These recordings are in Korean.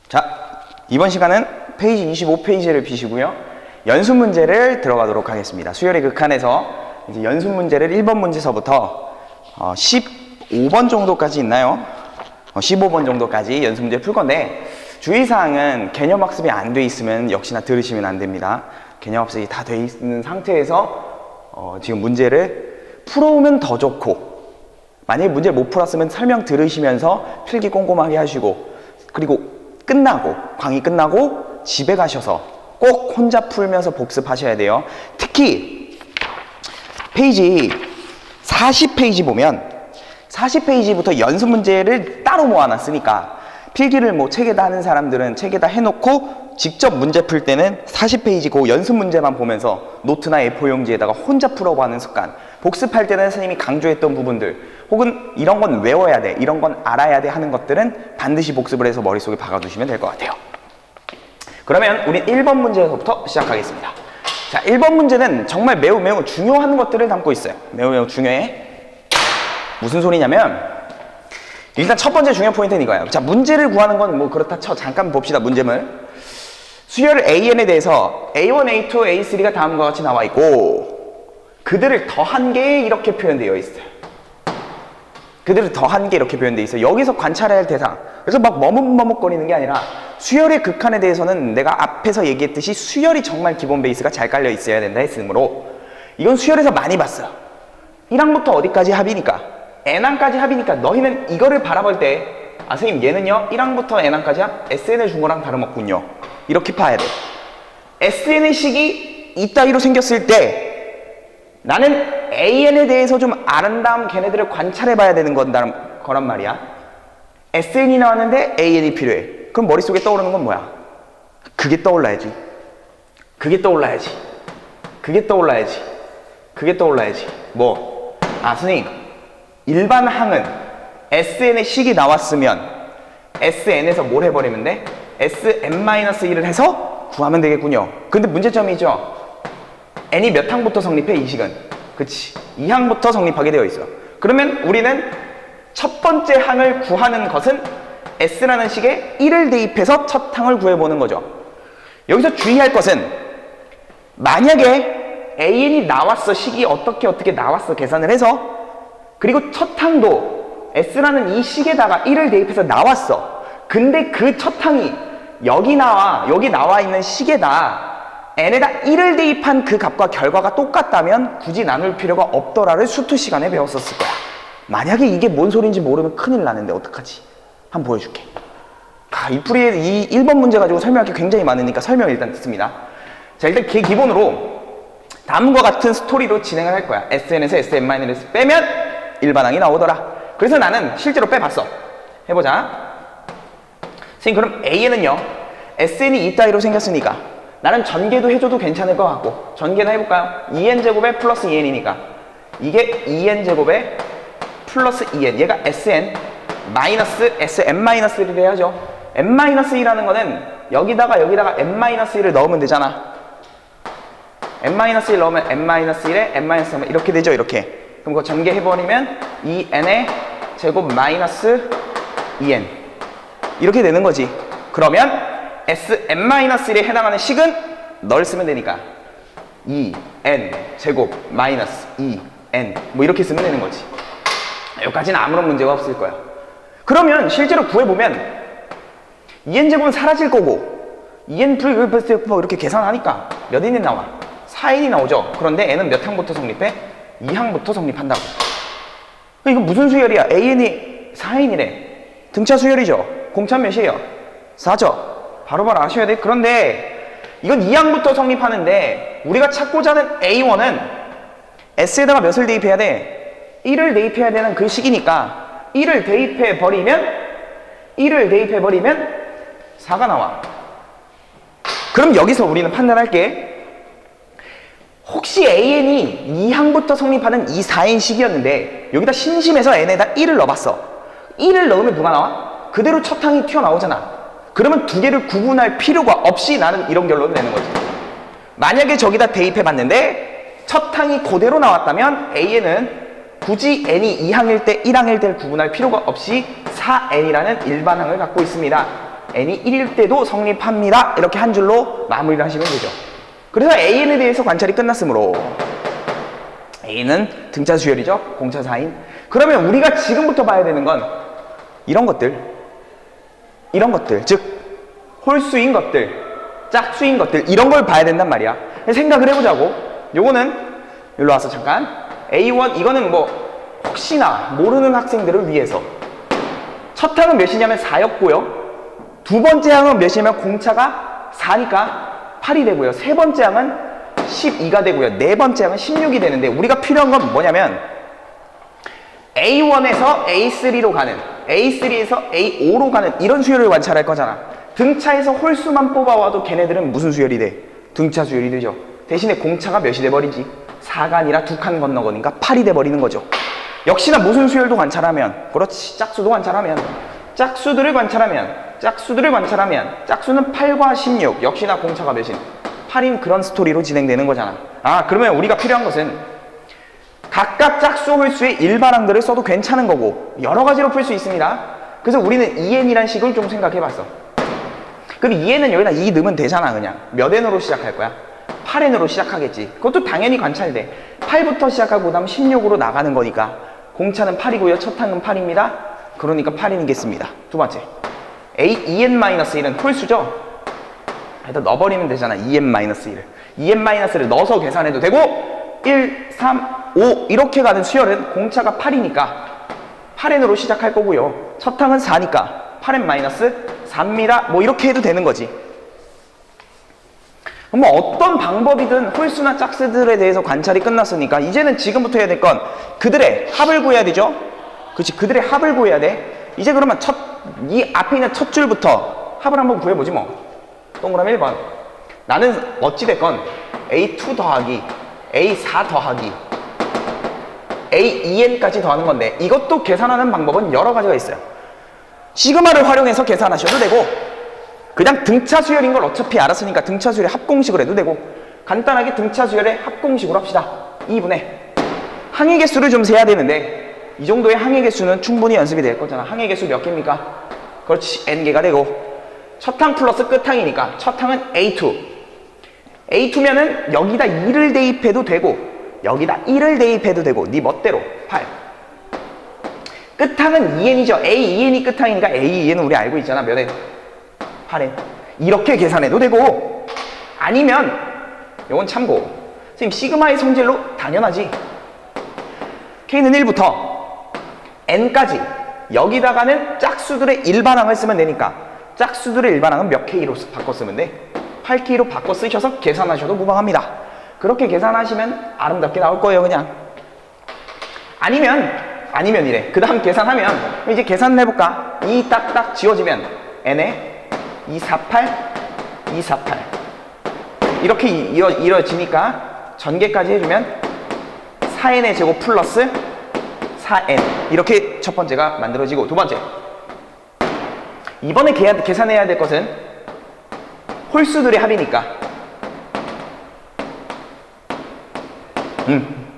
자, 이번 시간은 페이지 25페이지를 피시고요. 연습 문제를 들어가도록 하겠습니다. 수열의 극한에서 이제 연습 문제를 1번 문제서부터 15번 정도까지 있나요? 15번 정도까지 연습 문제 풀 건데, 주의사항은 개념 학습이 안 돼 있으면 역시나 들으시면 안 됩니다. 개념 학습이 다 돼 있는 상태에서 지금 문제를 풀어오면 더 좋고, 만약에 문제를 못 풀었으면 설명 들으시면서 필기 꼼꼼하게 하시고, 그리고 강의 끝나고 집에 가셔서 꼭 혼자 풀면서 복습하셔야 돼요. 특히 페이지 40페이지 보면 40페이지부터 연습 문제를 따로 모아놨으니까, 필기를 뭐 책에다 하는 사람들은 책에다 해놓고 직접 문제 풀 때는 40페이지 그 연습 문제만 보면서 노트나 A4용지에다가 혼자 풀어보는 습관, 복습할 때는 선생님이 강조했던 부분들, 혹은 이런 건 외워야 돼, 이런 건 알아야 돼 하는 것들은 반드시 복습을 해서 머릿속에 박아두시면 될 것 같아요. 그러면 우리 1번 문제부터 시작하겠습니다. 자, 1번 문제는 정말 매우 중요한 것들을 담고 있어요. 매우 중요해. 무슨 소리냐면, 일단 첫 번째 중요한 포인트는 이거예요. 자, 문제를 구하는 건 뭐 그렇다 쳐. 잠깐 봅시다, 문제물. 수열 AN에 대해서 A1, A2, A3가 다음과 같이 나와 있고, 그들을 더한 게 이렇게 표현되어 있어요. 그들을 더한 게 이렇게 표현되어 있어요. 여기서 관찰해야 할 대상. 그래서 막 머뭇머뭇거리는 게 아니라, 수열의 극한에 대해서는 내가 앞에서 얘기했듯이 수열이 정말 기본 베이스가 잘 깔려 있어야 된다 했으므로, 이건 수열에서 많이 봤어요. 1항부터 어디까지 합이니까, N항까지 합이니까 너희는 이거를 바라볼 때, 아 선생님 얘는요 1항부터 N항까지 합 SN을 준 거랑 다름없군요, 이렇게 봐야 돼. SN의 식이 이따위로 생겼을 때 나는 AN에 대해서 좀 아는 다음 걔네들을 관찰해 봐야 되는 거란 말이야. SN이 나왔는데 AN이 필요해. 그럼 머릿속에 떠오르는 건 뭐야? 그게 떠올라야지. 그게 떠올라야지. 그게 떠올라야지. 그게 떠올라야지. 뭐? 아 선생님, 일반 항은 SN의 식이 나왔으면 SN에서 뭘 해버리면 돼? SN-1을 해서 구하면 되겠군요. 근데 문제점이죠. N이 몇 항부터 성립해? 이 식은. 그치. 2항부터 성립하게 되어 있어. 그러면 우리는 첫 번째 항을 구하는 것은 S라는 식에 1을 대입해서 첫 항을 구해보는 거죠. 여기서 주의할 것은, 만약에 AN이 나왔어, 식이 어떻게 나왔어 계산을 해서, 그리고 첫 항도 S라는 이 식에다가 1을 대입해서 나왔어. 근데 그 첫 항이 여기 나와 있는 식에다 N에다 1을 대입한 그 값과 결과가 똑같다면 굳이 나눌 필요가 없더라를 수투 시간에 배웠었을 거야. 만약에 이게 뭔 소리인지 모르면 큰일 나는데 어떡하지? 한번 보여줄게. 이 풀이에 이 1번 문제 가지고 설명할 게 굉장히 많으니까 설명을 일단 듣습니다. 자, 일단 기본으로 다음과 같은 스토리로 진행을 할 거야. SN에서 SN-을 빼면 일반항이 나오더라. 그래서 나는 실제로 빼봤어. 해보자. 선생님, 그럼 A에는요 SN이 이따위로 생겼으니까 나는 전개도 해줘도 괜찮을 것 같고, 전개나 해볼까요? 2n제곱에 플러스 2n이니까 이게 2n제곱에 플러스 2n, 얘가 SN 마이너스 SN-1을 해야죠. n-1이라는 거는 여기다가 n-1을 넣으면 되잖아. n-1 넣으면 n-1에 n-1 이렇게 되죠. 이렇게. 그럼 그거 전개해버리면 2n의 제곱 마이너스 2n 이렇게 되는 거지. 그러면 Sn-1에 해당하는 식은 널 쓰면 되니까 2n 제곱 마이너스 2n 뭐 이렇게 쓰면 되는 거지. 여기까지는 아무런 문제가 없을 거야. 그러면 실제로 구해보면 2n 제곱은 사라질 거고, 2n 플러스 이렇게 계산하니까 몇 n이 나와? 4n이 나오죠. 그런데 n은 몇 항부터 성립해? 2항부터 성립한다고. 이거 무슨 수열이야? AN이 4n이래. 등차 수열이죠. 공차 몇이에요? 4죠. 바로바로 아셔야 돼. 그런데 이건 2항부터 성립하는데, 우리가 찾고자 하는 A1은 S에다가 몇을 대입해야 돼? 1을 대입해야 되는 그 식이니까 1을 대입해버리면 4가 나와. 그럼 여기서 우리는 판단할게. 혹시 AN이 2항부터 성립하는 이 4n 식이었는데 여기다 심심해서 n에다 1을 넣어봤어. 1을 넣으면 누가 나와? 그대로 첫 항이 튀어나오잖아. 그러면 두 개를 구분할 필요가 없이 나는 이런 결론을 내는 거지. 만약에 저기다 대입해봤는데 첫 항이 그대로 나왔다면 AN은 굳이 n이 2항일 때 1항일 때를 구분할 필요가 없이 4n이라는 일반항을 갖고 있습니다. n이 1일 때도 성립합니다. 이렇게 한 줄로 마무리를 하시면 되죠. 그래서 an에 대해서 관찰이 끝났으므로 a는 등차 수열이죠. 공차 사인. 그러면 우리가 지금부터 봐야 되는 건 이런 것들, 즉 홀수인 것들, 짝수인 것들, 이런 걸 봐야 된단 말이야. 생각을 해보자고. 요거는 여기로 와서 잠깐 A1, 이거는 뭐 혹시나 모르는 학생들을 위해서 첫 항은 몇이냐면 4였고요. 두 번째 항은 몇이냐면 공차가 4니까 8이 되고요. 세 번째 항은 12가 되고요. 네 번째 항은 16이 되는데 우리가 필요한 건 뭐냐면 A1에서 A3로 가는, A3에서 A5로 가는 이런 수열을 관찰할 거잖아. 등차에서 홀수만 뽑아와도 걔네들은 무슨 수열이 돼? 등차 수열이 되죠. 대신에 공차가 몇이 돼버리지? 4가 아니라 2칸 건너거니까 8이 돼버리는 거죠. 역시나 무슨 수열도 관찰하면, 그렇지, 짝수도 관찰하면, 짝수들을 관찰하면 짝수는 8과 16, 역시나 공차가 몇인? 8인 그런 스토리로 진행되는 거잖아. 아, 그러면 우리가 필요한 것은 각각 짝수 홀수의 일반항들을 써도 괜찮은 거고 여러 가지로 풀 수 있습니다. 그래서 우리는 2n이란 식을 좀 생각해 봤어. 그럼 2n은 여기다 2 넣으면 되잖아. 그냥 몇 n으로 시작할 거야? 8n으로 시작하겠지. 그것도 당연히 관찰돼. 8부터 시작하고 그 다음 16으로 나가는 거니까 공차는 8이고요. 첫 항은 8입니다. 그러니까 8이겠습니다. 두 번째, A2n-1은 홀수죠? 일단 넣어버리면 되잖아. 2n-1을 2n-를 넣어서 계산해도 되고 1, 3, 5 이렇게 가는 수열은 공차가 8이니까 8n으로 시작할 거고요. 첫 항은 4니까 8n-4입니다. 뭐 이렇게 해도 되는 거지. 뭐 어떤 방법이든 홀수나 짝수들에 대해서 관찰이 끝났으니까 이제는 지금부터 해야 될 건 그들의 합을 구해야 되죠. 그렇지, 그들의 합을 구해야 돼. 이제 그러면 이 앞에 있는 첫 줄부터 합을 한번 구해보지 뭐. 동그라미 1번. 나는 어찌됐건 A2 더하기 A4 더하기 A2n까지 더하는 건데 이것도 계산하는 방법은 여러 가지가 있어요. 시그마를 활용해서 계산하셔도 되고 그냥 등차 수열인 걸 어차피 알았으니까 등차 수열의 합공식을 해도 되고 간단하게 등차 수열의 합공식으로 합시다. 2분의 항의 개수를 좀 세야 되는데 이 정도의 항의 개수는 충분히 연습이 될 거잖아. 항의 개수 몇 개입니까? 그렇지, n개가 되고 첫 항 플러스 끝 항이니까 첫 항은 A2면은 여기다 2를 대입해도 되고 여기다 1을 대입해도 되고 네 멋대로 8. 끝항은 2n이죠. A2n이 끝항이니까 A2n은 우리 알고 있잖아. 몇 n? 8n. 이렇게 계산해도 되고 아니면 이건 참고 선생님 시그마의 성질로 당연하지. K는 1부터 n까지 여기다가는 짝수들의 일반항을 쓰면 되니까 짝수들의 일반항은 몇 K로 바꿔 쓰면 돼? 8K로 바꿔 쓰셔서 계산하셔도 무방합니다. 그렇게 계산하시면 아름답게 나올 거예요. 그냥 아니면 이래. 그 다음 계산하면 이제 계산을 해볼까? 2 딱딱 지워지면 n에 248 이렇게 이루어지니까 전개까지 해주면 4n의 제곱 플러스 4n 이렇게 첫 번째가 만들어지고 두 번째 이번에 계산해야 될 것은 홀수들의 합이니까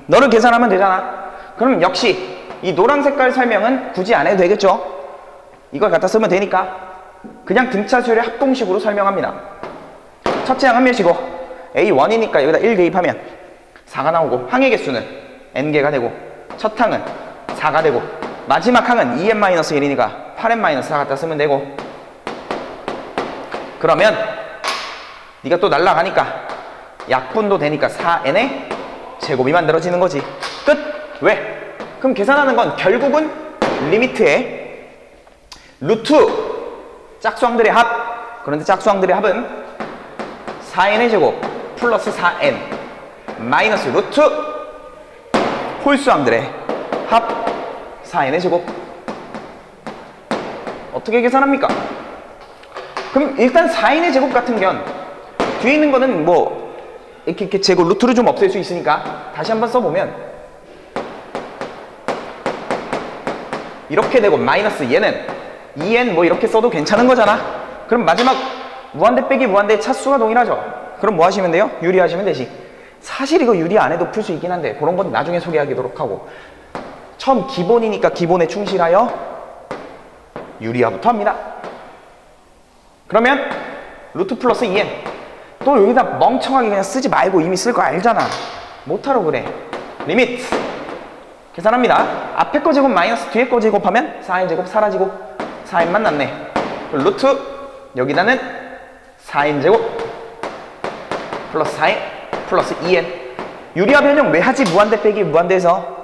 너를 계산하면 되잖아. 그럼 역시 이 노란 색깔 설명은 굳이 안 해도 되겠죠. 이걸 갖다 쓰면 되니까 그냥 등차 수열의 합공식으로 설명합니다. 첫째 항은 몇이고 A1이니까 여기다 1 대입하면 4가 나오고 항의 개수는 n개가 되고 첫 항은 4가 되고 마지막 항은 2n-1이니까 8n-4 갖다 쓰면 되고 그러면 네가 또 날라가니까 약분도 되니까 4n의 제곱이 만들어지는 거지. 끝! 왜? 그럼 계산하는 건 결국은 리미트에 루트 짝수항들의 합. 그런데 짝수항들의 합은 4n의 제곱 플러스 4n 마이너스 루트 홀수항들의 합 4n의 제곱. 어떻게 계산합니까? 그럼 일단 4n의 제곱 같은 경우 뒤에 있는 거는 뭐 이렇게 제곱 루트를 좀 없앨 수 있으니까 다시 한번 써보면 이렇게 되고 마이너스 얘는 2n 뭐 이렇게 써도 괜찮은 거잖아. 그럼 마지막 무한대 빼기 무한대 차수가 동일하죠. 그럼 뭐 하시면 돼요? 유리하시면 되지. 사실 이거 유리 안 해도 풀 수 있긴 한데 그런 건 나중에 소개하도록 하고 처음 기본이니까 기본에 충실하여 유리화부터 합니다. 그러면 루트 플러스 2n. 또 여기다 멍청하게 그냥 쓰지 말고 이미 쓸 거 알잖아. 못하러 그래. 리미트. 계산합니다. 앞에 거 제곱 마이너스 뒤에 거 제곱하면 4n 제곱 사라지고 4n만 남네. 루트 여기다는 4n 제곱 플러스 4n 플러스 2n. 유리화 변형 왜 하지? 무한대 빼기 무한대에서.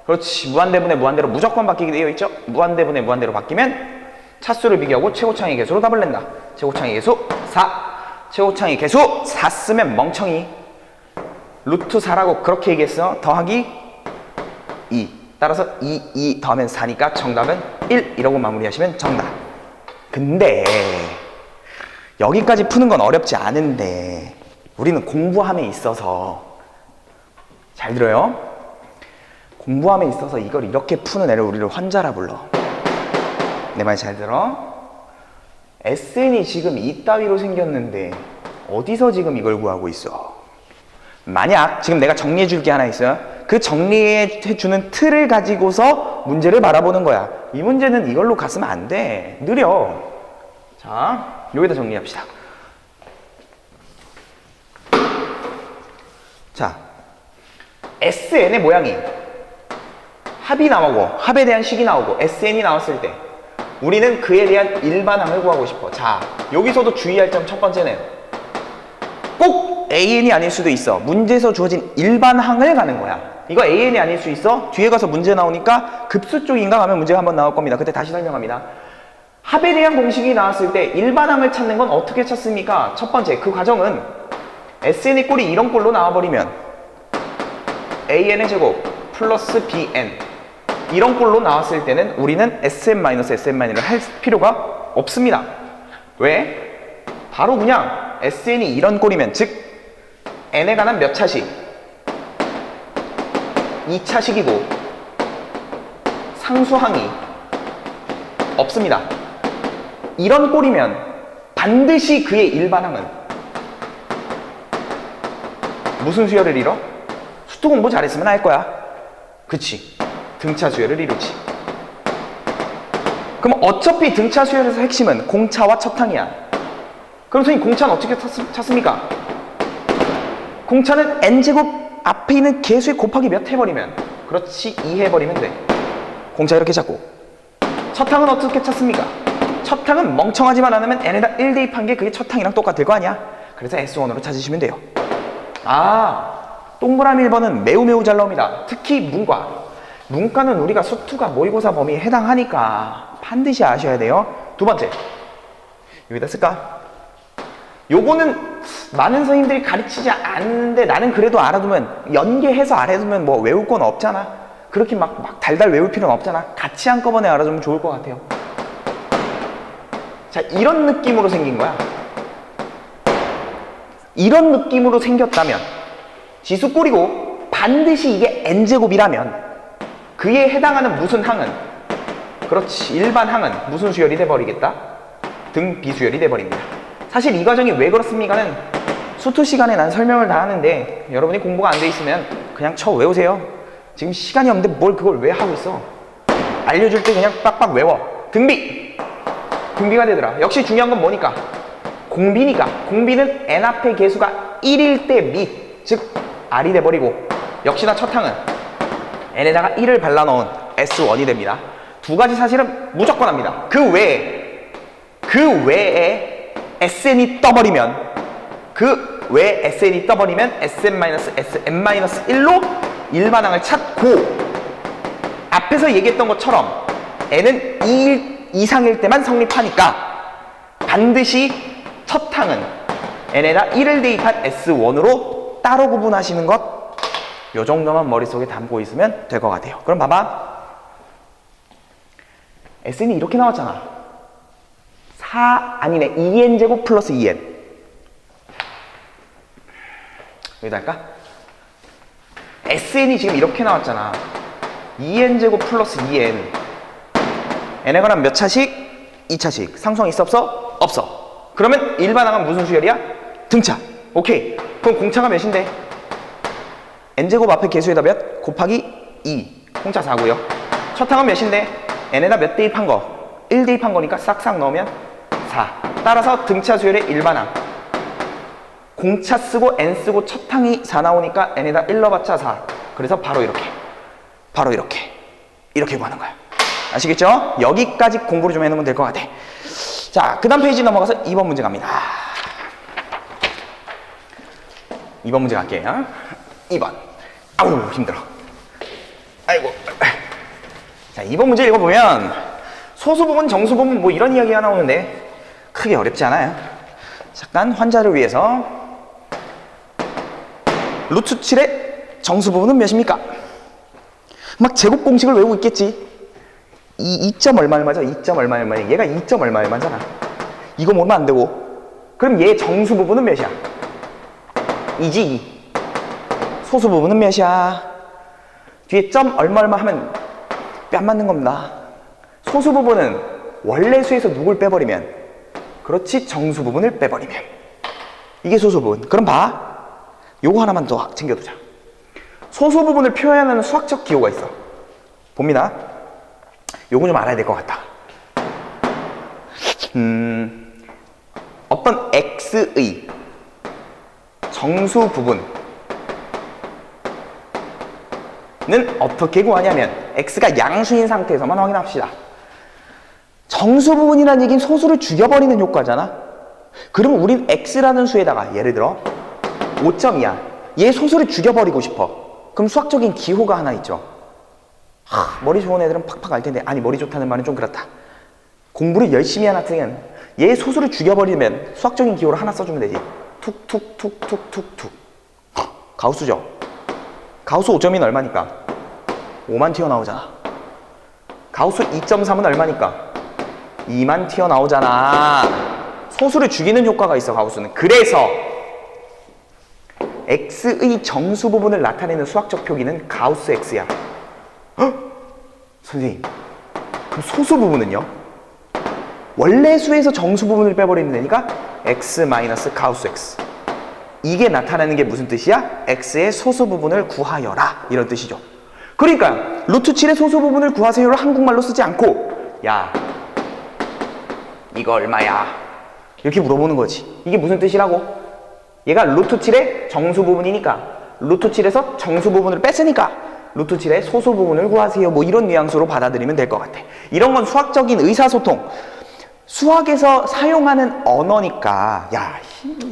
그렇지. 무한대분의 무한대로 무조건 바뀌게 되어 있죠. 무한대분의 무한대로 바뀌면 차수를 비교하고 최고차항의 개수로 답을 낸다. 최고차항의 개수 4. 최고차항의 개수 4 쓰면 멍청이 루트 4라고 그렇게 얘기했어. 더하기 2. 따라서 2 더하면 4니까 정답은 1 이러고 마무리하시면 정답. 근데 여기까지 푸는 건 어렵지 않은데 우리는 공부함에 있어서 잘 들어요. 공부함에 있어서 이걸 이렇게 푸는 애를 우리를 환자라 불러. 내 말 잘 들어. SN이 지금 이따위로 생겼는데 어디서 지금 이걸 구하고 있어? 만약 지금 내가 정리해 줄 게 하나 있어요. 그 정리해 주는 틀을 가지고서 문제를 바라보는 거야. 이 문제는 이걸로 갔으면 안 돼. 느려. 자, 여기다 정리합시다. 자, SN의 모양이 합이 나오고 합에 대한 식이 나오고 SN이 나왔을 때 우리는 그에 대한 일반항을 구하고 싶어. 자, 여기서도 주의할 점 첫 번째는 꼭 AN이 아닐 수도 있어. 문제에서 주어진 일반항을 가는 거야. 이거 AN이 아닐 수 있어. 뒤에 가서 문제 나오니까 급수 쪽인가 가면 문제가 한번 나올 겁니다. 그때 다시 설명합니다. 합에 대한 공식이 나왔을 때 일반항을 찾는 건 어떻게 찾습니까? 첫 번째, 그 과정은 SN의 꼴이 이런 꼴로 나와버리면 AN의 제곱 플러스 BN 이런 꼴로 나왔을 때는 우리는 SM-SN-을 할 필요가 없습니다. 왜? 바로 그냥 SN이 이런 꼴이면 즉 N에 관한 몇 차식 2차식이고 상수항이 없습니다. 이런 꼴이면 반드시 그의 일반항은 무슨 수열을 이뤄? 수투 공부 잘했으면 알 거야. 그치? 등차 수열을 이루지. 그럼 어차피 등차 수열에서 핵심은 공차와 첩항이야. 그럼 선생님 공차는 어떻게 찾습니까? 공차는 n제곱 앞에 있는 개수의 곱하기 몇 해버리면, 그렇지, 2 해버리면 돼. 공차 이렇게 찾고. 첩항은 어떻게 찾습니까? 첩항은 멍청하지만 않으면 n에다 1 대입한 게 그게 첩항이랑 똑같을 거 아니야. 그래서 S1으로 찾으시면 돼요. 아, 동그라미 1번은 매우 잘 나옵니다. 특히 문과. 문과는 우리가 수투가 모의고사 범위에 해당하니까 반드시 아셔야 돼요. 두 번째, 여기다 쓸까? 요거는 많은 선생님들이 가르치지 않는데 나는 그래도 알아두면, 연계해서 알아두면 뭐 외울 건 없잖아. 그렇게 막 달달 외울 필요는 없잖아. 같이 한꺼번에 알아두면 좋을 것 같아요. 자, 이런 느낌으로 생긴 거야. 이런 느낌으로 생겼다면, 지수꼴이고 반드시 이게 n제곱이라면 그에 해당하는 무슨 항은, 그렇지, 일반 항은 무슨 수열이 돼버리겠다? 등 비수열이 돼버립니다. 사실 이 과정이 왜 그렇습니까는 수투 시간에 난 설명을 다 하는데 여러분이 공부가 안 돼 있으면 그냥 외우세요. 지금 시간이 없는데 뭘 그걸 왜 하고 있어? 알려줄 때 그냥 빡빡 외워. 등비가 되더라. 역시 중요한 건 뭐니까? 공비니까. 공비는 n 앞의 개수가 1일 때 및, 즉 R이 돼버리고, 역시나 첫 항은 n에다가 1을 발라넣은 S1이 됩니다. 두 가지 사실은 무조건 합니다. 그 외에 SN이 떠버리면, SM-SN-1로 일반항을 찾고, 앞에서 얘기했던 것처럼 n은 2일 이상일 때만 성립하니까 반드시 첫 항은 n에다 1을 대입한 S1으로 따로 구분하시는 것, 요 정도만 머릿속에 담고 있으면 될 것 같아요. 그럼 봐봐. SN이 이렇게 나왔잖아. 2n제곱 플러스 2n. 여기다 할까? SN이 지금 이렇게 나왔잖아. 2n제곱 플러스 2n. n에 관한 몇 차식? 2차식. 상수항 있어 없어? 없어. 그러면 일반항은 무슨 수열이야? 등차. 오케이. 그럼 공차가 몇인데? n제곱 앞에 개수에다 몇? 곱하기 2. 공차 4고요. 첫 항은 몇인데? n에다 몇 대입한 거? 1 대입한 거니까 싹싹 넣으면 4. 따라서 등차 수열의 일반항. 공차 쓰고 n 쓰고 첫 항이 4 나오니까 n에다 1 넣어봤자 4. 그래서 바로 이렇게 구하는 거야. 아시겠죠? 여기까지 공부를 좀 해놓으면 될 것 같아. 자, 그 다음 페이지 넘어가서 2번 문제 갑니다. 2번 문제 갈게요. 2번. 아우, 힘들어. 아이고. 자, 2번 문제 읽어보면 소수 부분, 정수 부분 뭐 이런 이야기가 나오는데 크게 어렵지 않아요. 잠깐 환자를 위해서 루트 7의 정수 부분은 몇입니까? 막 제곱 공식을 외우고 있겠지. 2점 얼마 얼마죠? 2점 얼마 얼마. 얘가 2점 얼마 얼마잖아. 이거 모르면 안 되고. 그럼 얘 정수 부분은 몇이야? 2지 2. 소수 부분은 몇이야? 뒤에 점 얼마 얼마 하면 뺨 맞는 겁니다. 소수 부분은 원래 수에서 누굴 빼버리면, 그렇지, 정수 부분을 빼버리면 이게 소수 부분. 그럼 봐. 요거 하나만 더 챙겨두자. 소수 부분을 표현하는 수학적 기호가 있어. 봅니다. 요거 좀 알아야 될 것 같다. 어떤 x의 정수 부분은 어떻게 구하냐면, x가 양수인 상태에서만 확인합시다. 정수 부분이라는 얘기는 소수를 죽여버리는 효과잖아. 그러면 우린 x라는 수에다가 예를 들어 5점이야. 얘 소수를 죽여버리고 싶어. 그럼 수학적인 기호가 하나 있죠. 머리 좋은 애들은 팍팍 알 텐데, 아니 머리 좋다는 말은 좀 그렇다. 공부를 열심히 하는 학생은 얘 소수를 죽여버리면 수학적인 기호를 하나 써주면 되지. 툭툭툭툭툭툭. 가우스죠. 가우스 5점이면 얼마니까? 5만 튀어나오잖아. 가우스 2.3은 얼마니까? 2만 튀어나오잖아. 소수를 죽이는 효과가 있어, 가우스는. 그래서 x의 정수 부분을 나타내는 수학적 표기는 가우스 x야. 헉? 선생님, 그럼 소수 부분은요? 원래 수에서 정수 부분을 빼버리면 되니까 x 마이너스 가우스 x. 이게 나타나는 게 무슨 뜻이야? x의 소수 부분을 구하여라, 이런 뜻이죠. 그러니까 루트 7의 소수 부분을 구하세요를 한국말로 쓰지 않고, 야, 이거 얼마야? 이렇게 물어보는 거지. 이게 무슨 뜻이라고? 얘가 루트 7의 정수 부분이니까 루트 7에서 정수 부분을 뺐으니까 루트 7의 소수 부분을 구하세요. 뭐 이런 뉘앙스로 받아들이면 될 것 같아. 이런 건 수학적인 의사소통. 수학에서 사용하는 언어니까, 야,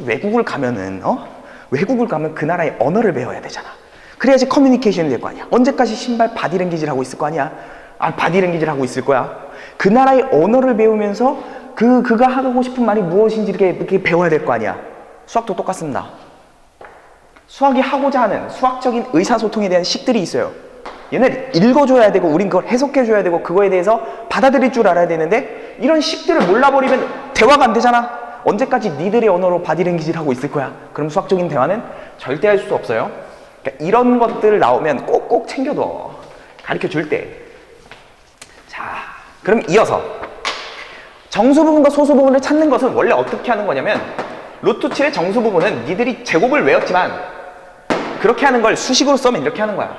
외국을 가면은, 외국을 가면 그 나라의 언어를 배워야 되잖아. 그래야지 커뮤니케이션이 될 거 아니야. 언제까지 신발 바디랭귀지를 하고 있을 거 아니야? 바디랭귀지를 하고 있을 거야. 그 나라의 언어를 배우면서 그가 하고 싶은 말이 무엇인지 이렇게 배워야 될 거 아니야. 수학도 똑같습니다. 수학이 하고자 하는 수학적인 의사소통에 대한 식들이 있어요. 얘네를 읽어줘야 되고 우린 그걸 해석해줘야 되고 그거에 대해서 받아들일 줄 알아야 되는데, 이런 식들을 몰라버리면 대화가 안 되잖아. 언제까지 니들의 언어로 바디랭귀지를 하고 있을 거야. 그럼 수학적인 대화는 절대 할 수 없어요. 그러니까 이런 것들 나오면 꼭꼭 챙겨둬. 가르쳐줄 때. 자, 그럼 이어서 정수 부분과 소수 부분을 찾는 것은 원래 어떻게 하는 거냐면, 루트 7의 정수 부분은 니들이 제곱을 외웠지만 그렇게 하는 걸 수식으로 써면 이렇게 하는 거야.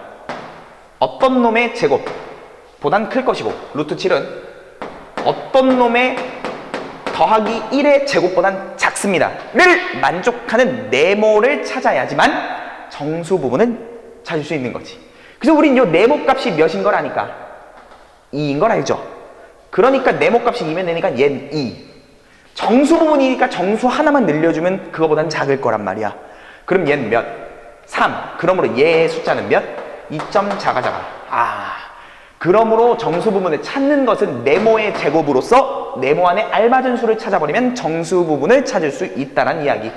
어떤 놈의 제곱보단 클 것이고, 루트 7은 어떤 놈의 더하기 1의 제곱보단 작습니다 를 만족하는 네모를 찾아야지만 정수 부분은 찾을 수 있는 거지. 그래서 우린 요 네모 값이 몇인 걸 아니까 2인 걸 알죠. 그러니까 네모 값이 2면 되니까 얘는 2. 정수 부분이니까 정수 하나만 늘려주면 그거보단 작을 거란 말이야. 그럼 얘는 몇? 3. 그러므로 얘의 숫자는 몇? 2점 작아. 그러므로 정수 부분을 찾는 것은 네모의 제곱으로서 네모 안에 알맞은 수를 찾아버리면 정수 부분을 찾을 수 있다는 이야기.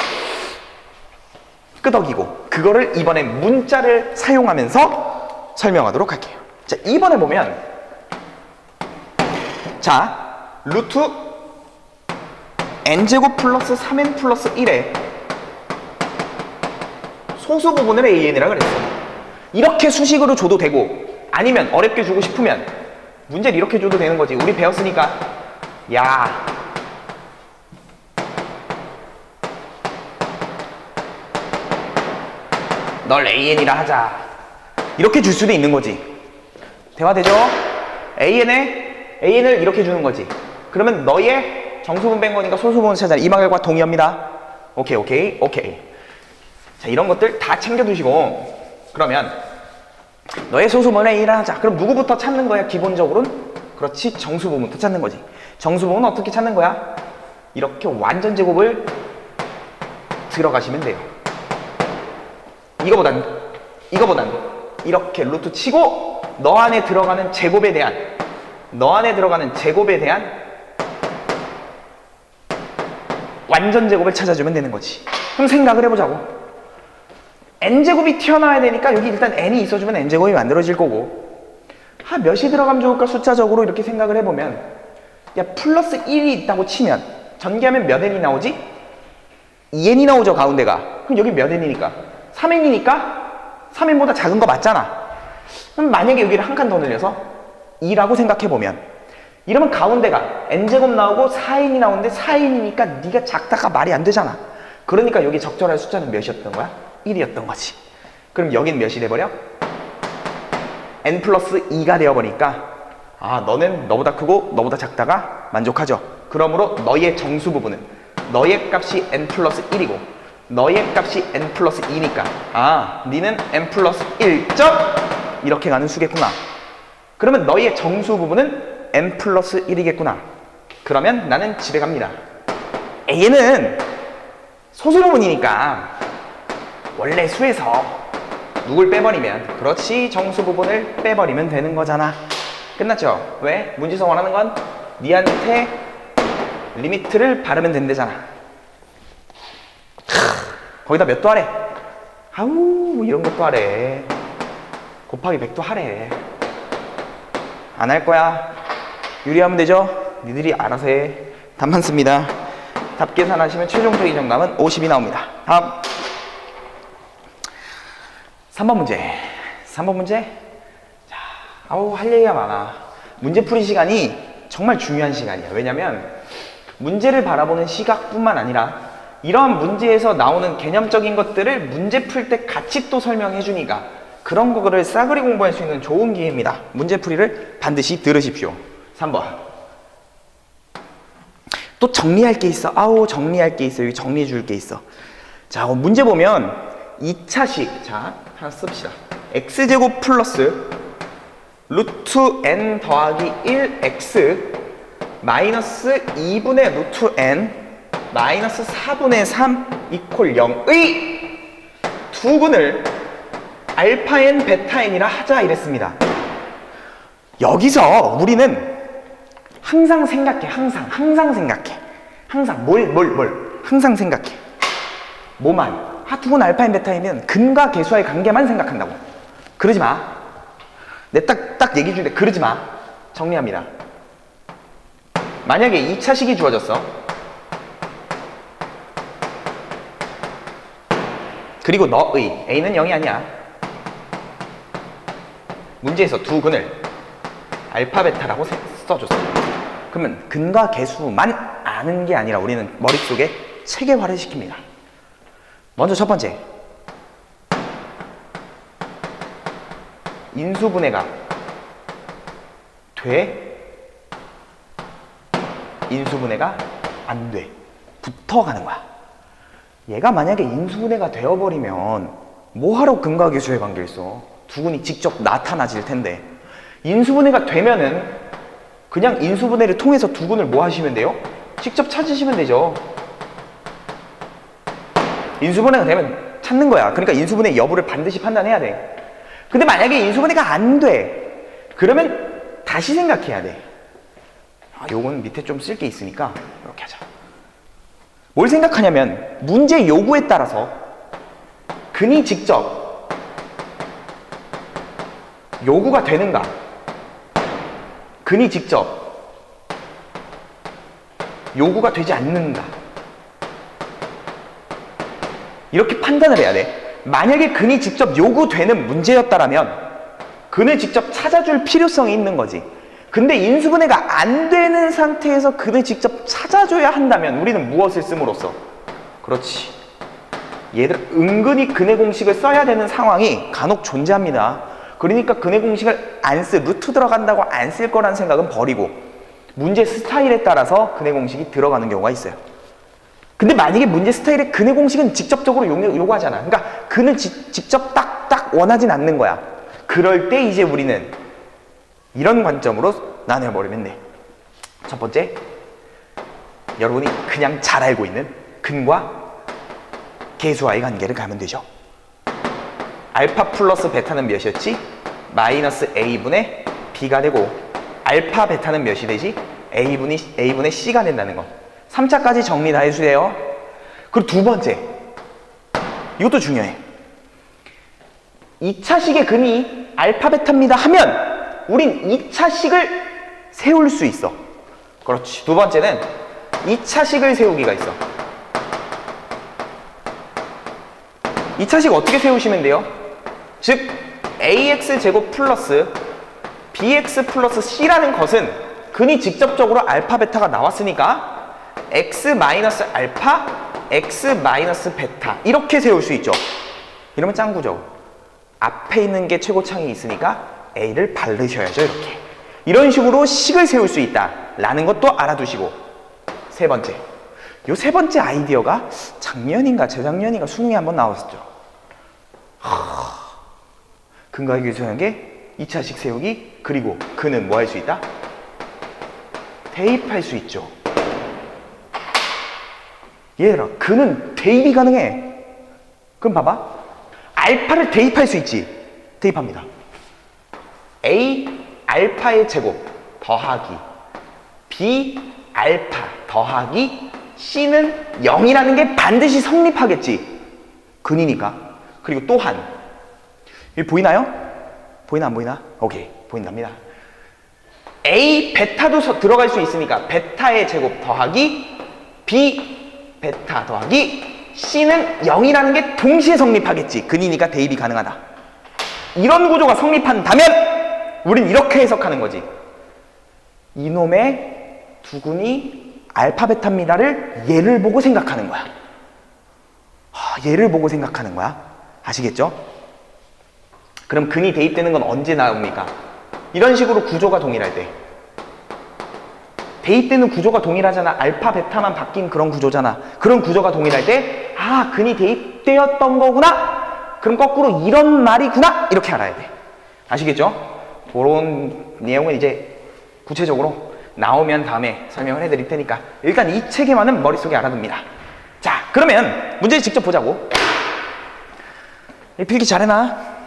끄덕이고, 그거를 이번에 문자를 사용하면서 설명하도록 할게요. 자, 2번에 보면, 자, 루트 n제곱 플러스 3n 플러스 1에 소수 부분을 an이라 그랬어. 이렇게 수식으로 줘도 되고, 아니면 어렵게 주고 싶으면 문제를 이렇게 줘도 되는 거지. 우리 배웠으니까, 야, 널 an이라 하자. 이렇게 줄 수도 있는 거지. 대화되죠? an을 이렇게 주는 거지. 그러면 너의 정수분 뺀 거니까 소수분을 찾아라. 이 말과 동의합니다. 오케이. 자, 이런 것들 다 챙겨두시고, 그러면 너의 소수분을 A를 하자. 그럼 누구부터 찾는 거야, 기본적으로는? 그렇지, 정수분부터 찾는 거지. 정수분은 어떻게 찾는 거야? 이렇게 완전 제곱을 들어가시면 돼요. 이거보단 이렇게 루트 치고 너 안에 들어가는 제곱에 대한 완전 제곱을 찾아주면 되는 거지. 그럼 생각을 해보자고. n제곱이 튀어나와야 되니까 여기 일단 n이 있어주면 n제곱이 만들어질 거고, 몇이 들어가면 좋을까 숫자적으로 이렇게 생각을 해보면, 야, 플러스 1이 있다고 치면 전개하면 몇 n이 나오지? 2n이 나오죠, 가운데가. 그럼 여기 몇 n이니까? 3n이니까 3n보다 작은 거 맞잖아. 그럼 만약에 여기를 한 칸 더 늘려서 2라고 생각해보면, 이러면 가운데가 n제곱 나오고 4n이 나오는데 4n이니까 네가 작다가 말이 안 되잖아. 그러니까 여기 적절한 숫자는 몇이었던 거야? 1이었던 거지. 그럼 여긴 몇이 돼버려? n 플러스 2가 되어버리니까, 너는 너보다 크고 너보다 작다가 만족하죠. 그러므로 너의 정수 부분은 너의 값이 n 플러스 1이고 너의 값이 n 플러스 2니까 니는 n 플러스 1점 이렇게 가는 수겠구나. 그러면 너의 정수 부분은 n 플러스 1이겠구나. 그러면 나는 집에 갑니다. A는 소수 부분이니까 원래 수에서 누굴 빼버리면, 그렇지, 정수 부분을 빼버리면 되는 거잖아. 끝났죠? 왜? 문제에서 원하는 건 니한테 리미트를 바르면 된대잖아. 거기다 몇 도 하래? 이런 것도 하래. 곱하기 100도 하래. 안 할 거야. 유리하면 되죠? 니들이 알아서 해. 답만 씁니다. 답 계산하시면 최종적인 정답은 50이 나옵니다. 다음 3번 문제. 자, 할 얘기가 많아. 문제풀이 시간이 정말 중요한 시간이야. 왜냐면 문제를 바라보는 시각뿐만 아니라 이러한 문제에서 나오는 개념적인 것들을 문제 풀 때 같이 또 설명해 주니까 그런 거를 싸그리 공부할 수 있는 좋은 기회입니다. 문제풀이를 반드시 들으십시오. 3번. 또 정리할 게 있어. 정리할 게 있어. 여기 정리해 줄 게 있어. 자, 문제 보면 2차식. 자, 하나 씁시다. x제곱 플러스 루트 n 더하기 1x 마이너스 2분의 루트 n 마이너스 4분의 3 이퀄 0의 두 근을 알파 n, 베타 n이라 하자 이랬습니다. 여기서 우리는 항상 생각해. 항상 항상 생각해. 뭐만? 두 근 알파 n, 베타 n은 근과 계수와의 관계만 생각한다고. 그러지 마. 내 딱 얘기해 줄 때 그러지 마. 정리합니다. 만약에 2차식이 주어졌어. 그리고 너의 A는 0이 아니야. 문제에서 두 근을 알파, 베타라고 써줬어. 그러면 근과 계수만 아는 게 아니라 우리는 머릿속에 체계화를 시킵니다. 먼저 첫 번째. 인수분해가 돼? 인수분해가 안 돼. 붙어가는 거야. 얘가 만약에 인수분해가 되어버리면 뭐하러 근과 계수의 관계가 있어? 두 근이 직접 나타나질 텐데. 인수분해가 되면은 그냥 인수분해를 통해서 두 근을 뭐 하시면 돼요? 직접 찾으시면 되죠. 인수분해가 되면 찾는 거야. 그러니까 인수분해 여부를 반드시 판단해야 돼. 근데 만약에 인수분해가 안 돼. 그러면 다시 생각해야 돼. 요건 밑에 좀 쓸 게 있으니까 이렇게 하자. 뭘 생각하냐면 문제 요구에 따라서 근이 직접 요구가 되는가, 근이 직접 요구가 되지 않는가, 이렇게 판단을 해야 돼. 만약에 근이 직접 요구되는 문제였다라면 근을 직접 찾아줄 필요성이 있는 거지. 근데 인수분해가 안 되는 상태에서 근을 직접 찾아줘야 한다면 우리는 무엇을 씀으로써? 그렇지. 얘들 은근히 근의 공식을 써야 되는 상황이 간혹 존재합니다. 그러니까 근의 공식을 안 루트 들어간다고 안 쓸 거란 생각은 버리고 문제 스타일에 따라서 근해 공식이 들어가는 경우가 있어요. 근데 만약에 문제 스타일의 근해 공식은 직접적으로 요구하잖아. 그러니까 근을 직접 딱딱 원하진 않는 거야. 그럴 때 이제 우리는 이런 관점으로 나눠버리면 돼. 첫 번째, 여러분이 그냥 잘 알고 있는 근과 계수와의 관계를 가면 되죠. 알파 플러스 베타는 몇이었지? 마이너스 a분의 b가 되고, 알파 베타는 몇이 되지? a분의 c가 된다는 거. 3차까지 정리 다 해주세요. 그리고 두 번째, 이것도 중요해. 2차식의 근이 알파 베타입니다 하면 우린 2차식을 세울 수 있어. 그렇지. 두 번째는 2차식을 세우기가 있어. 2차식 어떻게 세우시면 돼요? 즉 ax제곱 플러스 bx 플러스 c라는 것은 근이 직접적으로 알파 베타가 나왔으니까 x 마이너스 알파 x 마이너스 베타 이렇게 세울 수 있죠. 이러면 짱구죠. 앞에 있는 게 최고창이 있으니까 a를 바르셔야죠. 이렇게 이런 식으로 식을 세울 수 있다 라는 것도 알아두시고, 세 번째, 요 세 번째 아이디어가 작년인가 재작년인가 수능에 한번 나왔었죠. 근과 계수하는 게 2차식 세우기, 그리고 근은 뭐 할 수 있다? 대입할 수 있죠. 얘들아, 근은 대입이 가능해. 그럼 봐봐, 알파를 대입할 수 있지. 대입합니다. a 알파의 제곱 더하기 b 알파 더하기 c는 0이라는 게 반드시 성립하겠지. 근이니까. 그리고 또한, 여기 보이나요? 보이나 안 보이나? 오케이, 보인답니다. a 베타도 들어갈 수 있으니까 베타의 제곱 더하기 b 베타 더하기 c는 0이라는 게 동시에 성립하겠지. 근이니까 대입이 가능하다. 이런 구조가 성립한다면 우린 이렇게 해석하는 거지. 이놈의 두근이 알파 베타입니다를 얘를 보고 생각하는 거야. 얘를 보고 생각하는 거야. 아시겠죠? 그럼 근이 대입되는 건 언제 나옵니까? 이런 식으로 구조가 동일할 때. 대입되는 구조가 동일하잖아. 알파 베타만 바뀐 그런 구조잖아. 그런 구조가 동일할 때, 아, 근이 대입되었던 거구나? 그럼 거꾸로 이런 말이구나? 이렇게 알아야 돼. 아시겠죠? 그런 내용은 이제 구체적으로 나오면 다음에 설명을 해드릴 테니까 일단 이 체계만은 머릿속에 알아둡니다. 자, 그러면 문제 직접 보자고. 필기 잘해놔.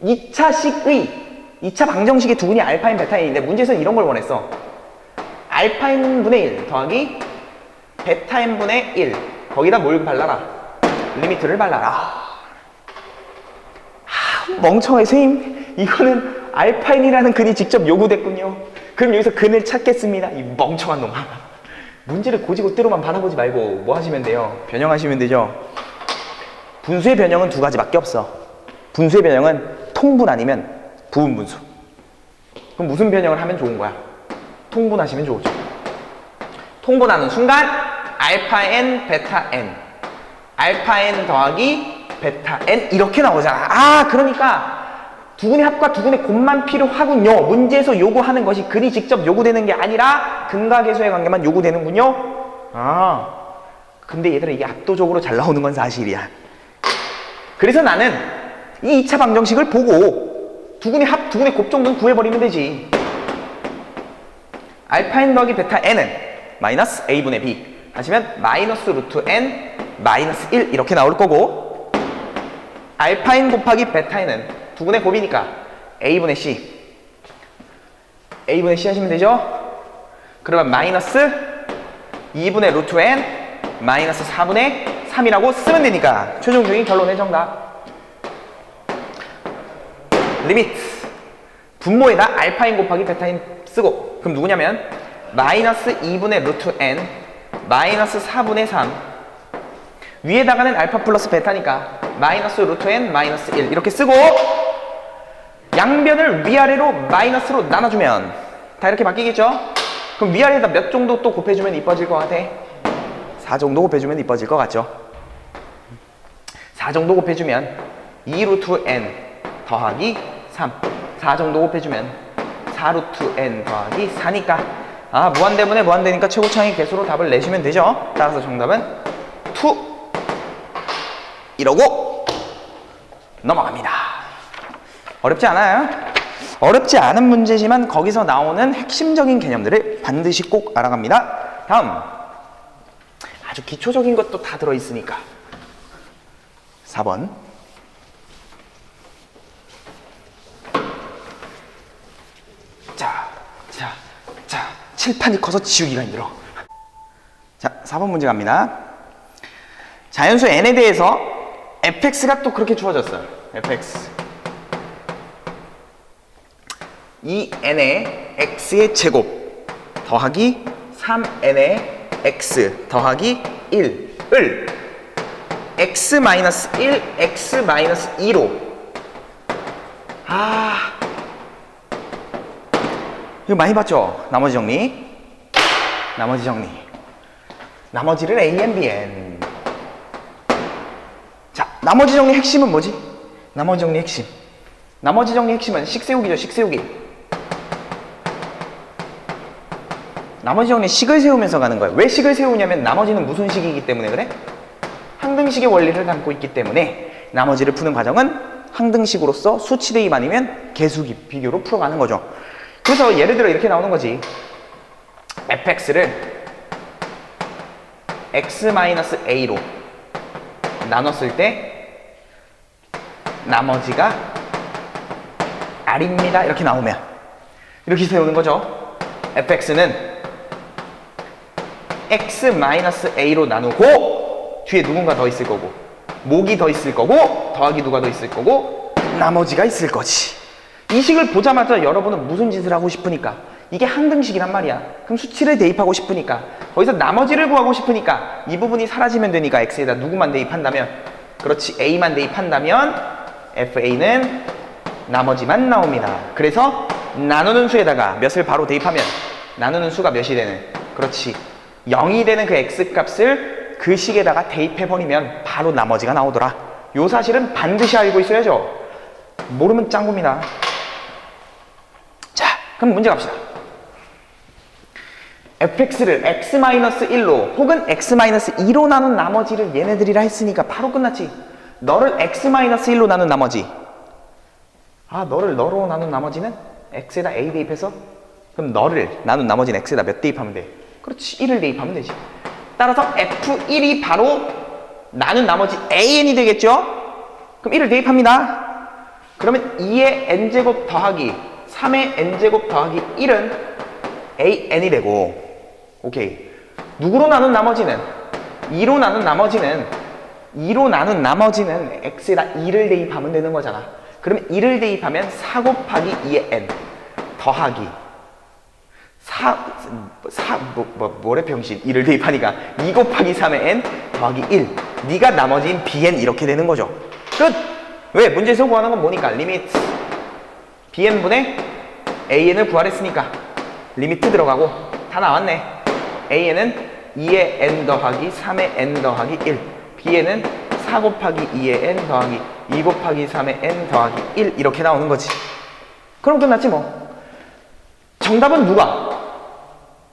2차 방정식의 두근이 알파인 베타인인데 문제에서는 이런 걸 원했어. 알파인 분의 1 더하기 베타인 분의 1 거기다 뭘 발라라? 리미트를 발라라. 멍청해 선생님, 이거는 알파인이라는 근이 직접 요구됐군요. 그럼 여기서 근을 찾겠습니다. 이 멍청한 놈아. 문제를 고지고대로만 바라보지 말고 뭐 하시면 돼요? 변형하시면 되죠. 분수의 변형은 두 가지밖에 없어. 분수의 변형은 통분 아니면 부분분수. 그럼 무슨 변형을 하면 좋은 거야? 통분하시면 좋죠. 통분하는 순간 알파 n 베타 n 알파 n 더하기 베타 n 이렇게 나오잖아. 아, 그러니까 두근의 합과 두근의 곱만 필요하군요. 문제에서 요구하는 것이 근이 직접 요구되는 게 아니라 근과 계수의 관계만 요구되는군요. 아, 근데 얘들아, 이게 압도적으로 잘 나오는 건 사실이야. 그래서 나는 이 2차 방정식을 보고 두근의 합, 두근의 곱 정도는 구해버리면 되지. 알파 n 더하기 베타 n은 마이너스 a분의 b 하시면 마이너스 루트 n 마이너스 1 이렇게 나올 거고, 알파 n 곱하기 베타 n은 두근의 곱이니까 a분의 c a분의 c 하시면 되죠? 그러면 마이너스 2분의 루트 n 마이너스 4분의 3이라고 쓰면 되니까 최종적인 결론의 정답. 리미트 분모에다 알파인 곱하기 베타인 쓰고, 그럼 누구냐면 마이너스 2분의 루트 n 마이너스 4분의 3 위에다가는 알파 플러스 베타니까 마이너스 루트 n 마이너스 1 이렇게 쓰고, 양변을 위아래로 마이너스로 나눠주면 다 이렇게 바뀌겠죠? 그럼 위아래에다 몇 정도 또 곱해주면 이뻐질 것 같아? 4 정도 곱해주면 이뻐질 것 같죠? 4 정도 곱해주면 2 루트 n 더하기 3 4 정도 곱해주면 4 루트 n 더하기 4니까 아, 무한대분에 무한대니까 최고차항의 개수로 답을 내시면 되죠. 따라서 정답은 2 이러고 넘어갑니다. 어렵지 않아요? 어렵지 않은 문제지만 거기서 나오는 핵심적인 개념들을 반드시 꼭 알아갑니다. 다음, 아주 기초적인 것도 다 들어있으니까 4번. 자, 칠판이 커서 지우기가 힘들어. 자, 4번 문제 갑니다. 자연수 n에 대해서 fx가 또 그렇게 주어졌어요. fx. 이 n의 x의 제곱 더하기 3n의 x 더하기 1을 x-1, x-2로 이거 많이 봤죠? 나머지 정리. 나머지를 a-n, b-n. 자, 나머지 정리 핵심은 뭐지? 나머지 정리 핵심은 식 세우기죠, 식 세우기. 나머지 정리 식을 세우면서 가는 거예요. 왜 식을 세우냐면 나머지는 무슨 식이기 때문에 그래? 항등식의 원리를 담고 있기 때문에 나머지를 푸는 과정은 항등식으로서 수치 대입 아니면 개수 비교로 풀어가는 거죠. 그래서 예를 들어 이렇게 나오는 거지. fx를 x-a로 나눴을 때 나머지가 r입니다. 이렇게 나오면 이렇게 세우는 거죠. fx는 x-a로 나누고 뒤에 누군가 더 있을 거고 목이 더 있을 거고 더하기 누가 더 있을 거고 나머지가 있을 거지. 이 식을 보자마자 여러분은 무슨 짓을 하고 싶으니까 이게 항등식이란 말이야. 그럼 수치를 대입하고 싶으니까 거기서 나머지를 구하고 싶으니까 이 부분이 사라지면 되니까 x에다 누구만 대입한다면 그렇지 a만 대입한다면 fa는 나머지만 나옵니다. 그래서 나누는 수에다가 몇을 바로 대입하면 나누는 수가 몇이 되는 그렇지 0이 되는 그 x값을 그 식에다가 대입해버리면 바로 나머지가 나오더라. 요 사실은 반드시 알고 있어야죠. 모르면 짱구입니다. 자, 그럼 문제 갑시다. fx를 x-1로 혹은 x-2로 나눈 나머지를 얘네들이라 했으니까 바로 끝났지. 너를 x-1로 나눈 나머지. 너를 너로 나눈 나머지는 x에다 a 대입해서 그럼 너를 나눈 나머지는 x에다 몇 대입하면 돼? 그렇지, 1을 대입하면 되지. 따라서 f1이 바로 나눈 나머지 an이 되겠죠? 그럼 1을 대입합니다. 그러면 2의 n제곱 더하기 3의 n제곱 더하기 1은 an이 되고 오케이. 누구로 나눈 나머지는 2로 나눈 나머지는 x에다 2를 대입하면 되는 거잖아. 그러면 2를 대입하면 4 곱하기 2의 n 더하기 뭐래 병신 2를 대입하니까 2 곱하기 3의 n 더하기 1 네가 나머지인 bn 이렇게 되는 거죠. 끝! 왜? 문제에서 구하는 건 뭐니까? 리미트 bn분의 an을 구하랬으니까 리미트 들어가고 다 나왔네. an은 2의 n 더하기 3의 n 더하기 1 bn은 4 곱하기 2의 n 더하기 2 곱하기 3의 n 더하기 1 이렇게 나오는 거지. 그럼 끝났지 뭐. 정답은 누가?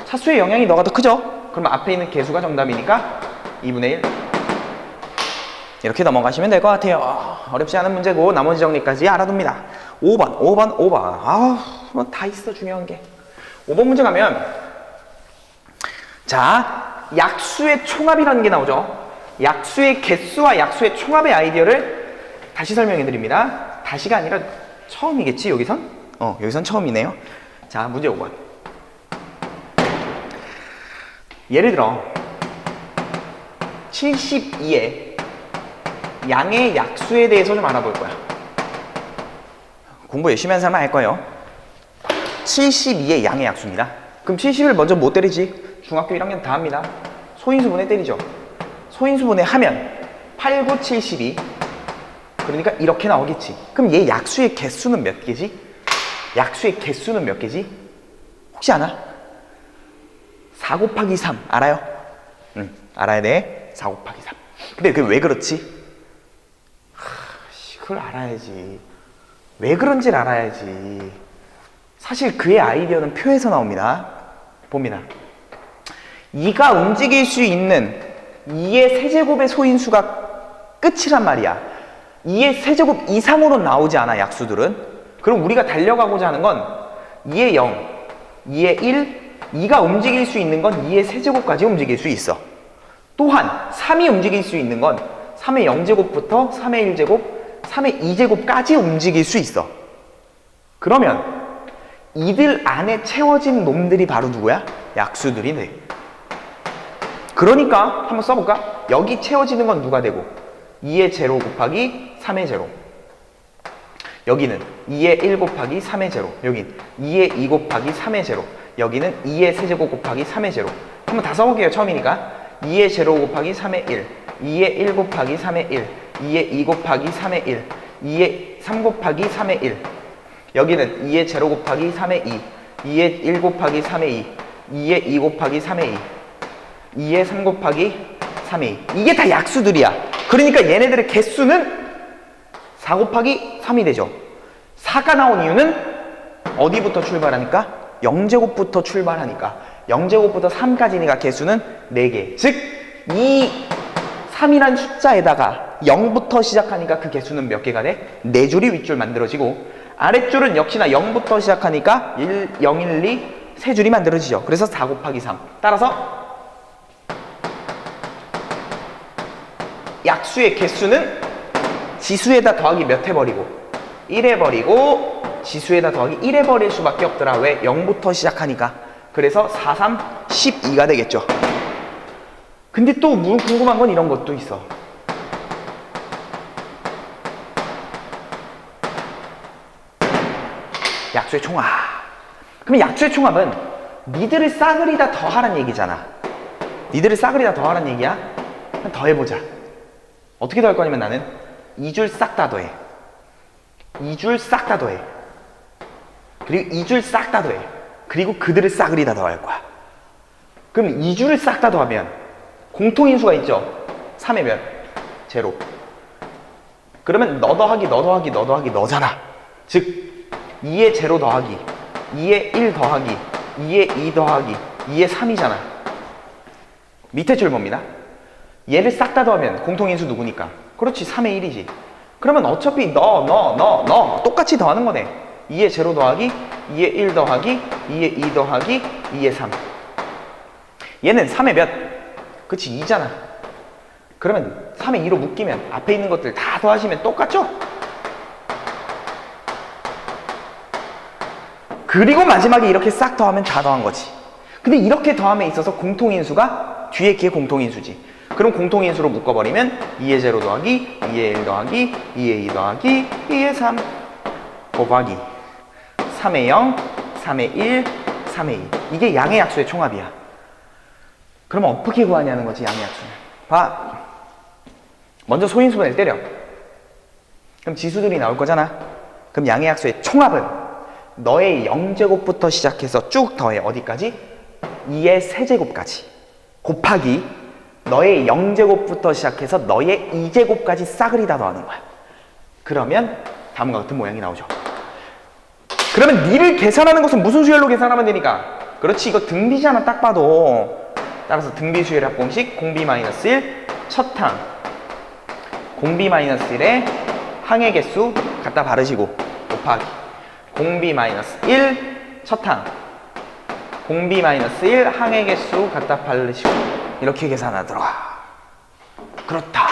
차수의 영향이 너가 더 크죠? 그러면 앞에 있는 개수가 정답이니까 2분의 1 이렇게 넘어가시면 될 것 같아요. 어렵지 않은 문제고 나머지 정리까지 알아둡니다. 5번 뭐 다 있어. 중요한 게 5번 문제 가면 자, 약수의 총합이라는 게 나오죠. 약수의 개수와 약수의 총합의 아이디어를 다시 설명해 드립니다. 다시가 아니라 처음이겠지 여기선? 여기선 처음이네요. 자, 문제 5번. 예를 들어 72의 양의 약수에 대해서 좀 알아볼 거야. 공부 열심히 하는 사람은 알 거예요. 72의 양의 약수입니다. 그럼 70을 먼저 못 때리지? 중학교 1학년 다 합니다. 소인수분해 때리죠. 소인수분해 하면 8, 9, 72 그러니까 이렇게 나오겠지. 그럼 얘 약수의 개수는 몇 개지? 약수의 개수는 몇 개지? 혹시 아나? 4 곱하기 3 알아요? 응, 알아야 돼. 4 곱하기 3. 근데 그게 왜 그렇지? 그걸 알아야지. 왜 그런지를 알아야지. 사실 그의 아이디어는 표에서 나옵니다. 봅니다. 2가 움직일 수 있는 2의 세제곱의 소인수가 끝이란 말이야. 2의 세제곱 이상으로 나오지 않아, 약수들은. 그럼 우리가 달려가고자 하는 건 2의 0, 2의 1, 2가 움직일 수 있는 건 2의 세제곱까지 움직일 수 있어. 또한 3이 움직일 수 있는 건 3의 0제곱부터 3의 1제곱, 3의 2제곱까지 움직일 수 있어. 그러면 이들 안에 채워진 놈들이 바로 누구야? 약수들이네. 그러니까 한번 써볼까? 여기 채워지는 건 누가 되고? 2의 제로 곱하기 3의 제로. 여기는 2의 1 곱하기 3의 제로. 여긴 2의 2 곱하기 3의 제로. 여기는 2의 세제곱 곱하기 3의 제로. 한번 다 써볼게요. 처음이니까 2의 제로 곱하기 3의 1, 2의 1 곱하기 3의 1, 2의 2 곱하기 3의 1, 2의 3 곱하기 3의 1. 여기는 2의 제로 곱하기 3의 2, 2의 1 곱하기 3의 2, 2의 2 곱하기 3의 2, 2의 3 곱하기 3의 2. 이게 다 약수들이야. 그러니까 얘네들의 개수는 4 곱하기 3이 되죠. 4가 나온 이유는 어디부터 출발하니까? 0제곱부터 출발하니까. 0제곱부터 3까지니까 개수는 4개. 즉, 이 3이란 숫자에다가 0부터 시작하니까 그 개수는 몇 개가 돼? 4줄이 윗줄 만들어지고, 아랫줄은 역시나 0부터 시작하니까 1, 0, 1, 2, 3줄이 만들어지죠. 그래서 4 곱하기 3. 따라서 약수의 개수는 지수에다 더하기 몇 해버리고 1 해버리고 지수에다 더하기 1 해버릴 수밖에 없더라. 왜? 0부터 시작하니까. 그래서 4, 3, 12가 되겠죠. 근데 또 궁금한 건 이런 것도 있어. 약수의 총합. 그럼 약수의 총합은 니들을 싸그리다 더하란 얘기잖아. 니들을 싸그리다 더하란 얘기야? 그럼 더해보자. 어떻게 더할 거냐면 나는 2줄 싹 다 더해. 2줄 싹 다 더해. 그리고 2줄 싹 다 더해. 그리고 그들을 싸그리다 더할 거야. 그럼 2줄을 싹 다 더하면 공통인수가 있죠. 3의 몇? 제로. 그러면 너 더하기 너 더하기 너 더하기 너잖아. 즉 2의 제로 더하기 2의 1 더하기 2의 2 더하기 2의 3이잖아. 밑에 줄 봅니다. 얘를 싹 다 더하면 공통인수 누구니까? 그렇지, 3의 1이지. 그러면 어차피 너 똑같이 더하는 거네. 2의 제로 더하기 2의 1 더하기 2의 2 더하기 2의 3. 얘는 3의 몇? 그치, 2잖아. 그러면 3의 2로 묶이면 앞에 있는 것들 다 더하시면 똑같죠? 그리고 마지막에 이렇게 싹 더하면 다 더한 거지. 근데 이렇게 더함에 있어서 공통인수가 뒤에 게 공통인수지. 그럼 공통인수로 묶어버리면 2의 제로 더하기 2의 1 더하기 2의 2 더하기 2의 3 곱하기 3의 0, 3의 1, 3의 2. 이게 양의 약수의 총합이야. 그러면 어떻게 구하냐는 거지, 양의 약수는. 봐. 먼저 소인수분해를 때려. 그럼 지수들이 나올 거잖아. 그럼 양의 약수의 총합은 너의 0제곱부터 시작해서 쭉 더해. 어디까지? 2의 세제곱까지. 곱하기 너의 0제곱부터 시작해서 너의 2제곱까지 싸그리다 더하는 거야. 그러면 다음과 같은 모양이 나오죠. 그러면 니를 계산하는 것은 무슨 수열로 계산하면 되니까? 그렇지, 이거 등비잖아, 딱 봐도. 따라서 등비수열의 합공식 공비-1 첫 항 공비-1의 항의 개수 갖다 바르시고 곱하기 공비-1 첫 항 공비-1 항의 개수 갖다 바르시고 이렇게 계산하더라. 그렇다.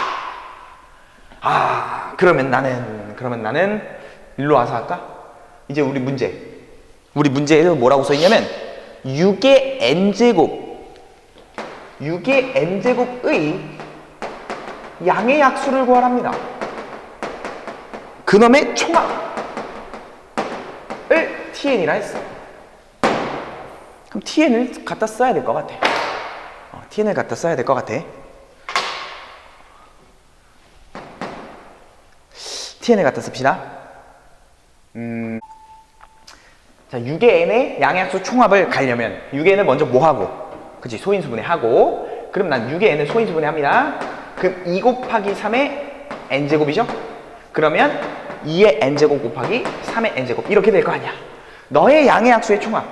아, 그러면 나는 일로 와서 할까? 이제 우리 문제에서 뭐라고 써있냐면 6의 n제곱의 양의 약수를 구하랍니다. 그놈의 총합을 tn이라 했어. 그럼 tn을 갖다 써야 될 것 같아. tn을 갖다 써야 될 것 같아. tn을 갖다 씁시다. 자, 6의 n의 양의약수 총합을 가려면 6의 n을 먼저 뭐하고? 그치, 소인수분해하고. 그럼 난 6의 n을 소인수분해합니다. 그럼 2 곱하기 3의 n제곱이죠? 그러면 2의 n제곱 곱하기 3의 n제곱 이렇게 될 거 아니야. 너의 양의약수의 총합.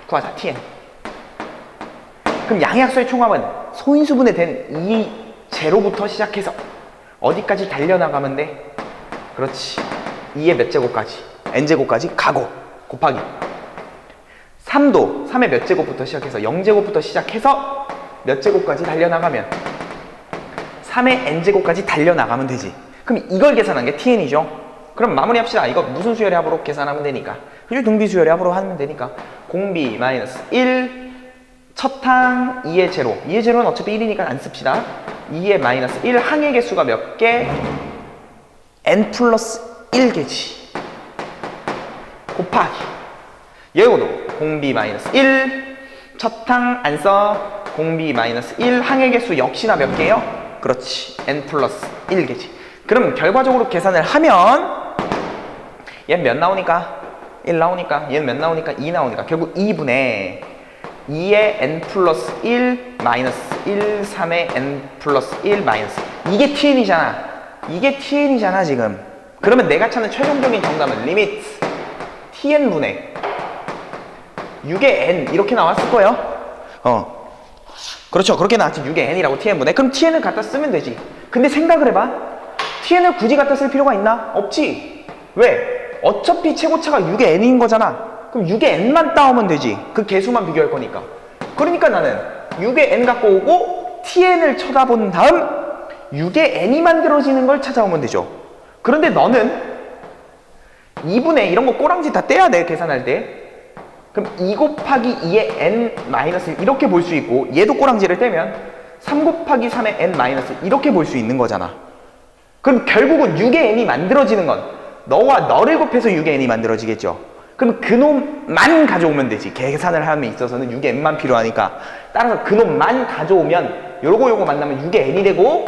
구하자. tn. 그럼 양의학수의 총합은 소인수분해 된 이 제로부터 시작해서 어디까지 달려나가면 돼? 그렇지. 2의 몇 제곱까지? n제곱까지 가고 곱하기 3도 3의 몇 제곱부터 시작해서 0제곱부터 시작해서 몇 제곱까지 달려나가면 3의 n제곱까지 달려나가면 되지. 그럼 이걸 계산한 게 tn이죠. 그럼 마무리합시다. 이거 무슨 수열의 합으로 계산하면 되니까. 그죠? 등비 수열의 합으로 하면 되니까. 공비 마이너스 1 첫항 2의 제로. 2의 제로는 어차피 1이니까 안 씁시다. 2의 마이너스 1 항의 개수가 몇 개? n 플러스 1개지. 곱하기 여기도 공비 마이너스 1 첫항 안 써. 공비 마이너스 1 항의 개수 역시나 몇 개요? 그렇지. n 플러스 1개지. 그럼 결과적으로 계산을 하면 얘는 몇 나오니까? 1 나오니까. 얘는 몇 나오니까? 2 나오니까. 결국 2분의 2의 n 플러스 1 마이너스 1 3의 n 플러스 1 마이너스 이게 tn이잖아. 이게 tn이잖아 지금. 그러면 내가 찾는 최종적인 정답은 리미트 tn분의 6의 n 이렇게 나왔을 거예요. 그렇죠. 그렇게 나왔지. 6의 n이라고 tn분의. 그럼 tn을 갖다 쓰면 되지. 근데 생각을 해봐. tn을 굳이 갖다 쓸 필요가 있나? 없지. 왜? 어차피 최고차가 6의 n인 거잖아. 그럼 6의 n만 따오면 되지. 그 개수만 비교할 거니까. 그러니까 나는 6의 n 갖고 오고 tn을 쳐다본 다음 6의 n이 만들어지는 걸 찾아오면 되죠. 그런데 너는 2분의 이런 거 꼬랑지 다 떼야 돼. 계산할 때. 그럼 2 곱하기 2의 n 마이너스 1 이렇게 볼 수 있고 얘도 꼬랑지를 떼면 3 곱하기 3의 n 마이너스 이렇게 볼 수 있는 거잖아. 그럼 결국은 6의 n이 만들어지는 건 너와 너를 곱해서 6의 n이 만들어지겠죠. 그럼 그놈만 가져오면 되지. 계산을 함에 있어서는 6의 n만 필요하니까. 따라서 그놈만 가져오면 요거 만나면 6의 n이 되고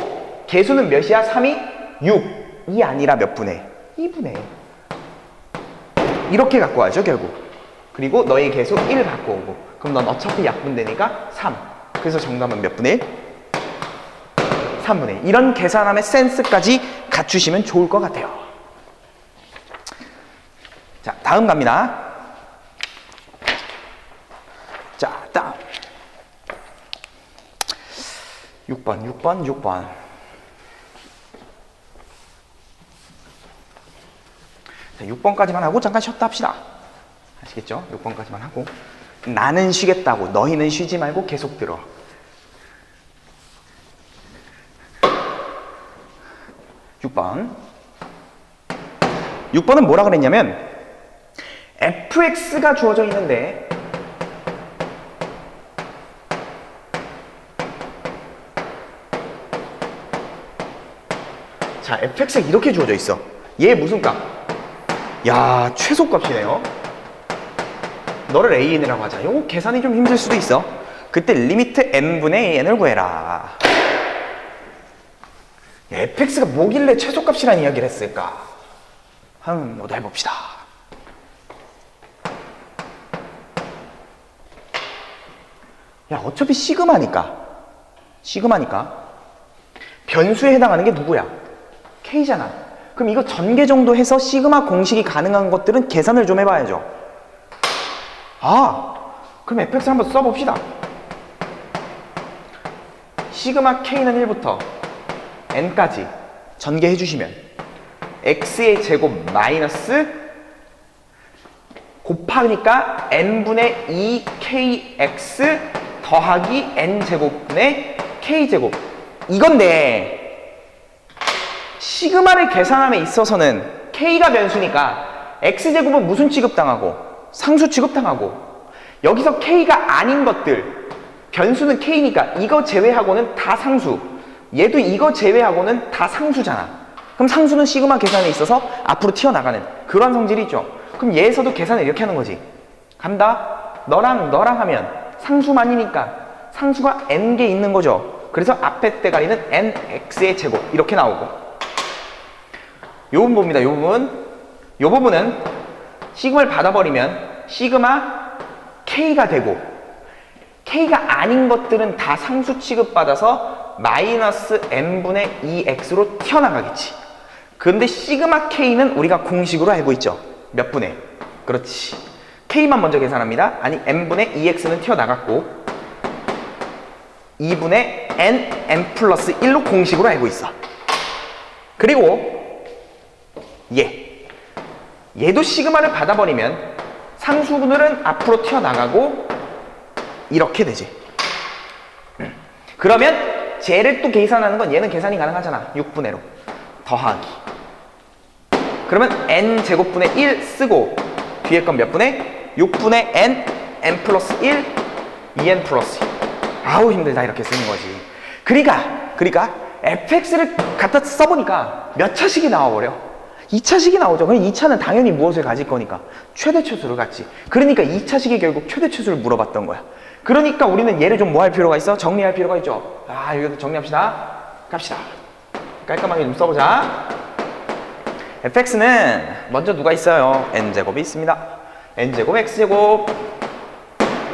개수는 몇이야? 3이 6이 아니라 몇 분의? 2분의 이렇게 갖고 와죠 결국. 그리고 너의 개수 1 갖고 오고. 그럼 넌 어차피 약분되니까 3. 그래서 정답은 몇 분의 1? 3분의 1. 이런 계산함의 센스까지 갖추시면 좋을 것 같아요. 자, 다음 갑니다. 자, 다음 6번. 자, 6번까지만 하고 잠깐 쉬었다 합시다. 아시겠죠? 6번까지만 하고. 나는 쉬겠다고 너희는 쉬지 말고 계속 들어. 6번은 뭐라 그랬냐면 fx가 주어져 있는데 자, fx가 이렇게 주어져 있어. 얘 무슨 값? 야, 최소값이네요. 너를 an이라고 하자. 요거 계산이 좀 힘들 수도 있어. 그때 리미트 n분의 an을 구해라. fx가 뭐길래 최소값이라는 이야기를 했을까? 한번 모두 해봅시다. 야, 어차피 시그마니까 변수에 해당하는 게 누구야? k잖아. 그럼 이거 전개 정도 해서 시그마 공식이 가능한 것들은 계산을 좀 해봐야죠. 그럼 fx 한번 써봅시다. 시그마 k는 1부터 n까지 전개해 주시면 x의 제곱 마이너스 곱하니까 n분의 2kx 더하기 n제곱분의 k제곱 이건데 시그마를 계산함에 있어서는 k가 변수니까 x제곱은 무슨 취급당하고? 상수 취급당하고 여기서 k가 아닌 것들 변수는 k니까 이거 제외하고는 다 상수 얘도 이거 제외하고는 다 상수잖아. 그럼 상수는 시그마 계산에 있어서 앞으로 튀어나가는 그런 성질이 있죠. 그럼 얘에서도 계산을 이렇게 하는 거지. 간다. 너랑 하면 상수만이니까 상수가 n개 있는 거죠. 그래서 앞에 대가리는 nx의 제곱 이렇게 나오고 요 부분 봅니다. 요 부분은 시그마를 받아버리면 시그마 k가 되고 k가 아닌 것들은 다 상수 취급받아서 마이너스 n분의 2x로 튀어나가겠지. 그런데 시그마 k는 우리가 공식으로 알고 있죠. 몇 분의? 그렇지. K만 먼저 계산합니다. 아니 n분의 2x는 튀어나갔고 2분의 n 플러스 1로 공식으로 알고 있어. 그리고 얘도 시그마를 받아버리면 상수분율은 앞으로 튀어나가고 이렇게 되지. 그러면 쟤를 또 계산하는 건 얘는 계산이 가능하잖아. 6분의 로 더하기. 그러면 n제곱분의 1 쓰고 뒤에 건 몇 분의? 6분의 n 플러스 1 2n 플러스 1. 아우 힘들다 이렇게 쓰는 거지. 그러니까 fx를 갖다 써보니까 몇 차식이 나와버려? 2차식이 나오죠. 그럼 2차는 당연히 무엇을 가질 거니까? 최대 최수를 갖지. 그러니까 2차식이 결국 최대 최수를 물어봤던 거야. 그러니까 우리는 얘를 좀 뭐 할 필요가 있어? 정리할 필요가 있죠. 아, 여기서 정리합시다. 갑시다. 깔끔하게 좀 써보자. fx는 먼저 누가 있어요? n제곱이 있습니다. n제곱 x제곱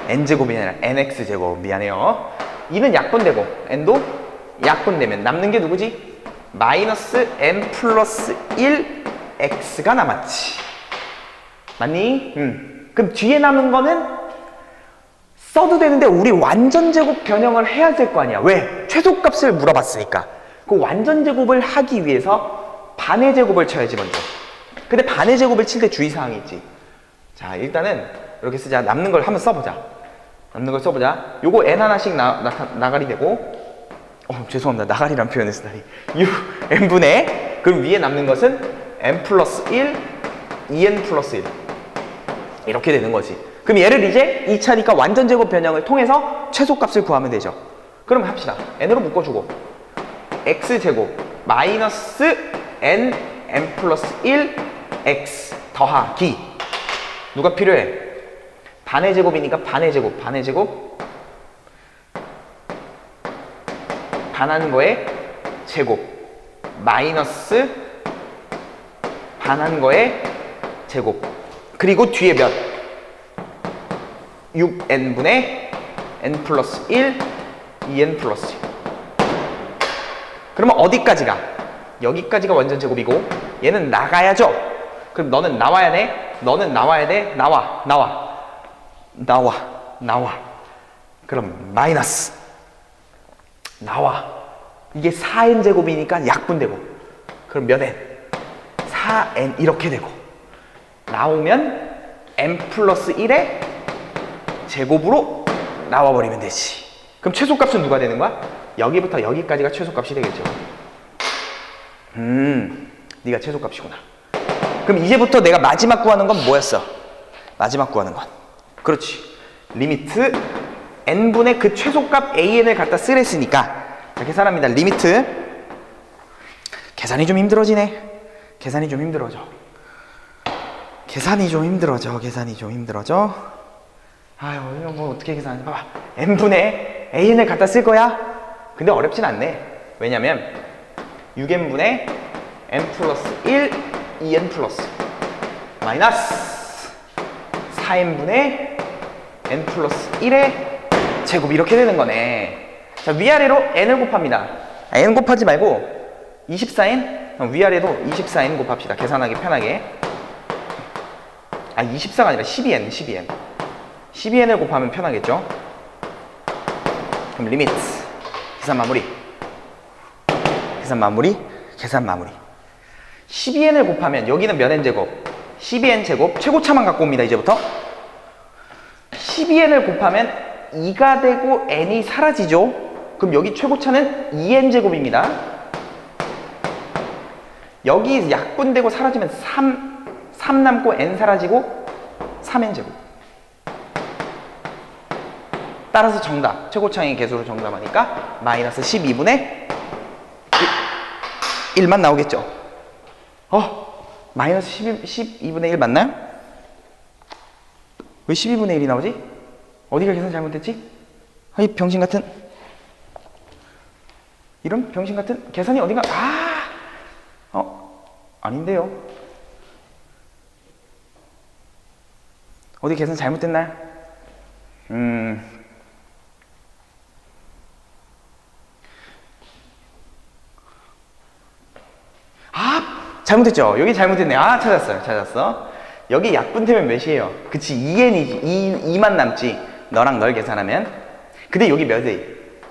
n제곱이 아니라 nx제곱. 미안해요. 이는 약분되고 n도 약분되면 남는 게 누구지? 마이너스 n 플러스 1 x가 남았지. 맞니? 그럼 뒤에 남은 거는 써도 되는데 우리 완전제곱 변형을 해야 될 거 아니야. 왜? 최소값을 물어봤으니까. 그 완전제곱을 하기 위해서 반의 제곱을 쳐야지 먼저. 근데 반의 제곱을 칠 때 주의사항이 있지. 자, 일단은 이렇게 쓰자. 남는 걸 한번 써보자. 요거 n 하나씩 나가리 되고 죄송합니다. 나가리란 표현을 쓰다니. n분의 그럼 위에 남는 것은 n 플러스 1 2n 플러스 1 이렇게 되는 거지. 그럼 얘를 이제 2차니까 완전제곱 변형을 통해서 최소값을 구하면 되죠. 그럼 합시다. n으로 묶어주고 x제곱 마이너스 n 플러스 1 x 더하기 누가 필요해? 반의 제곱이니까 반의 제곱 반하는 거에 제곱 마이너스 반하는 거에 제곱 그리고 뒤에 몇? 6n분의 n 플러스 1 2n 플러스 1. 그러면 어디까지가? 여기까지가 완전 제곱이고 얘는 나가야죠. 그럼 너는 나와야 돼. 나와. 그럼 마이너스 나와. 이게 4n 제곱이니까 약분되고 그럼 몇 n? 4n 이렇게 되고 나오면 n 플러스 1의 제곱으로 나와버리면 되지. 그럼 최소값은 누가 되는 거야? 여기부터 여기까지가 최소값이 되겠죠. 네가 최소값이구나. 그럼 이제부터 내가 마지막 구하는 건 뭐였어? 마지막 구하는 건 그렇지. 리미트 n분의 그 최소값 an을 갖다 쓰랬으니까 자, 계산합니다. 리미트 계산이 좀 힘들어져. 계산이 좀 힘들어져. 아유, 이거 뭐 어떻게 계산하지? 봐봐. n분의 an을 갖다 쓸 거야. 근데 어렵진 않네. 왜냐면 6n분의 n 플러스 1 2n 플러스 마이너스 4n분의 n 플러스 1의 제곱 이렇게 되는 거네. 자, 위아래로 n을 곱합니다. n 곱하지 말고 24n 위아래도 24n 곱합시다. 계산하기 편하게. 24가 아니라 12n을 곱하면 편하겠죠. 그럼 리미트 계산 마무리 12n을 곱하면 여기는 몇 n제곱? 12n제곱 최고차만 갖고 옵니다. 이제부터 12n을 곱하면 2가 되고 n이 사라지죠. 그럼 여기 최고차는 2n제곱입니다. 여기 약분되고 사라지면 3 남고 n 사라지고 3n제곱. 따라서 정답, 최고차의 개수로 정답하니까 마이너스 12분의 1만 나오겠죠. 마이너스 12분의 1 맞나요? 왜 12분의 1이 나오지? 어디가 계산 잘못됐지? 이 병신같은 이런 병신같은 계산이 어딘가 아닌데요. 어디 계산 잘못됐나요? 잘못했죠. 여기 잘못했네. 찾았어. 여기 약분되면 몇이에요? 그치, 2n이지. 2만 남지. 너랑 널 계산하면. 근데 여기 몇이?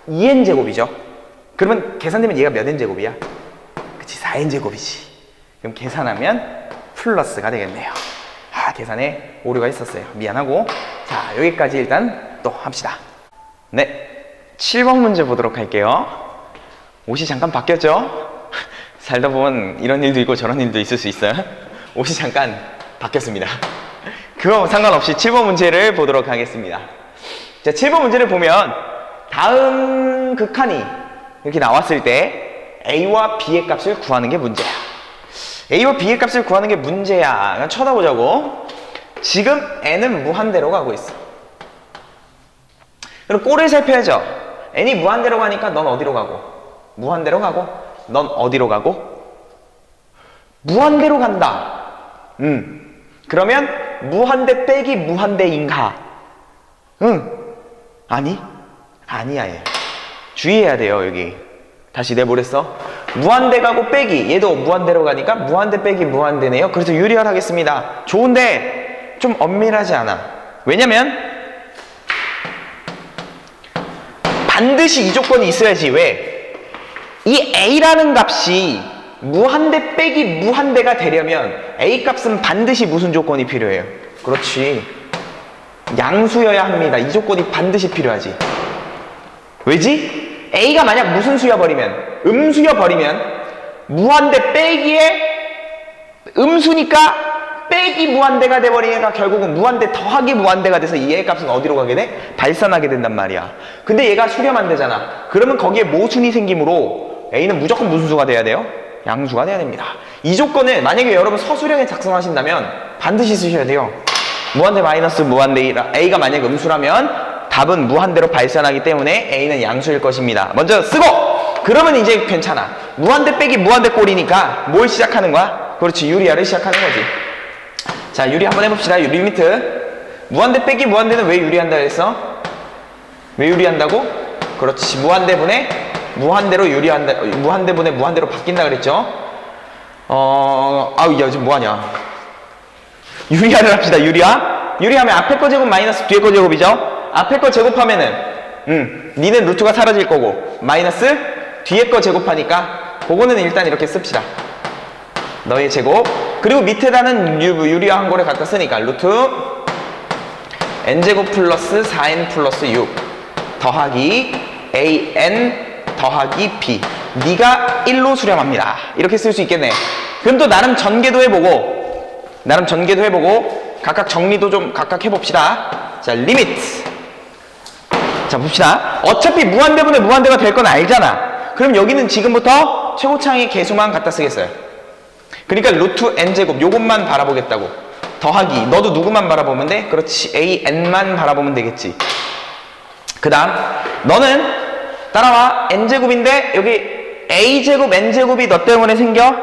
2n 제곱이죠. 그러면 계산되면 얘가 몇 n 제곱이야? 그치, 4n 제곱이지. 그럼 계산하면 플러스가 되겠네요. 아, 계산에 오류가 있었어요. 미안하고. 자, 여기까지 일단 또 합시다. 네, 7번 문제 보도록 할게요. 옷이 잠깐 바뀌었죠? 살다 보면 이런 일도 있고 저런 일도 있을 수 있어요. 옷이 잠깐 바뀌었습니다. 그거 상관없이 7번 문제를 보도록 하겠습니다. 자, 7번 문제를 보면 다음 극한이 이렇게 나왔을 때 A와 B의 값을 구하는 게 문제야. A와 B의 값을 구하는 게 문제야. 그냥 쳐다보자고. 지금 N은 무한대로 가고 있어. 그럼 꼴을 살펴야죠. N이 무한대로 가니까 넌 어디로 가고? 무한대로 가고? 넌 어디로 가고? 무한대로 간다. 그러면 무한대 빼기 무한대인가? 아니? 아니야, 얘. 주의해야 돼요, 여기. 다시 내보랬어. 무한대 가고 빼기. 얘도 무한대로 가니까 무한대 빼기 무한대네요. 그래서 유리화하겠습니다. 좋은데 좀 엄밀하지 않아. 왜냐면 반드시 이 조건이 있어야지. 왜? 이 A라는 값이 무한대 빼기 무한대가 되려면 A 값은 반드시 무슨 조건이 필요해요? 그렇지. 양수여야 합니다. 이 조건이 반드시 필요하지. 왜지? A가 만약 무슨 수여 버리면, 음수여 버리면 무한대 빼기에 음수니까 빼기 무한대가 돼버리니까 결국은 무한대 더하기 무한대가 돼서 이 A 값은 어디로 가게 돼? 발산하게 된단 말이야. 근데 얘가 수렴 안 되잖아. 그러면 거기에 모순이 생기므로 A는 무조건 무슨 수가 돼야 돼요? 양수가 돼야 됩니다. 이 조건을 만약에 여러분 서술형에 작성하신다면 반드시 쓰셔야 돼요. 무한대 마이너스 무한대 A가 만약 음수라면 답은 무한대로 발산하기 때문에 A는 양수일 것입니다. 먼저 쓰고! 그러면 이제 괜찮아. 무한대 빼기 무한대 꼴이니까 뭘 시작하는 거야? 그렇지, 유리화를 시작하는 거지. 자, 유리 한번 해봅시다. 유리 리미트. 무한대 빼기 무한대는 왜 유리한다 그랬어? 왜 유리한다고? 그렇지, 무한대분의 무한대로 유리한다. 무한대분의 무한대로 바뀐다 그랬죠? 야, 지금 뭐하냐? 유리화를 합시다. 유리화. 유리하면 앞에 거 제곱 마이너스 뒤에 거 제곱이죠? 앞에 거 제곱하면은 니는 루트가 사라질 거고 마이너스 뒤에 거 제곱하니까 그거는 일단 이렇게 씁시다. 너의 제곱. 그리고 밑에다는 유리화 한 거를 갖다 쓰니까 루트 n제곱 플러스 4n 플러스 6 더하기 an 더하기 b. 네가 1로 수렴합니다. 이렇게 쓸 수 있겠네. 그럼 또 나름 전개도 해보고 각각 정리도 좀 각각 해봅시다. 자, 리미트. 자, 봅시다. 어차피 무한대분의 무한대가 될 건 알잖아. 그럼 여기는 지금부터 최고창의 개수만 갖다 쓰겠어요. 그러니까 루트 n제곱 요것만 바라보겠다고. 더하기 너도 누구만 바라보면 돼? 그렇지, an만 바라보면 되겠지. 그 다음 너는 따라와. n제곱인데 여기 a제곱 n제곱이 너 때문에 생겨?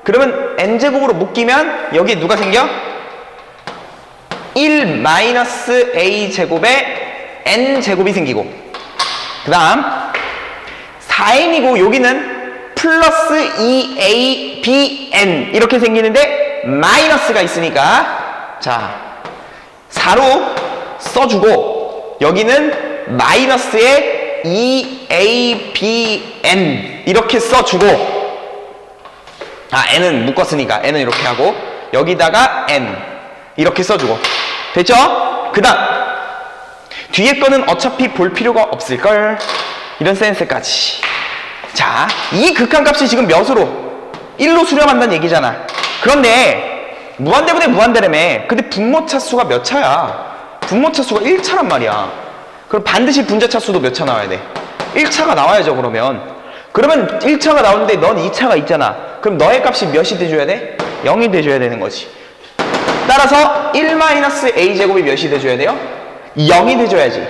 그러면 n제곱으로 묶이면 여기 누가 생겨? 1 마이너스 a제곱에 n제곱이 생기고, 그 다음 4n이고 여기는 플러스 2abn 이렇게 생기는데 마이너스가 있으니까 자 4로 써주고 여기는 마이너스에 2abn 이렇게 써주고, n은 묶었으니까 n은 이렇게 하고 여기다가 n 이렇게 써주고 됐죠? 그 다음 뒤에 거는 어차피 볼 필요가 없을걸. 이런 센스까지. 자, 이 극한값이 지금 몇으로? 1로 수렴한다는 얘기잖아. 그런데 무한대분의 무한대라며. 근데 분모차수가 몇 차야? 분모차수가 1차란 말이야. 그럼 반드시 분자차수도 몇 차 나와야 돼? 1차가 나와야죠. 그러면 1차가 나오는데 넌 2차가 있잖아. 그럼 너의 값이 몇이 돼줘야 돼? 0이 돼줘야 되는 거지. 따라서 1-a제곱이 몇이 돼줘야 돼요? 0이 돼줘야지.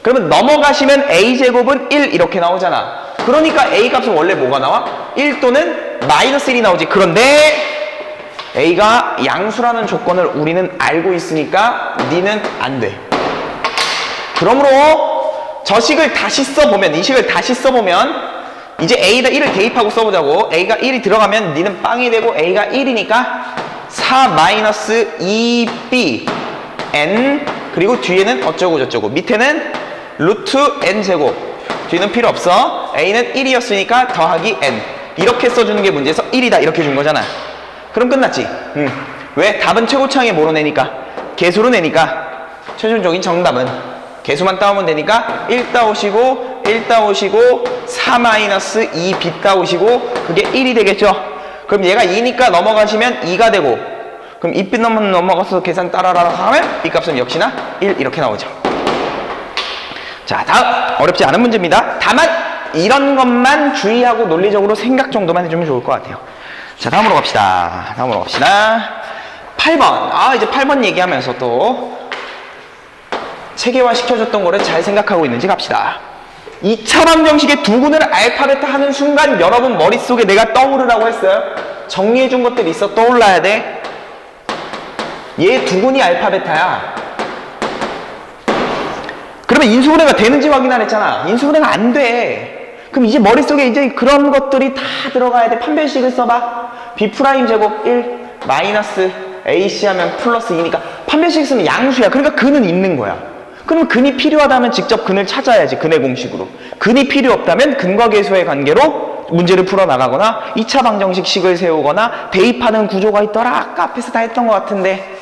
그러면 넘어가시면 a제곱은 1 이렇게 나오잖아. 그러니까 a 값은 원래 뭐가 나와? 1 또는 마이너스 1이 나오지. 그런데 a가 양수라는 조건을 우리는 알고 있으니까 니는 안 돼. 그러므로 저 식을 다시 써보면, 이 식을 다시 써보면 이제 a에다 1을 대입하고 써보자고. a가 1이 들어가면 니는 빵이 되고 a가 1이니까 4 마이너스 2b n 그리고 뒤에는 어쩌고 저쩌고 밑에는 루트 n 제곱 뒤는 필요 없어. a는 1이었으니까 더하기 n 이렇게 써주는 게 문제에서 1이다 이렇게 준 거잖아. 그럼 끝났지. 왜? 답은 최고차항에 뭐로 내니까? 개수로 내니까 최종적인 정답은 개수만 따오면 되니까 1 따오시고 1 따오시고 4 마이너스 2b 따오시고 그게 1이 되겠죠. 그럼 얘가 2니까 넘어가시면 2가 되고 그럼 2b 넘어가서 계산 따라라 하면 b 값은 역시나 1 이렇게 나오죠. 자, 다음 어렵지 않은 문제입니다. 다만 이런 것만 주의하고 논리적으로 생각 정도만 해주면 좋을 것 같아요. 자, 다음으로 갑시다. 8번. 이제 8번 얘기하면서 또 체계화 시켜줬던 거를 잘 생각하고 있는지 갑시다. 2차 방정식의 두근을 알파 베타 하는 순간 여러분 머릿속에 내가 떠오르라고 했어요. 정리해준 것들이 있어. 떠올라야 돼. 얘 두근이 알파 베타야. 그러면 인수분해가 되는지 확인하랬잖아. 인수분해가 안 돼. 그럼 이제 머릿속에 이제 그런 것들이 다 들어가야 돼. 판별식을 써봐. b 프라임 제곱 1 마이너스 ac 하면 플러스 2니까 판별식 쓰면 양수야. 그러니까 근은 있는 거야. 그러면 근이 필요하다면 직접 근을 찾아야지. 근의 공식으로. 근이 필요 없다면 근과 계수의 관계로 문제를 풀어나가거나 2차 방정식 식을 세우거나 대입하는 구조가 있더라. 아까 앞에서 다 했던 것 같은데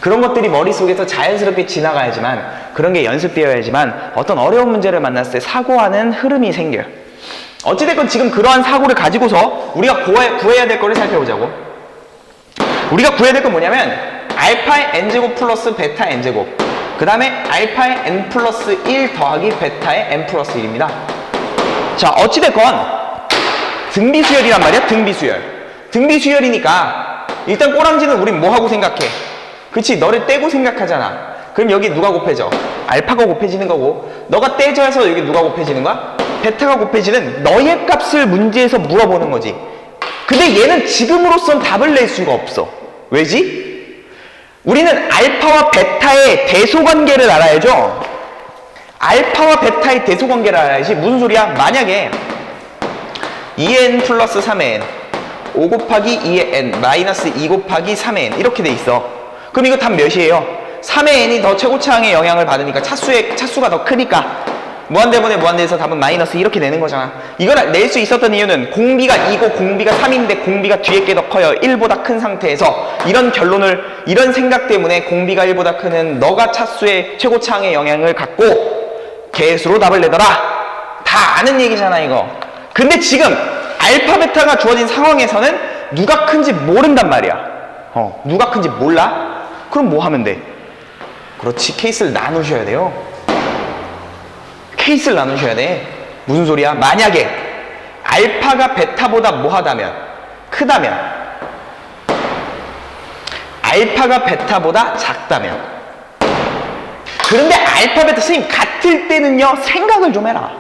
그런 것들이 머릿속에서 자연스럽게 지나가야지만 그런 게 연습되어야지만 어떤 어려운 문제를 만났을 때 사고하는 흐름이 생겨요. 어찌됐건 지금 그러한 사고를 가지고서 우리가 구해야 될 거를 살펴보자고. 우리가 구해야 될 건 뭐냐면 알파의 n제곱 플러스 베타의 n제곱 그 다음에 알파의 n 플러스 1 더하기 베타의 n 플러스 1입니다. 자, 어찌됐건 등비수열이란 말이야. 등비수열이니까 일단 꼬랑지는 우린 뭐하고 생각해? 그치, 너를 떼고 생각하잖아. 그럼 여기 누가 곱해져? 알파가 곱해지는 거고 너가 떼져서 여기 누가 곱해지는 거야? 베타가 곱해지는 너의 값을 문제에서 물어보는 거지. 근데 얘는 지금으로선 답을 낼 수가 없어. 왜지? 우리는 알파와 베타의 대소관계를 알아야죠. 알파와 베타의 대소관계를 알아야지. 무슨 소리야? 만약에 2n 플러스 3n 5 곱하기 2의 n 마이너스 2 곱하기 3의 n 이렇게 돼 있어. 그럼 이거 답 몇이에요? 3의 n이 더 최고차항의 영향을 받으니까 차수가 더 크니까 무한대분의 무한대에서 답은 마이너스 이렇게 내는 거잖아. 이걸 낼 수 있었던 이유는 공비가 2고 공비가 3인데 공비가 뒤에 게 더 커요. 1보다 큰 상태에서 이런 생각 때문에 공비가 1보다 크는 너가 차수의 최고차항의 영향을 갖고 개수로 답을 내더라. 다 아는 얘기잖아 이거. 근데 지금 알파 베타가 주어진 상황에서는 누가 큰지 모른단 말이야. 누가 큰지 몰라? 그럼 뭐 하면 돼? 그렇지, 케이스를 나누셔야 돼요. 케이스를 나누셔야 돼. 무슨 소리야? 만약에 알파가 베타보다 뭐하다면? 크다면 알파가 베타보다 작다면 그런데 알파 베타 선생님 같을 때는요 생각을 좀 해라.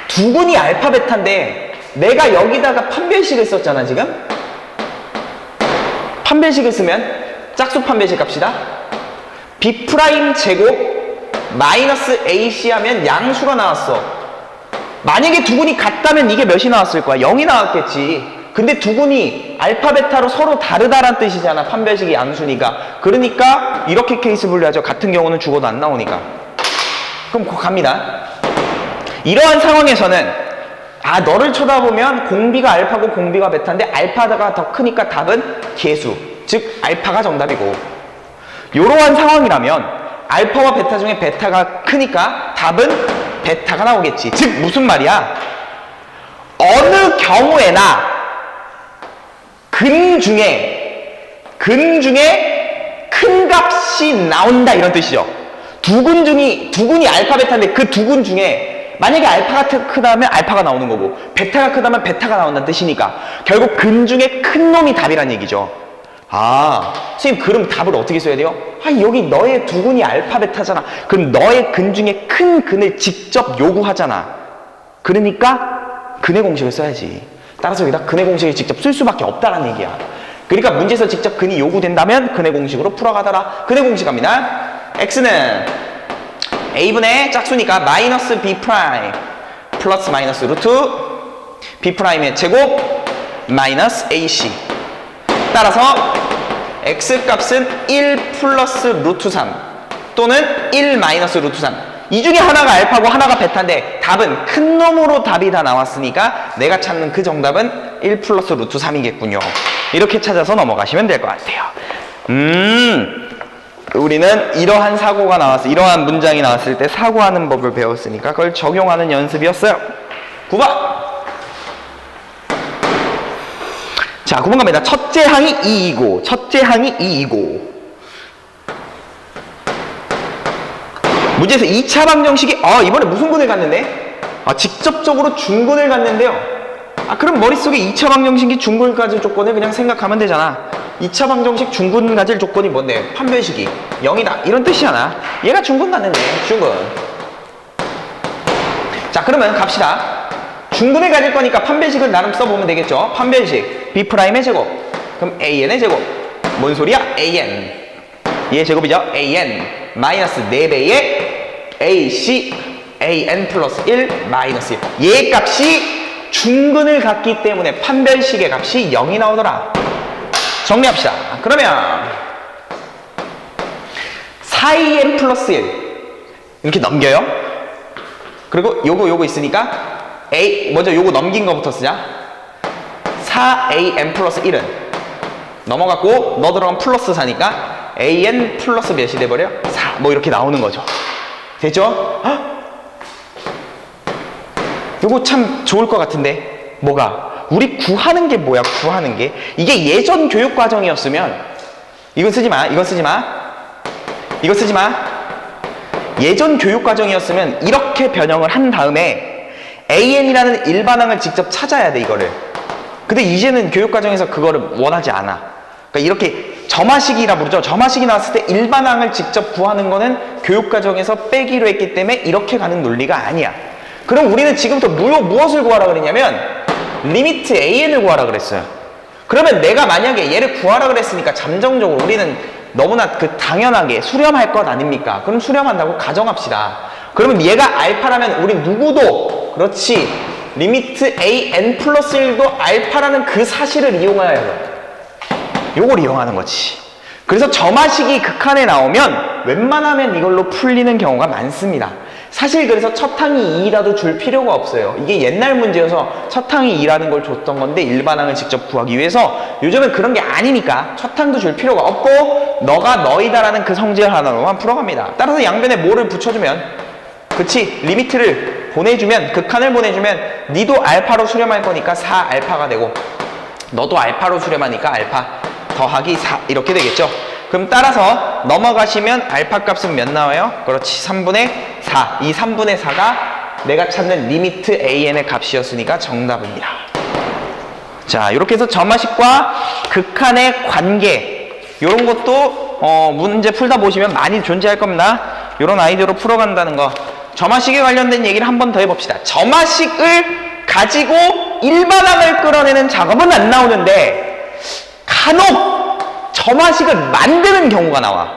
두근이 알파 베타인데 내가 여기다가 판별식을 썼잖아 지금. 판별식을 쓰면 짝수 판별식 갑시다. b 프라임 제곱 마이너스 ac 하면 양수가 나왔어. 만약에 두근이 같다면 이게 몇이 나왔을 거야? 0이 나왔겠지. 근데 두근이 알파 베타로 서로 다르다란 뜻이잖아. 판별식이 양수니까. 그러니까 이렇게 케이스 분류하죠. 같은 경우는 죽어도 안 나오니까. 그럼 갑니다. 이러한 상황에서는 너를 쳐다보면 공비가 알파고 공비가 베타인데 알파가 더 크니까 답은 개수, 즉 알파가 정답이고, 이러한 상황이라면 알파와 베타 중에 베타가 크니까 답은 베타가 나오겠지. 즉 무슨 말이야? 어느 경우에나 근 중에 큰 값이 나온다 이런 뜻이죠. 두근이 알파 베타인데 그 두근 중에 만약에 알파가 크다면 알파가 나오는 거고 베타가 크다면 베타가 나온다는 뜻이니까 결국 근 중에 큰 놈이 답이란 얘기죠. 선생님 그럼 답을 어떻게 써야 돼요? 여기 너의 두근이 알파 베타잖아. 그럼 너의 근 중에 큰 근을 직접 요구하잖아. 그러니까 근의 공식을 써야지. 따라서 여기다 근의 공식을 직접 쓸 수밖에 없다는 얘기야. 그러니까 문제에서 직접 근이 요구된다면 근의 공식으로 풀어가더라. 근의 공식 갑니다. x는 a분의 짝수니까 마이너스 b 프라임 플러스 마이너스 루트 b 프라임의 제곱 마이너스 ac 따라서 x값은 1 플러스 루트 3 또는 1 마이너스 루트 3. 이 중에 하나가 알파고 하나가 베타인데 답은 큰 놈으로 답이 다 나왔으니까 내가 찾는 그 정답은 1 플러스 루트 3이겠군요. 이렇게 찾아서 넘어가시면 될 것 같아요. 우리는 이러한 사고가 나왔어. 이러한 문장이 나왔을 때 사고하는 법을 배웠으니까 그걸 적용하는 연습이었어요. 9번. 자, 9번 갑니다. 첫째 항이 2이고 첫째 항이 2이고 문제에서 2차 방정식이 이번에 무슨 근을 갔는데? 직접적으로 중근을 갔는데요. 그럼 머릿속에 2차 방정식이 중근 가질 조건을 그냥 생각하면 되잖아. 2차 방정식 중근 가질 조건이 뭔데? 판별식이 0이다 이런 뜻이잖아. 얘가 중근 갔는데 중근. 자, 그러면 갑시다. 중근을 가질 거니까 판별식을 나름 써보면 되겠죠. 판별식 B'의 제곱 그럼 AN의 제곱. 뭔 소리야? AN 얘의 제곱이죠. AN 마이너스 4배의 AC AN 플러스 1 마이너스 1. 얘 값이 중근을 갖기 때문에 판별식의 값이 0이 나오더라. 정리합시다. 그러면 4AN 플러스 1 이렇게 넘겨요. 그리고 요거 있으니까 먼저 요거 넘긴 거부터 쓰자. 4AN 플러스 1은 넘어갔고 너 들어가면 플러스 4니까 AN 플러스 몇이 돼버려? 4 뭐 이렇게 나오는 거죠. 됐죠? 요거 참 좋을 것 같은데 뭐가? 우리 구하는 게 뭐야? 구하는 게 이게 예전 교육 과정이었으면 이건 쓰지 마. 이건 쓰지 마. 이거 쓰지 마. 예전 교육 과정이었으면 이렇게 변형을 한 다음에 AN이라는 일반항을 직접 찾아야 돼 이거를. 근데 이제는 교육 과정에서 그거를 원하지 않아. 그러니까 이렇게 점화식이라 부르죠. 점화식이 나왔을 때 일반항을 직접 구하는 거는 교육 과정에서 빼기로 했기 때문에 이렇게 가는 논리가 아니야. 그럼 우리는 지금부터 무엇을 구하라 그랬냐면 리미트 AN을 구하라 그랬어요. 그러면 내가 만약에 얘를 구하라 그랬으니까 잠정적으로 우리는 너무나 당연하게 수렴할 것 아닙니까? 그럼 수렴한다고 가정합시다. 그러면 얘가 알파라면 우리 누구도 그렇지 리미트 AN 플러스 1도 알파라는 그 사실을 이용해야 해요. 요걸 이용하는 거지. 그래서 점화식이 극한에 나오면 웬만하면 이걸로 풀리는 경우가 많습니다. 사실 그래서 첫 항이 2라도 줄 필요가 없어요. 이게 옛날 문제여서 첫 항이 2라는 걸 줬던 건데 일반항을 직접 구하기 위해서 요즘은 그런 게 아니니까 첫 항도 줄 필요가 없고 너가 너이다라는 그 성질 하나로만 풀어갑니다. 따라서 양변에 뭐를 붙여주면 그치 리미트를 보내주면 극한을 보내주면 니도 알파로 수렴할 거니까 4알파가 되고 너도 알파로 수렴하니까 알파 더하기 4 이렇게 되겠죠. 그럼 따라서 넘어가시면 알파 값은 몇 나와요? 그렇지 3분의 4. 이 3분의 4가 내가 찾는 리미트 AN의 값이었으니까 정답입니다. 자, 이렇게 해서 점화식과 극한의 관계 이런 것도 문제 풀다 보시면 많이 존재할 겁니다. 이런 아이디어로 풀어간다는 거. 점화식에 관련된 얘기를 한 번 더 해봅시다. 점화식을 가지고 일반항을 끌어내는 작업은 안 나오는데 간혹 점화식을 만드는 경우가 나와.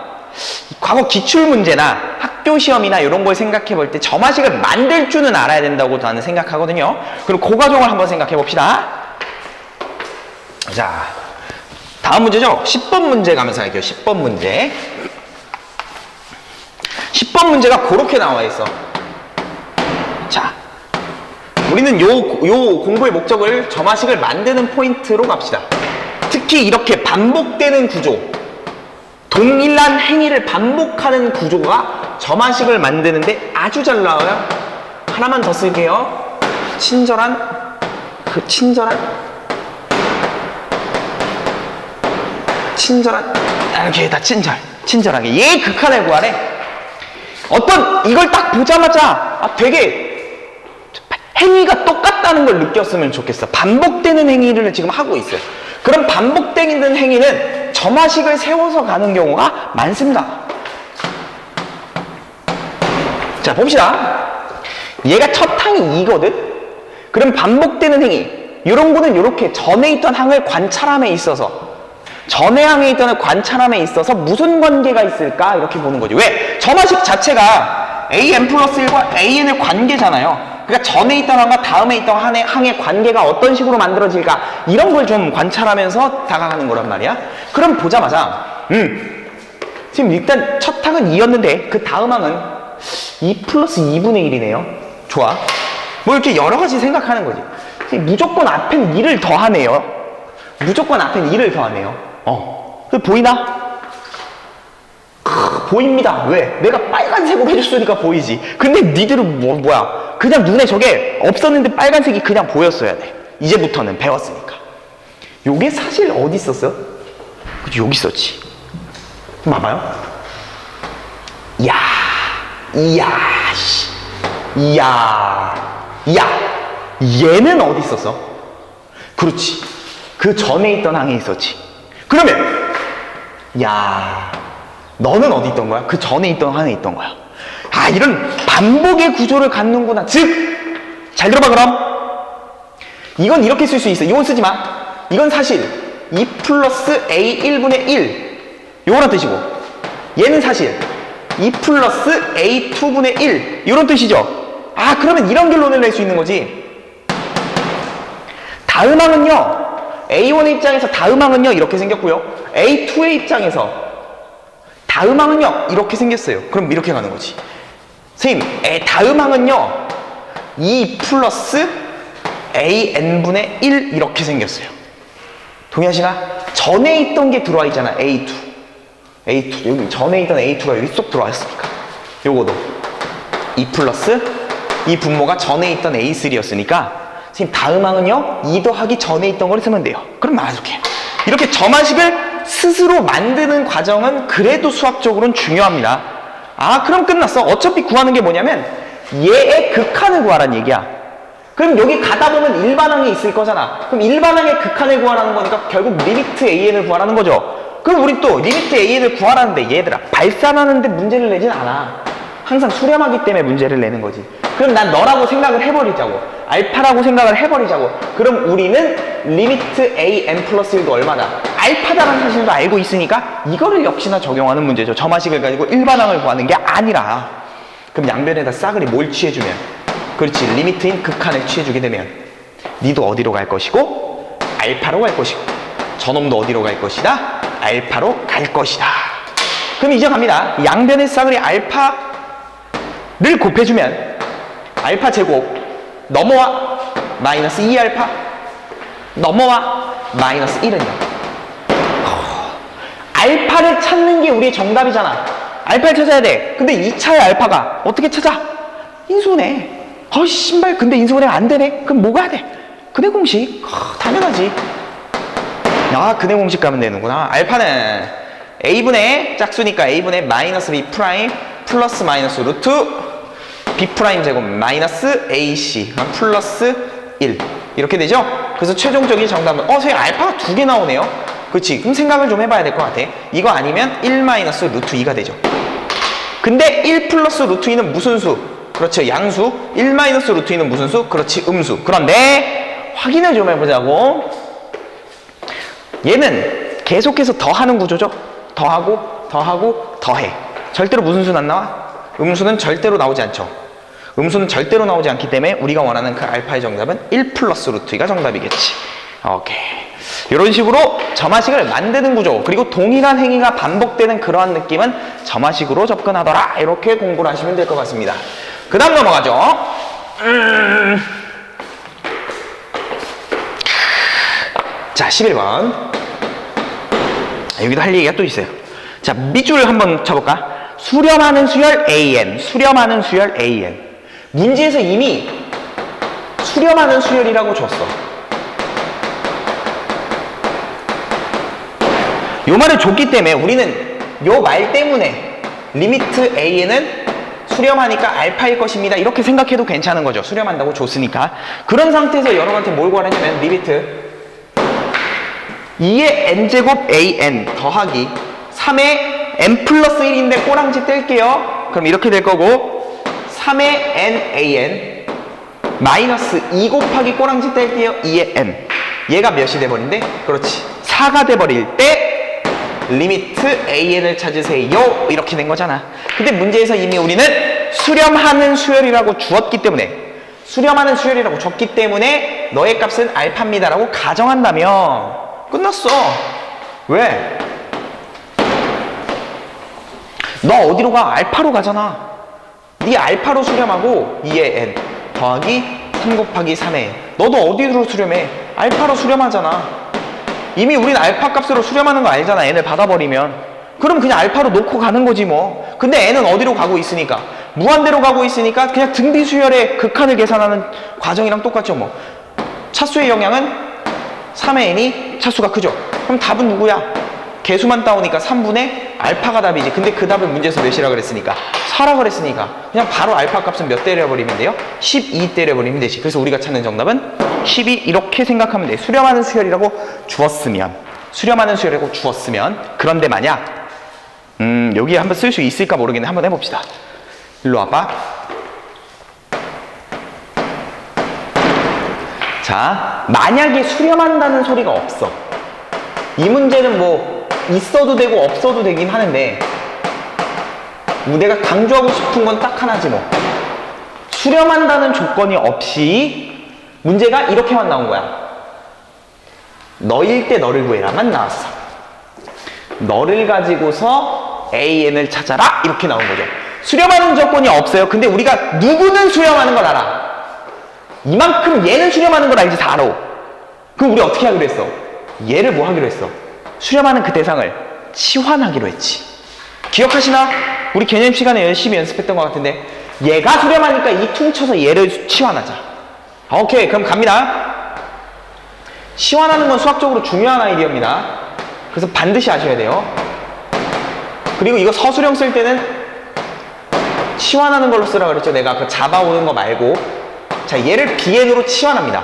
과거 기출문제나 학교시험이나 이런 걸 생각해 볼 때 점화식을 만들 줄은 알아야 된다고 저는 생각하거든요. 그럼 그 과정을 한번 생각해 봅시다. 자, 다음 문제죠. 10번 문제 가면서 할게요. 10번 문제. 10번 문제가 그렇게 나와 있어. 자, 우리는 요 공부의 목적을 점화식을 만드는 포인트로 갑시다. 특히 이렇게 반복되는 구조, 동일한 행위를 반복하는 구조가 점화식을 만드는데 아주 잘 나와요. 하나만 더 쓸게요. 친절한 이렇게 다 친절하게 얘 극한을 구하래. 이걸 딱 보자마자 되게 행위가 똑같다는 걸 느꼈으면 좋겠어. 반복되는 행위를 지금 하고 있어요. 그럼 반복되는 행위는 점화식을 세워서 가는 경우가 많습니다. 자, 봅시다. 얘가 첫 항이 2거든? 그럼 반복되는 행위, 이런 거는 이렇게 전에 있던 항을 관찰함에 있어서 전에 항에 있던 관찰함에 있어서 무슨 관계가 있을까? 이렇게 보는 거죠. 왜? 점화식 자체가 AN 플러스 1과 AN의 관계잖아요. 그러니까 전에 있던 항과 다음에 있던 항의 관계가 어떤 식으로 만들어질까 이런 걸 좀 관찰하면서 다가가는 거란 말이야. 그럼 보자마자 지금 일단 첫 항은 2였는데 그 다음 항은 2 플러스 2분의 1이네요. 좋아. 뭐 이렇게 여러 가지 생각하는 거지. 무조건 앞엔 2를 더하네요. 무조건 앞엔 2를 더하네요. 보이나? 보입니다. 왜? 내가 빨간색으로 해줬으니까 보이지. 근데 니들은 뭐야? 그냥 눈에 저게 없었는데 빨간색이 그냥 보였어야 돼. 이제부터는 배웠으니까. 요게 사실 어디 있었어? 그치, 여기 있었지. 봐봐요. 이야, 얘는 어디 있었어? 그렇지. 그 전에 있던 항에 있었지. 그러면, 너는 어디 있던 거야? 그 전에 있던 항에 있던 거야. 이런 반복의 구조를 갖는구나. 즉, 잘 들어봐, 그럼. 이건 이렇게 쓸 수 있어. 이건 쓰지 마. 이건 사실 2 플러스 a 1분의 1. 요거란 뜻이고, 얘는 사실 2 플러스 a 2분의 1. 요런 뜻이죠. 그러면 이런 결론을 낼 수 있는 거지. 다음 항은요, A1의 입장에서 다음 항은요, 이렇게 생겼고요. A2의 입장에서 다음 항은요, 이렇게 생겼어요. 그럼 이렇게 가는 거지. 선생님, 다음 항은요, 2 플러스 AN분의 1 이렇게 생겼어요. 동의하시나? 전에 있던 게 들어와 있잖아. A2. 여기 전에 있던 A2가 여기 쏙 들어와 있으니까. 요거도 2 플러스 이 분모가 전에 있던 A3였으니까 선생님 다음 항은요 2 더하기 전에 있던 걸 쓰면 돼요. 그럼 이렇게 점화식을 스스로 만드는 과정은 그래도 수학적으로는 중요합니다. 그럼 끝났어. 어차피 구하는 게 뭐냐면 얘의 극한을 구하라는 얘기야. 그럼 여기 가다 보면 일반항이 있을 거잖아. 그럼 일반항의 극한을 구하라는 거니까 결국 리미트 AN을 구하라는 거죠. 그럼 우리 또 리미트 AN을 구하라는데 얘들아 발산하는데 문제를 내진 않아. 항상 수렴하기 때문에 문제를 내는 거지. 그럼 난 너라고 생각을 해버리자고. 알파라고 생각을 해버리자고. 그럼 우리는 리미트 AN 플러스 1도 얼마나? 알파다라는 사실도 알고 있으니까 이거를 역시나 적용하는 문제죠. 점화식을 가지고 일반항을 구하는 게 아니라. 그럼 양변에다 싸그리 뭘 취해주면? 그렇지. 리미트인 극한을 취해주게 되면 니도 어디로 갈 것이고 알파로 갈 것이고 저놈도 어디로 갈 것이다? 알파로 갈 것이다. 그럼 이제 갑니다. 양변의 싸그리 알파를 곱해주면 알파 제곱 넘어와 마이너스 2알파 넘어와 마이너스 1은요. 알파를 찾는 게 우리의 정답이잖아. 알파를 찾아야 돼. 근데 2차의 알파가 어떻게 찾아? 인수분해. 신발 근데 인수분해가 안 되네. 그럼 뭐 가야 돼? 근해 공식. 당연하지. 근해 공식 가면 되는구나. 알파는 a분의 짝수니까 a분의 마이너스 b 프라임 플러스 마이너스 루트 b 프라임 제곱 마이너스 ac 플러스 1 이렇게 되죠? 그래서 최종적인 정답은 선생님 알파가 2개 나오네요. 그렇지. 그럼 생각을 좀 해봐야 될 것 같아. 이거 아니면 1 마이너스 루트 2가 되죠. 근데 1 플러스 루트 2는 무슨 수? 그렇죠. 양수. 1 마이너스 루트 2는 무슨 수? 그렇지. 음수. 그런데 확인을 좀 해보자고. 얘는 계속해서 더하는 구조죠. 더하고 더해. 절대로 무슨 수는 안 나와? 음수는 절대로 나오지 않죠. 음수는 절대로 나오지 않기 때문에 우리가 원하는 그 알파의 정답은 1 플러스 루트 2가 정답이겠지. 오케이. 이런 식으로 점화식을 만드는 구조, 그리고 동일한 행위가 반복되는 그러한 느낌은 점화식으로 접근하더라. 이렇게 공부를 하시면 될 것 같습니다. 그 다음 넘어가죠. 자, 11번. 여기도 할 얘기가 또 있어요. 자, 밑줄 한번 쳐볼까? 수렴하는 수열 AN, 수렴하는 수열 AN. 문제에서 이미 수렴하는 수열이라고 줬어. 요 말을 줬기 때문에 우리는 요 말 때문에 리미트 AN은 수렴하니까 알파일 것입니다. 이렇게 생각해도 괜찮은 거죠. 수렴한다고 줬으니까. 그런 상태에서 여러분한테 뭘 구하냐면 리미트 2의 n제곱 an 더하기 3의 n 플러스 1인데 꼬랑지 뗄게요. 그럼 이렇게 될 거고 3의 nan 마이너스 2 곱하기 꼬랑지 뗄게요. 2의 n 얘가 몇이 돼버린대? 그렇지. 4가 돼버릴 때 리미트 an을 찾으세요. 이렇게 된 거잖아. 근데 문제에서 이미 우리는 수렴하는 수열이라고 주었기 때문에 수렴하는 수열이라고 줬기 때문에 너의 값은 알파입니다라고 가정한다면 끝났어. 왜? 너 어디로 가? 알파로 가잖아. 네 알파로 수렴하고 2의 n 더하기 3 곱하기 3의 n. 너도 어디로 수렴해? 알파로 수렴하잖아. 이미 우린 알파 값으로 수렴하는 거 알잖아. n을 받아버리면. 그럼 그냥 알파로 놓고 가는 거지 뭐. 근데 n은 어디로 가고 있으니까? 무한대로 가고 있으니까 그냥 등비 수열의 극한을 계산하는 과정이랑 똑같죠 뭐. 차수의 영향은 3의 n이 차수가 크죠. 그럼 답은 누구야? 개수만 따오니까 3분의 알파가 답이지. 근데 그 답을 문제에서 몇이라 그랬으니까? 4라 그랬으니까 그냥 바로 알파 값은 몇 때려버리면 돼요? 12 때려버리면 되지. 그래서 우리가 찾는 정답은 12 이렇게 생각하면 돼. 수렴하는 수열이라고 주었으면, 수렴하는 수열이라고 주었으면. 그런데 만약 여기 한번 쓸 수 있을까 모르겠네. 한번 해봅시다. 일로 와봐. 자, 만약에 수렴한다는 소리가 없어. 이 문제는 뭐 있어도 되고 없어도 되긴 하는데 내가 강조하고 싶은 건 딱 하나지 뭐. 수렴한다는 조건이 없이 문제가 이렇게만 나온 거야. 너일 때 너를 구해라만 나왔어. 너를 가지고서 AN을 찾아라 이렇게 나온 거죠. 수렴하는 조건이 없어요. 근데 우리가 누구는 수렴하는 걸 알아. 이만큼 얘는 수렴하는 걸 알지 다 알아. 그럼 우리 어떻게 하기로 했어? 얘를 뭐 하기로 했어? 수렴하는 그 대상을 치환하기로 했지. 기억하시나? 우리 개념 시간에 열심히 연습했던 것 같은데 얘가 수렴하니까 이 퉁쳐서 얘를 치환하자. 오케이, 그럼 갑니다. 치환하는 건 수학적으로 중요한 아이디어입니다. 그래서 반드시 아셔야 돼요. 그리고 이거 서술형 쓸 때는 치환하는 걸로 쓰라고 그랬죠. 내가 그 잡아오는 거 말고. 자, 얘를 BN으로 치환합니다.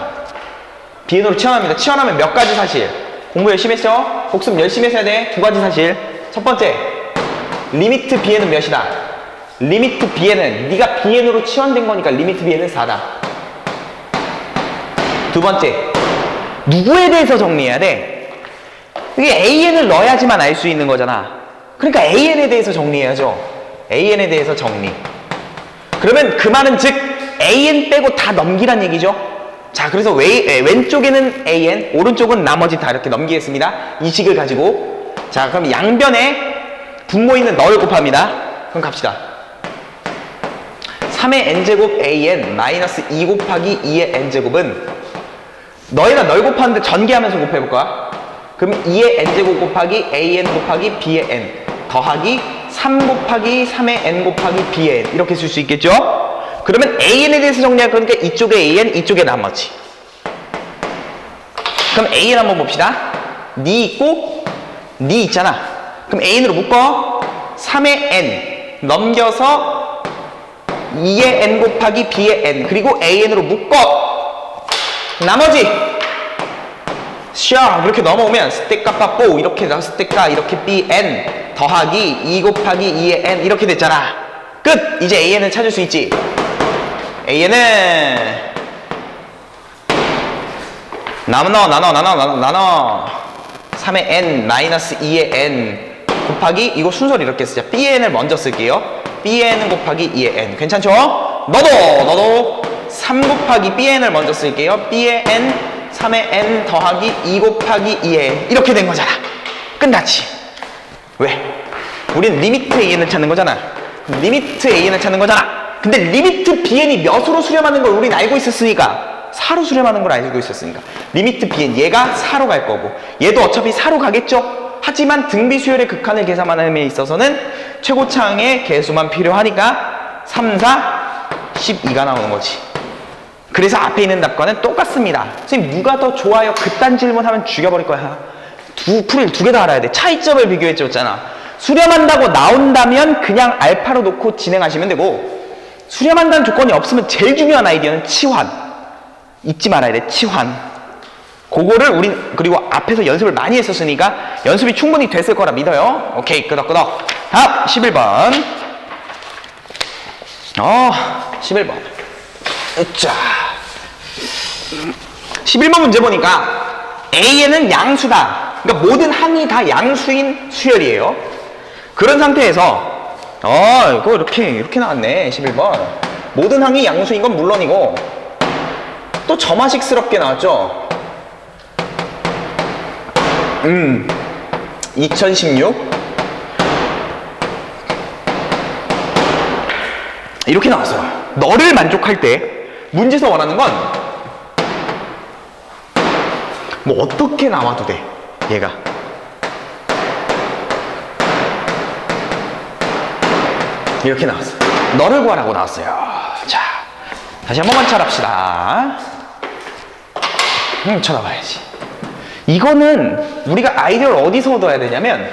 BN으로 치환합니다. 치환하면 몇 가지 사실. 공부 열심히 했죠? 복습 열심히 했어야 돼. 두 가지 사실. 첫 번째, 리미트 BN은 몇이다? 리미트 BN은 네가 BN으로 치환된 거니까 리미트 BN은 4다. 두 번째, 누구에 대해서 정리해야 돼? 이게 AN을 넣어야지만 알 수 있는 거잖아. 그러니까 AN에 대해서 정리해야죠. AN에 대해서 정리. 그러면 그 말은 즉 AN 빼고 다 넘기란 얘기죠. 자, 그래서 왼쪽에는 AN, 오른쪽은 나머지 다 이렇게 넘기겠습니다. 이 식을 가지고. 자, 그럼 양변에 분모 있는 너를 곱합니다. 그럼 갑시다. 3의 n제곱 AN 마이너스 2 곱하기 2의 n제곱은 너희가 널 곱하는데 전개하면서 곱해볼 거야. 그럼 2의 n제곱 곱하기 AN 곱하기 B의 n 더하기 3 곱하기 3의 n 곱하기 B의 n 이렇게 쓸 수 있겠죠? 그러면 AN에 대해서 정리할 거니까 이쪽에 AN, 이쪽에 나머지. 그럼 AN 한번 봅시다. 니 있고 니 있잖아. 그럼 AN으로 묶어. 3의 n 넘겨서 2의 n 곱하기 B의 n 그리고 AN으로 묶어. 나머지 샤 이렇게 넘어오면 스택가 빠뽀 이렇게 나서 스택가 이렇게 BN 더하기 2 곱하기 2의 n 이렇게 됐잖아. 끝! 이제 AN을 찾을 수 있지. AN은 나눠 3의 n 마이너스 2의 n 곱하기 이거 순서를 이렇게 쓰자. BN을 먼저 쓸게요. BN 곱하기 2의 n 괜찮죠? 너도 3 곱하기 BN을 먼저 쓸게요. B의 n 3의 n 더하기 2 곱하기 2의 n 이렇게 된 거잖아. 끝났지. 왜? 우린 리미트 AN을 찾는 거잖아. 리미트 AN을 찾는 거잖아. 근데 리미트 BN이 몇으로 수렴하는 걸 우린 알고 있었으니까 4로 수렴하는 걸 알고 있었으니까 리미트 BN 얘가 4로 갈 거고 얘도 어차피 4로 가겠죠. 하지만 등비 수열의 극한을 계산하는 데 있어서는 최고차항의 개수만 필요하니까 3, 4, 12가 나오는 거지. 그래서 앞에 있는 답과는 똑같습니다. 선생님 누가 더 좋아요? 그딴 질문하면 죽여버릴 거야. 풀을 두 개 다 알아야 돼. 차이점을 비교해줬잖아. 수렴한다고 나온다면 그냥 알파로 놓고 진행하시면 되고 수렴한다는 조건이 없으면 제일 중요한 아이디어는 치환. 잊지 말아야 돼. 치환. 그거를 우린 그리고 앞에서 연습을 많이 했었으니까 연습이 충분히 됐을 거라 믿어요. 오케이, 끄덕끄덕. 다음 11번. 11번. 자, 11번 문제 보니까 AN은 양수다. 그러니까 모든 항이 다 양수인 수열이에요. 그런 상태에서 이거 이렇게 나왔네. 11번. 모든 항이 양수인 건 물론이고 또 점화식스럽게 나왔죠? 2016 이렇게 나왔어요. 너를 만족할 때 문제에서 원하는 건 뭐 어떻게 나와도 돼. 얘가 이렇게 나왔어요. 너를 구하라고 나왔어요. 자, 다시 한 번만 찾아봅시다. 찾아봐야지. 이거는 우리가 아이디어를 어디서 얻어야 되냐면,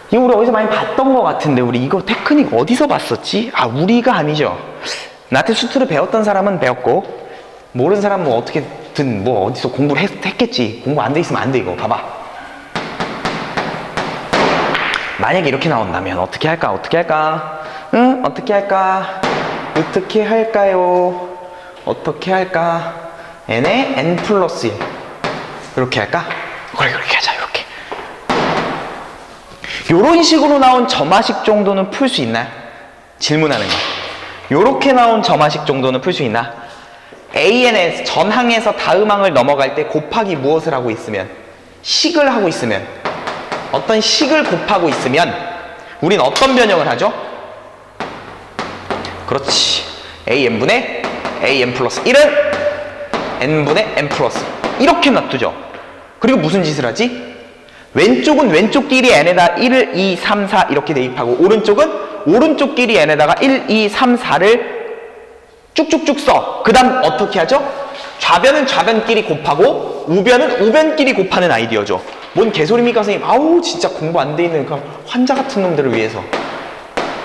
이거 우리 어디서 많이 봤던 것 같은데, 우리 이거 테크닉 어디서 봤었지? 아, 우리가 아니죠. 나한테 수트를 배웠던 사람은 배웠고, 모르는 사람은 뭐 어떻게든 뭐 어디서 공부를 했겠지. 공부 안 돼 있으면 안 돼, 이거. 봐봐. 만약에 이렇게 나온다면 어떻게 할까? 어떻게 할까? 응? 어떻게 할까? 어떻게 할까요? 어떻게 할까? n에 n 플러스 1 이렇게 할까? 그래, 그렇게 하자. 이렇게 요런 식으로 나온 점화식 정도는 풀 수 있나요? 질문하는 거. 요렇게 나온 점화식 정도는 풀 수 있나? AN의 전항에서 다음항을 넘어갈 때 곱하기 무엇을 하고 있으면, 식을 하고 있으면, 어떤 식을 곱하고 있으면 우린 어떤 변형을 하죠? 그렇지. AN분의 AN 플러스 1은 N분의 N 플러스 1 이렇게 놔두죠. 그리고 무슨 짓을 하지? 왼쪽은 왼쪽끼리 N에다 1을 2, 3, 4 이렇게 대입하고, 오른쪽은 오른쪽끼리 N에다가 1, 2, 3, 4를 쭉쭉쭉 써. 그 다음 어떻게 하죠? 좌변은 좌변끼리 곱하고 우변은 우변끼리 곱하는 아이디어죠. 뭔 개소리입니까 선생님? 아우 진짜 공부 안 돼 있는 그 환자 같은 놈들을 위해서.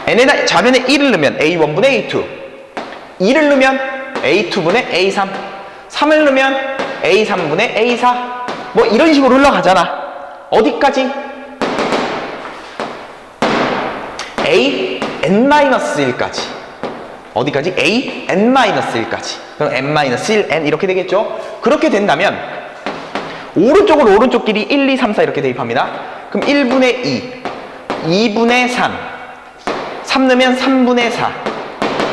n에다 좌변에 1을 넣으면 a1분의 a2, 2를 넣으면 a2분의 a3, 3을 넣으면 a3분의 a4, 뭐 이런 식으로 흘러가잖아. 어디까지? an-1까지. 어디까지? an-1까지. 그럼 n-1, n 이렇게 되겠죠? 그렇게 된다면 오른쪽은 오른쪽끼리 1, 2, 3, 4 이렇게 대입합니다. 그럼 1분의 2, 2분의 3, 3 넣으면 3분의 4.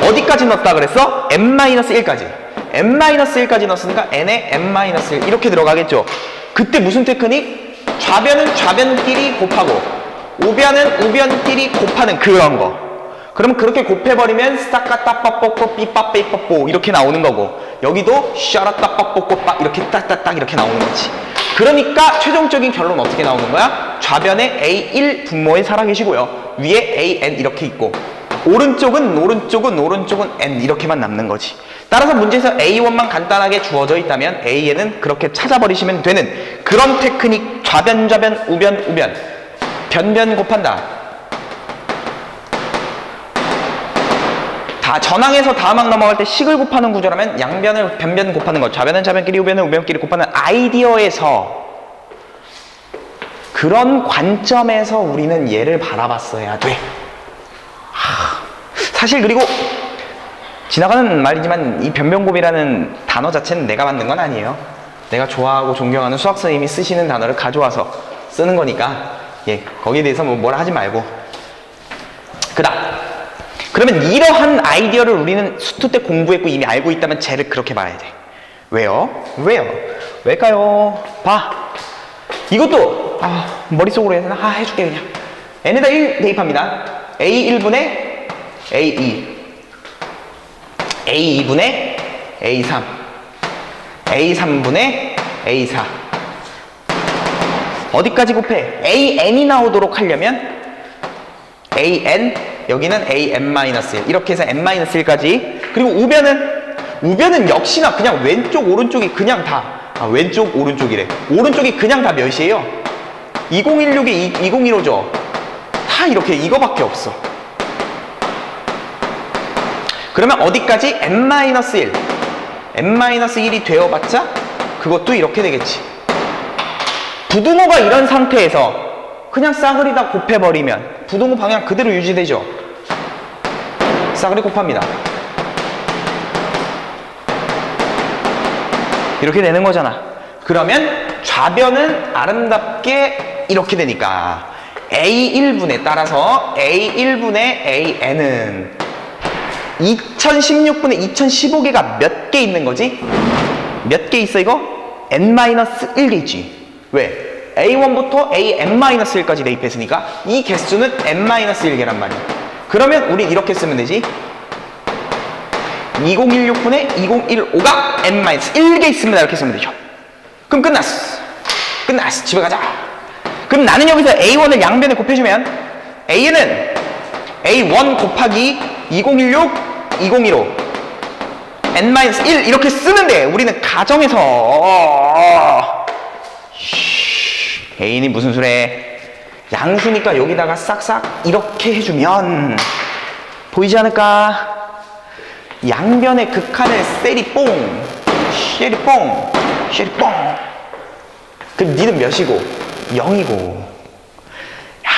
어디까지 넣었다 그랬어? n-1까지. n-1까지 넣었으니까 n에 n-1 이렇게 들어가겠죠. 그때 무슨 테크닉? 좌변은 좌변끼리 곱하고 우변은 우변끼리 곱하는 그런 거. 그럼 그렇게 곱해버리면 싸까따빠뽀뽀 삐빠삐뽀뽀 이렇게 나오는 거고, 여기도 샤라따빠뽀뽀빠 이렇게 딱딱딱 이렇게 나오는 거지. 그러니까 최종적인 결론 어떻게 나오는 거야? 좌변에 A1 분모에 살아계시고요, 위에 AN 이렇게 있고, 오른쪽은 N 이렇게만 남는 거지. 따라서 문제에서 A1만 간단하게 주어져 있다면 AN은 그렇게 찾아버리시면 되는 그런 테크닉. 좌변 우변 변변 곱한다. 다 전항에서 다음항 넘어갈 때 식을 곱하는 구조라면 양변을 변변 곱하는 것, 좌변은 좌변끼리 우변은 우변끼리 곱하는 아이디어에서, 그런 관점에서 우리는 얘를 바라봤어야 돼. 사실 그리고 지나가는 말이지만 이 변변곱이라는 단어 자체는 내가 만든 건 아니에요. 내가 좋아하고 존경하는 수학 선생님이 쓰시는 단어를 가져와서 쓰는 거니까 거기에 대해서 뭐라 하지 말고. 그러면 이러한 아이디어를 우리는 수투 때 공부했고 이미 알고 있다면 쟤를 그렇게 봐야 돼. 왜요? 왜일까요? 봐. 이것도 머릿속으로 해야 되나? 해줄게 그냥. n에다 1 대입합니다. a1분의 a2, a2분의 a3, a3분의 a4. 어디까지 곱해? an이 나오도록 하려면 an, 여기는 an-1 이렇게 해서 n-1까지. 그리고 우변은 역시나 그냥 왼쪽 오른쪽이 그냥 다 왼쪽 오른쪽이래. 오른쪽이 그냥 다 몇이에요? 2016에 2015죠. 다 이렇게 이거밖에 없어. 그러면 어디까지? n-1 n-1이 되어봤자 그것도 이렇게 되겠지. 부등호가 이런 상태에서 그냥 싸그리 다 곱해버리면 부등호 방향 그대로 유지되죠. 싸그리 곱합니다. 이렇게 되는 거잖아. 그러면 좌변은 아름답게 이렇게 되니까 A1분에 따라서 A1분의 AN은 2016분에 2015개가 몇 개 있는 거지? 몇 개 있어 이거? n-1개 있지. 왜? A1부터 an-1까지 대입했으니까 이 개수는 n-1개란 말이야. 그러면 우린 이렇게 쓰면 되지. 2016분에 2015가 n-1개 있습니다. 이렇게 쓰면 되죠. 그럼 끝났어. 끝났어. 집에 가자. 그럼 나는 여기서 A1을 양변에 곱해주면 A는 A1 곱하기 2016, 2015 n-1 이렇게 쓰면 돼. 우리는 가정에서 A는 무슨 수래? 양수니까 여기다가 싹싹 이렇게 해주면 보이지 않을까? 양변의 극한을 셀이 뽕, 쉘이 뽕, 쉘이 뽕. 그럼 니는 몇이고? 0이고. 야,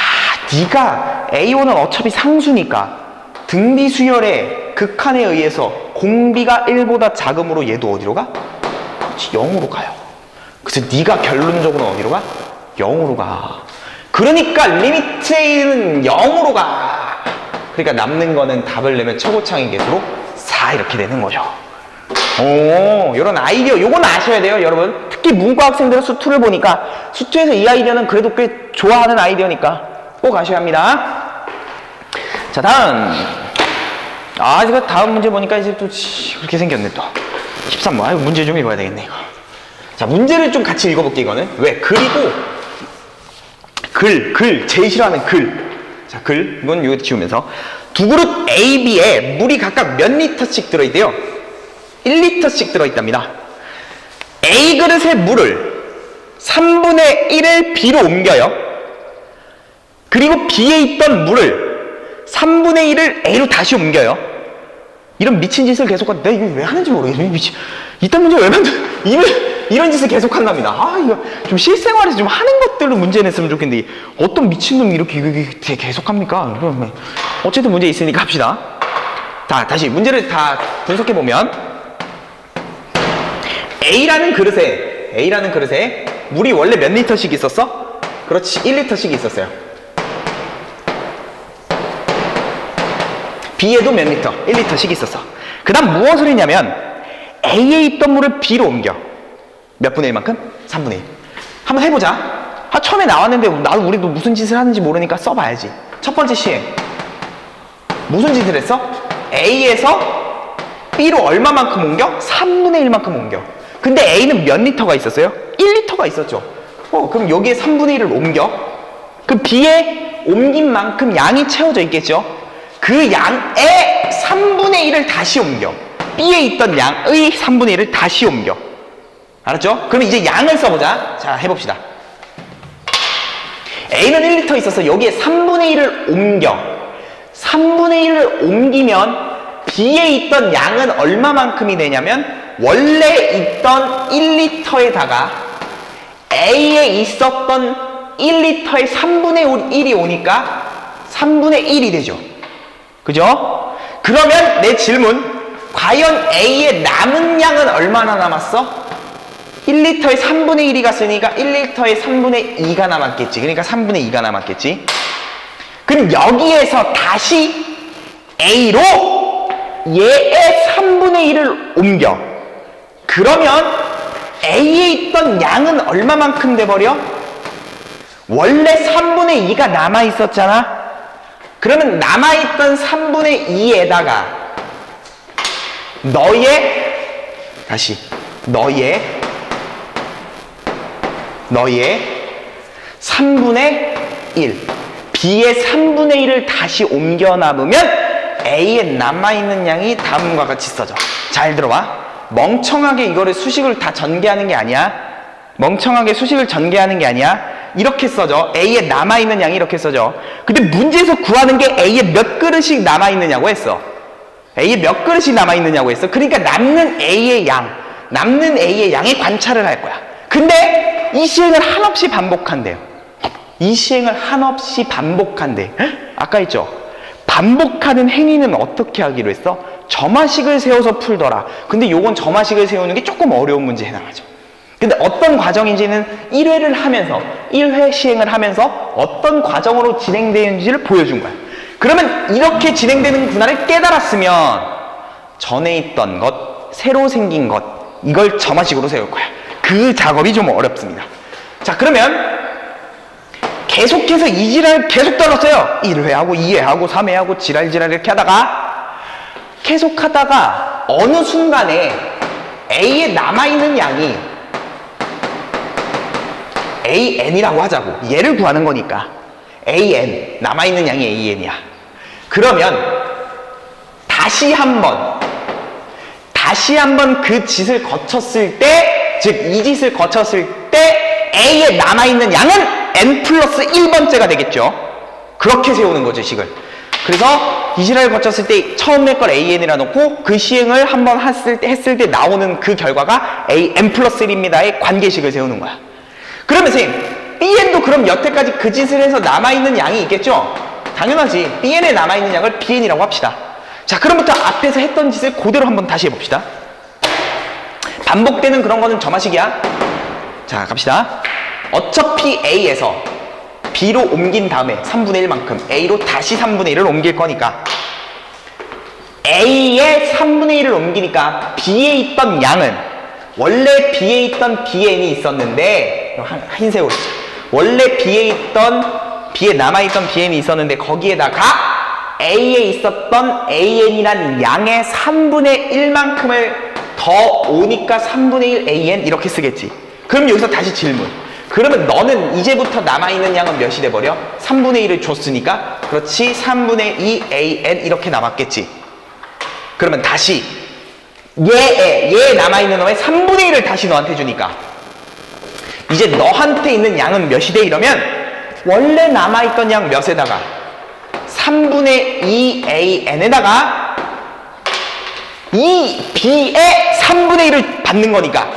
니가 A1은 어차피 상수니까 등비 수열의 극한에 의해서 공비가 1보다 작으므로 얘도 어디로 가? 그렇지, 0으로 가요. 그래서 니가 결론적으로 어디로 가? 0으로 가. 그러니까 리미트 A는 0으로 가. 그러니까 남는 거는 답을 내면 최고창의 개수로 4 이렇게 되는 거죠. 오, 이런 아이디어 요건 아셔야 돼요, 여러분. 특히 문과 학생들은 수투를 보니까 수투에서 이 아이디어는 그래도 꽤 좋아하는 아이디어니까 꼭 아셔야 합니다. 자, 다음. 아, 제가 다음 문제 보니까 이제 또 그렇게 생겼네 또. 13번. 아유, 문제 좀 읽어야 되겠네 이거. 자, 문제를 좀 같이 읽어볼게 이거는. 왜? 그리고 글, 제일 싫어하는 글. 자, 글. 이건 이거 지우면서. 두 그릇 A, B에 물이 각각 몇 리터씩 들어있대요? 1리터씩 들어있답니다. A 그릇의 물을 3분의 1을 B로 옮겨요. 그리고 B에 있던 물을 3분의 1을 A로 다시 옮겨요. 이런 미친 짓을 계속하는데 내가 이거 왜 하는지 모르겠어. 이딴 문제 왜 만든 이런 짓을 계속 한답니다. 아, 이거 좀 실생활에서 좀 하는 것들로 문제 냈으면 좋겠는데 어떤 미친놈이 이렇게 계속 합니까? 어쨌든 문제 있으니까 합시다. 자, 다시 문제를 다 분석해 보면 A라는 그릇에 물이 원래 몇 리터씩 있었어? 그렇지, 1리터씩 있었어요. B에도 몇 리터? 1리터씩 있었어. 그 다음 무엇을 했냐면 A에 있던 물을 B로 옮겨. 몇 분의 1만큼? 3분의 1. 한번 해보자. 처음에 나왔는데 우리도 무슨 짓을 하는지 모르니까 써봐야지. 첫 번째 시행. 무슨 짓을 했어? A에서 B로 얼마만큼 옮겨? 3분의 1만큼 옮겨. 근데 A는 몇 리터가 있었어요? 1리터가 있었죠. 그럼 여기에 3분의 1을 옮겨. 그럼 B에 옮긴 만큼 양이 채워져 있겠죠. 그 양의 3분의 1을 다시 옮겨. B에 있던 양의 3분의 1을 다시 옮겨. 알았죠? 그럼 이제 양을 써보자. 자, 해봅시다. A는 1리터 있어서 여기에 3분의 1을 옮겨. 3분의 1을 옮기면 B에 있던 양은 얼마만큼이 되냐면 원래 있던 1리터에다가 A에 있었던 1리터의 3분의 1이 오니까 3분의 1이 되죠. 그죠? 그러면 내 질문, 과연 A의 남은 양은 얼마나 남았어? 1리터에 3분의 1이 갔으니까 1리터에 3분의 2가 남았겠지. 그러니까 3분의 2가 남았겠지. 그럼 여기에서 다시 A로 얘의 3분의 1을 옮겨. 그러면 A에 있던 양은 얼마만큼 돼버려? 원래 3분의 2가 남아있었잖아. 그러면 남아있던 3분의 2에다가 너의 3분의 1, B의 3분의 1을 다시 옮겨 남으면 A에 남아있는 양이 다음과 같이 써져. 잘 들어봐. 멍청하게 이거를 수식을 다 전개하는 게 아니야. 이렇게 써져. A에 남아있는 양이 이렇게 써져. 근데 문제에서 구하는 게 A에 몇 그릇씩 남아있느냐고 했어. 그러니까 남는 A의 양의 관찰을 할 거야. 근데 이 시행을 한없이 반복한대요. 아까 했죠? 반복하는 행위는 어떻게 하기로 했어? 점화식을 세워서 풀더라. 근데 요건 점화식을 세우는 게 조금 어려운 문제 해당하죠. 근데 어떤 과정인지는 1회 시행을 하면서 어떤 과정으로 진행되는지를 보여준 거야. 그러면 이렇게 진행되는 구간을 깨달았으면 전에 있던 것, 새로 생긴 것, 이걸 점화식으로 세울 거야. 그 작업이 좀 어렵습니다. 자, 그러면 계속해서 이 지랄을 계속 떨었어요. 1회하고 2회하고 3회하고 지랄 이렇게 하다가 계속 하다가 어느 순간에 A에 남아있는 양이 AN이라고 하자고. 얘를 구하는 거니까 AN, 남아있는 양이 AN이야. 그러면 다시 한번 그 짓을 거쳤을 때, 즉 이 짓을 거쳤을 때 A에 남아있는 양은 N 플러스 1번째가 되겠죠. 그렇게 세우는 거죠, 식을. 그래서 이 지랄을 거쳤을 때 처음에 걸 AN이라 놓고 그 시행을 한번 했을 때 나오는 그 결과가 AN 플러스 1입니다의 관계식을 세우는 거야. 그러면 선생님, BN도 그럼 여태까지 그 짓을 해서 남아있는 양이 있겠죠? 당연하지. BN에 남아있는 양을 BN이라고 합시다. 자, 그럼부터 앞에서 했던 짓을 그대로 한번 다시 해봅시다. 반복되는 그런 거는 점화식이야. 자, 갑시다. 어차피 A에서 B로 옮긴 다음에 3분의 1만큼 A로 다시 3분의 1을 옮길 거니까 A에 3분의 1을 옮기니까 B에 있던 양은 원래 B에 있던 BN이 있었는데 흰색으로 원래 B에 남아있던 BN이 있었는데 거기에다가 A에 있었던 AN이란 양의 3분의 1만큼을 더 오니까 3분의 1 AN 이렇게 쓰겠지. 그럼 여기서 다시 질문. 그러면 너는 이제부터 남아있는 양은 몇이 돼버려? 3분의 1을 줬으니까 그렇지 3분의 2 AN 이렇게 남았겠지. 그러면 다시 얘 남아있는 놈의 3분의 1을 다시 너한테 주니까 이제 너한테 있는 양은 몇이 돼? 이러면 원래 남아있던 양 몇에다가 3분의 2 AN에다가 이 B의 3분의 1을 받는 거니까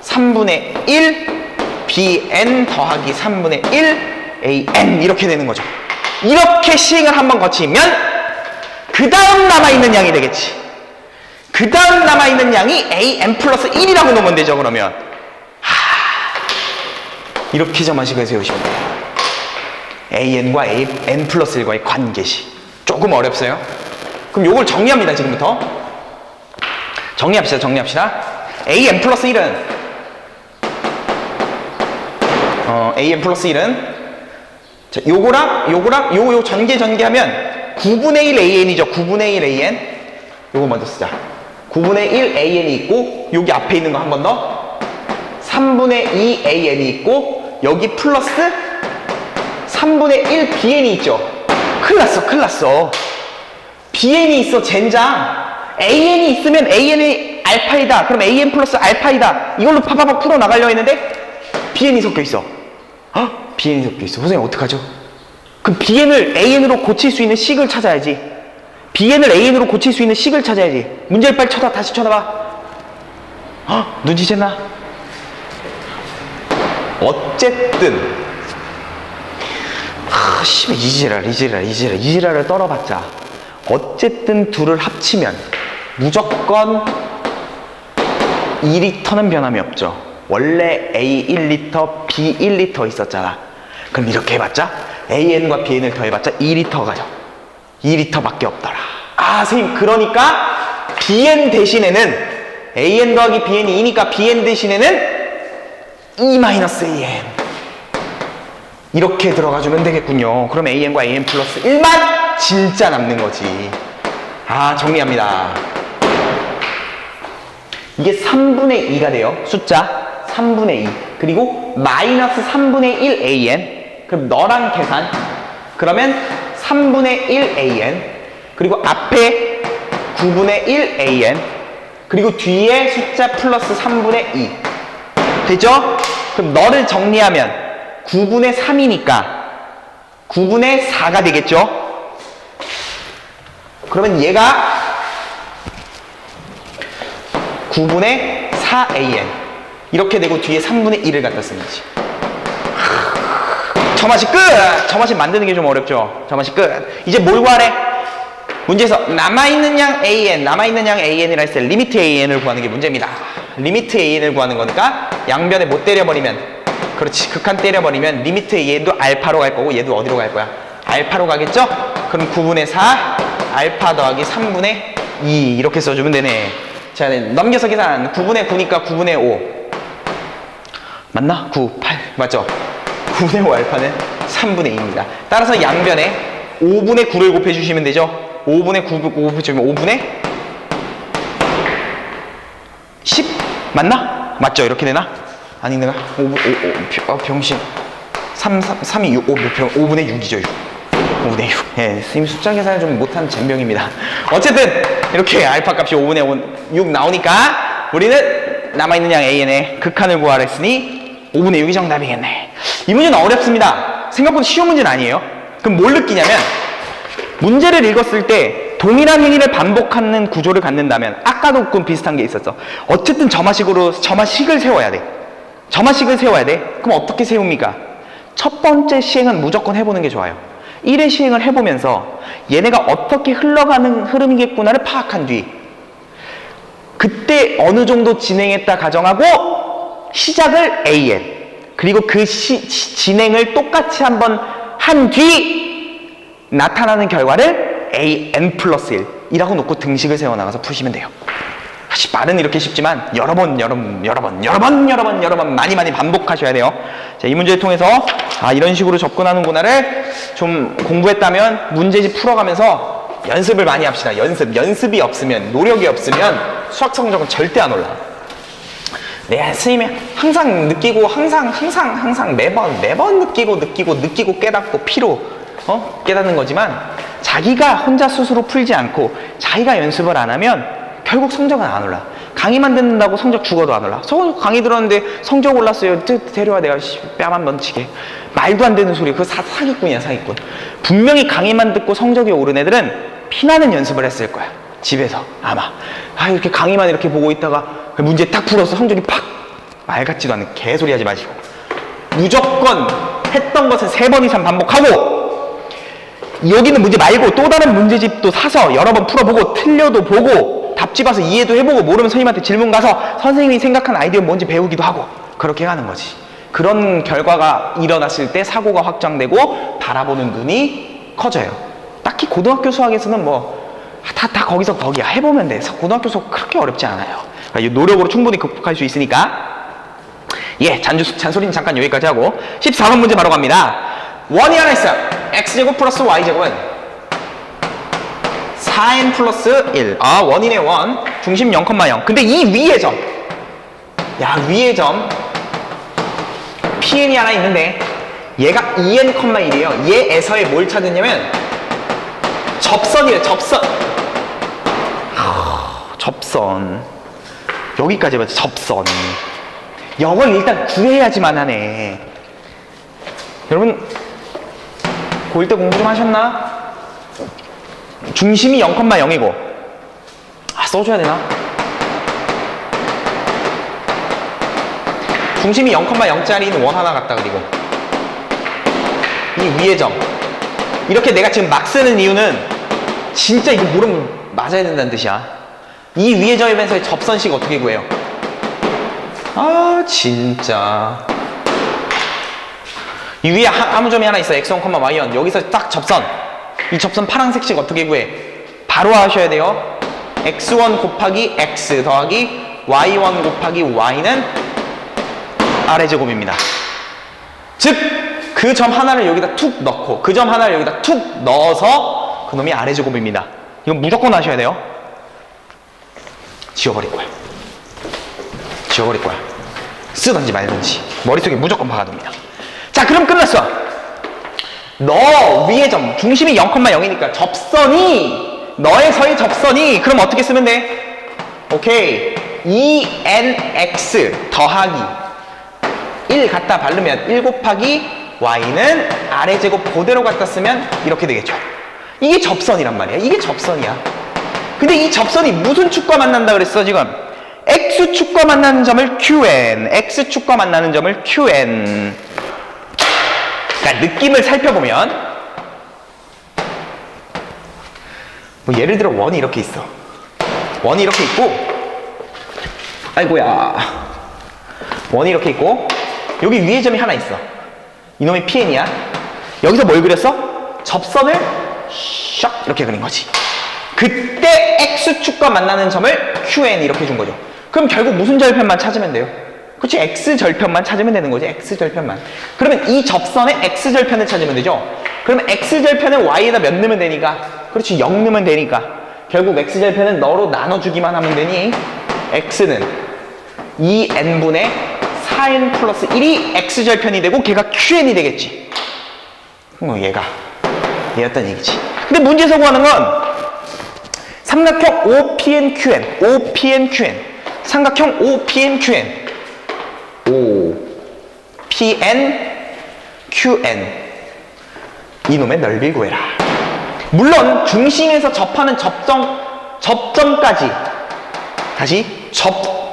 3분의 1 BN 더하기 3분의 1 AN 이렇게 되는 거죠. 이렇게 시행을 한번 거치면 그 다음 남아있는 양이 되겠지. 그 다음 남아있는 양이 AN 플러스 1이라고 놓으면 되죠. 그러면 이렇게 점화식을 세우시면 돼요. AN과 N 플러스 1과의 관계식. 조금 어렵어요. 그럼 요걸 정리합니다. 지금부터 정리합시다. AN 플러스 1은 AN 플러스 1은 자, 요거랑 요 전개하면 9분의 1 AN이죠. 9분의 1 AN 요거 먼저 쓰자. 9분의 1 AN이 있고 여기 앞에 있는 거 한 번 더 3분의 2 AN이 있고 여기 플러스 3분의 1 BN이 있죠. 큰일 났어. BN이 있어. 젠장. AN이 있으면 AN이 알파이다. 그럼 AN 플러스 알파이다. 이걸로 파파박 풀어나가려 했는데 BN이 섞여 있어. BN이 섞여 있어. 선생님 어떡하죠? 그럼 BN을 AN으로 고칠 수 있는 식을 찾아야지. BN을 AN으로 고칠 수 있는 식을 찾아야지. 문제를 빨리 다시 쳐다봐. 눈치챘나? 어쨌든 씨발 이 지랄을 떨어봤자 어쨌든 둘을 합치면 무조건 2리터는 변함이 없죠. 원래 A 1리터, B 1리터 있었잖아. 그럼 이렇게 해봤자 AN과 BN을 더해봤자 2리터 가죠. 2리터밖에 없더라. 선생님 그러니까 BN 대신에는 AN 더하기 BN이 2니까 BN 대신에는 E-AN 이렇게 들어가주면 되겠군요. 그럼 AN과 AN 플러스 1만 진짜 남는 거지. 정리합니다. 이게 3분의 2가 돼요. 숫자 3분의 2 그리고 마이너스 3분의 1 AN 그럼 너랑 계산 그러면 3분의 1 AN 그리고 앞에 9분의 1 AN 그리고 뒤에 숫자 플러스 3분의 2 되죠? 그럼 너를 정리하면 9분의 3이니까 9분의 4가 되겠죠? 그러면 얘가 9분의 4AN 이렇게 되고 뒤에 3분의 1을 갖다 쓰는 거지. 점화식 끝! 점화식 만드는 게 좀 어렵죠? 점화식 끝! 이제 뭘 구하래? 문제에서 남아있는 양 AN, 남아있는 양 AN이라 했을 때 리미트 AN을 구하는 게 문제입니다. 리미트 AN을 구하는 거니까 양변에 못 때려버리면 그렇지 극한 때려버리면 리미트 얘도 알파로 갈 거고 얘도 어디로 갈 거야? 알파로 가겠죠? 그럼 9분의 4 알파 더하기 3분의 2 이렇게 써주면 되네. 자, 넘겨서 계산. 9분의 9니까 9분의 5 맞나? 9, 8 맞죠? 9분의 5 알파는 3분의 2입니다. 따라서 양변에 5분의 9를 곱해주시면 되죠. 5분의 9 곱해주면 5분의 10 맞나? 맞죠? 이렇게 되나? 아니 내가 병신 3이 6, 5분의 6이죠. 6. 5분의 6. 예, 선생님 숫자 계산을 좀 못한 젬병입니다. 어쨌든 이렇게 알파 값이 5분의 6 나오니까 우리는 남아있는 양 AN의 극한을 구하라 했으니 5분의 6이 정답이겠네. 이 문제는 어렵습니다. 생각보다 쉬운 문제는 아니에요. 그럼 뭘 느끼냐면 문제를 읽었을 때 동일한 행위를 반복하는 구조를 갖는다면 아까도 좀 비슷한 게 있었어. 어쨌든 점화식을 세워야 돼. 점화식을 세워야 돼. 그럼 어떻게 세웁니까? 첫 번째 시행은 무조건 해보는 게 좋아요. 1회 시행을 해보면서 얘네가 어떻게 흘러가는 흐름이겠구나를 파악한 뒤 그때 어느 정도 진행했다 가정하고 시작을 AN 그리고 그 진행을 똑같이 한번 한 뒤 나타나는 결과를 AN 플러스 1이라고 놓고 등식을 세워나가서 푸시면 돼요. 사실 말은 이렇게 쉽지만 여러 번 많이 반복하셔야 돼요. 자, 이 문제를 통해서 이런 식으로 접근하는구나를 좀 공부했다면 문제집 풀어가면서 연습을 많이 합시다. 연습이 없으면, 노력이 없으면 수학 성적은 절대 안 올라. 네, 선생님이 항상 느끼고 항상 매번 느끼고 깨닫고 피로 깨닫는 거지만 자기가 혼자 스스로 풀지 않고 자기가 연습을 안 하면 결국 성적은 안 올라. 강의만 듣는다고 성적 죽어도 안 올라. 강의 들었는데 성적 올랐어요. 데려와 내가 뺨 한 번 치게. 말도 안 되는 소리. 그거 사기꾼이야, 사기꾼. 분명히 강의만 듣고 성적이 오른 애들은 피나는 연습을 했을 거야. 집에서 아마. 이렇게 강의만 이렇게 보고 있다가 문제 딱 풀었어. 성적이 팍. 말 같지도 않은 개소리 하지 마시고. 무조건 했던 것을 3번 이상 반복하고 여기는 문제 말고 또 다른 문제집도 사서 여러 번 풀어보고 틀려도 보고 답지 봐서 이해도 해보고 모르면 선생님한테 질문 가서 선생님이 생각한 아이디어 뭔지 배우기도 하고 그렇게 가는 거지. 그런 결과가 일어났을 때 사고가 확장되고 바라보는 눈이 커져요. 딱히 고등학교 수학에서는 다 거기서 거기야. 해보면 돼. 고등학교 수학 그렇게 어렵지 않아요. 그러니까 노력으로 충분히 극복할 수 있으니까 잔소리는 잠깐 여기까지 하고 14번 문제 바로 갑니다. 원이 하나 있어요. x제곱 플러스 y제곱은 4n 플러스 1. 원이네, 원. 중심 0,0. 근데 이 위의 점. 위의 점. PN이 하나 있는데, 얘가 2n,1이에요. 얘에서의 뭘 찾았냐면, 접선이에요, 접선. 접선. 여기까지 해봐, 접선. 이걸 일단 구해야지만 하네. 여러분, 고1 때 공부 좀 하셨나? 중심이 0,0이고 써줘야 되나? 중심이 0,0짜리는 원 하나 갖다 그리고 이 위의 점 이렇게 내가 지금 막 쓰는 이유는 진짜 이거 모르면 맞아야 된다는 뜻이야. 이 위의 점에서의 접선식 어떻게 구해요? 진짜 이 위에 아무 점이 하나 있어. x1, y1 여기서 딱 접선. 이 접선 파란색식 어떻게 구해? 바로 하셔야 돼요. x1 곱하기 x 더하기 y1 곱하기 y는 아래제곱입니다. 즉, 그 점 하나를 여기다 툭 넣고 그 점 하나를 여기다 툭 넣어서 그놈이 아래제곱입니다. 이건 무조건 하셔야 돼요. 지워버릴 거야. 쓰든지 말든지 머릿속에 무조건 박아둡니다. 자, 그럼 끝났어. 너 위의 점 중심이 0,0이니까 접선이 너에서의 접선이 그럼 어떻게 쓰면 돼? 오케이 2nx 더하기 1 갖다 바르면 1 곱하기 y는 아래제곱 그대로 갖다 쓰면 이렇게 되겠죠. 이게 접선이란 말이야. 이게 접선이야. 근데 이 접선이 무슨 축과 만난다 그랬어 지금? x축과 만나는 점을 qn, x축과 만나는 점을 qn. 그러니까 느낌을 살펴보면 예를 들어 원이 이렇게 있어. 원이 이렇게 있고 아이고야 원이 이렇게 있고 여기 위에 점이 하나 있어. 이놈이 PN이야. 여기서 뭘 그렸어? 접선을 샥 이렇게 그린 거지. 그때 x축과 만나는 점을 qn 이렇게 준 거죠. 그럼 결국 무슨 절편만 찾으면 돼요? 그렇지, x절편만 찾으면 되는 거지. x절편만. 그러면 이 접선의 x절편을 찾으면 되죠. 그러면 x절편은 y에다 몇 넣으면 되니까, 그렇지, 0 넣으면 되니까 결국 x절편은 너로 나눠주기만 하면 되니 x는 2n분의 4n 플러스 1이 x절편이 되고 걔가 qn이 되겠지. 얘가 얘였단 얘기지. 근데 문제에서 구하는 건 삼각형 OPNQN, OPNQN, 삼각형 OPNQN, OPNQN 이놈의 넓이를 구해라. 물론 중심에서 접하는 접점까지, 다시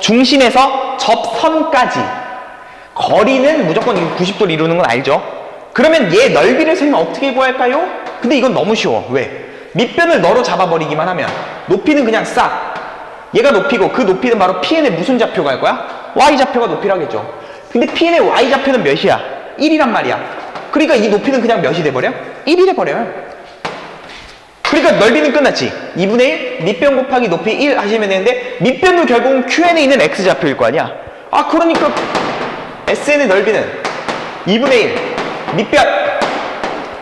중심에서 접선까지 거리는 무조건 90도를 이루는 건 알죠? 그러면 얘 넓이를 세면 어떻게 구할까요? 근데 이건 너무 쉬워. 왜? 밑변을 너로 잡아버리기만 하면 높이는 그냥 싹, 얘가 높이고 그 높이는 바로 PN의 무슨 좌표가 할 거야? Y좌표가 높이라겠죠. 근데 PN의 Y좌표는 몇이야? 1이란 말이야. 그러니까 이 높이는 그냥 몇이 돼버려? 1이 돼버려요. 그러니까 넓이는 끝났지. 2분의 1 밑변 곱하기 높이 1 하시면 되는데 밑변도 결국은 QN에 있는 X좌표일 거 아니야. 아, 그러니까 SN의 넓이는 2분의 1 밑변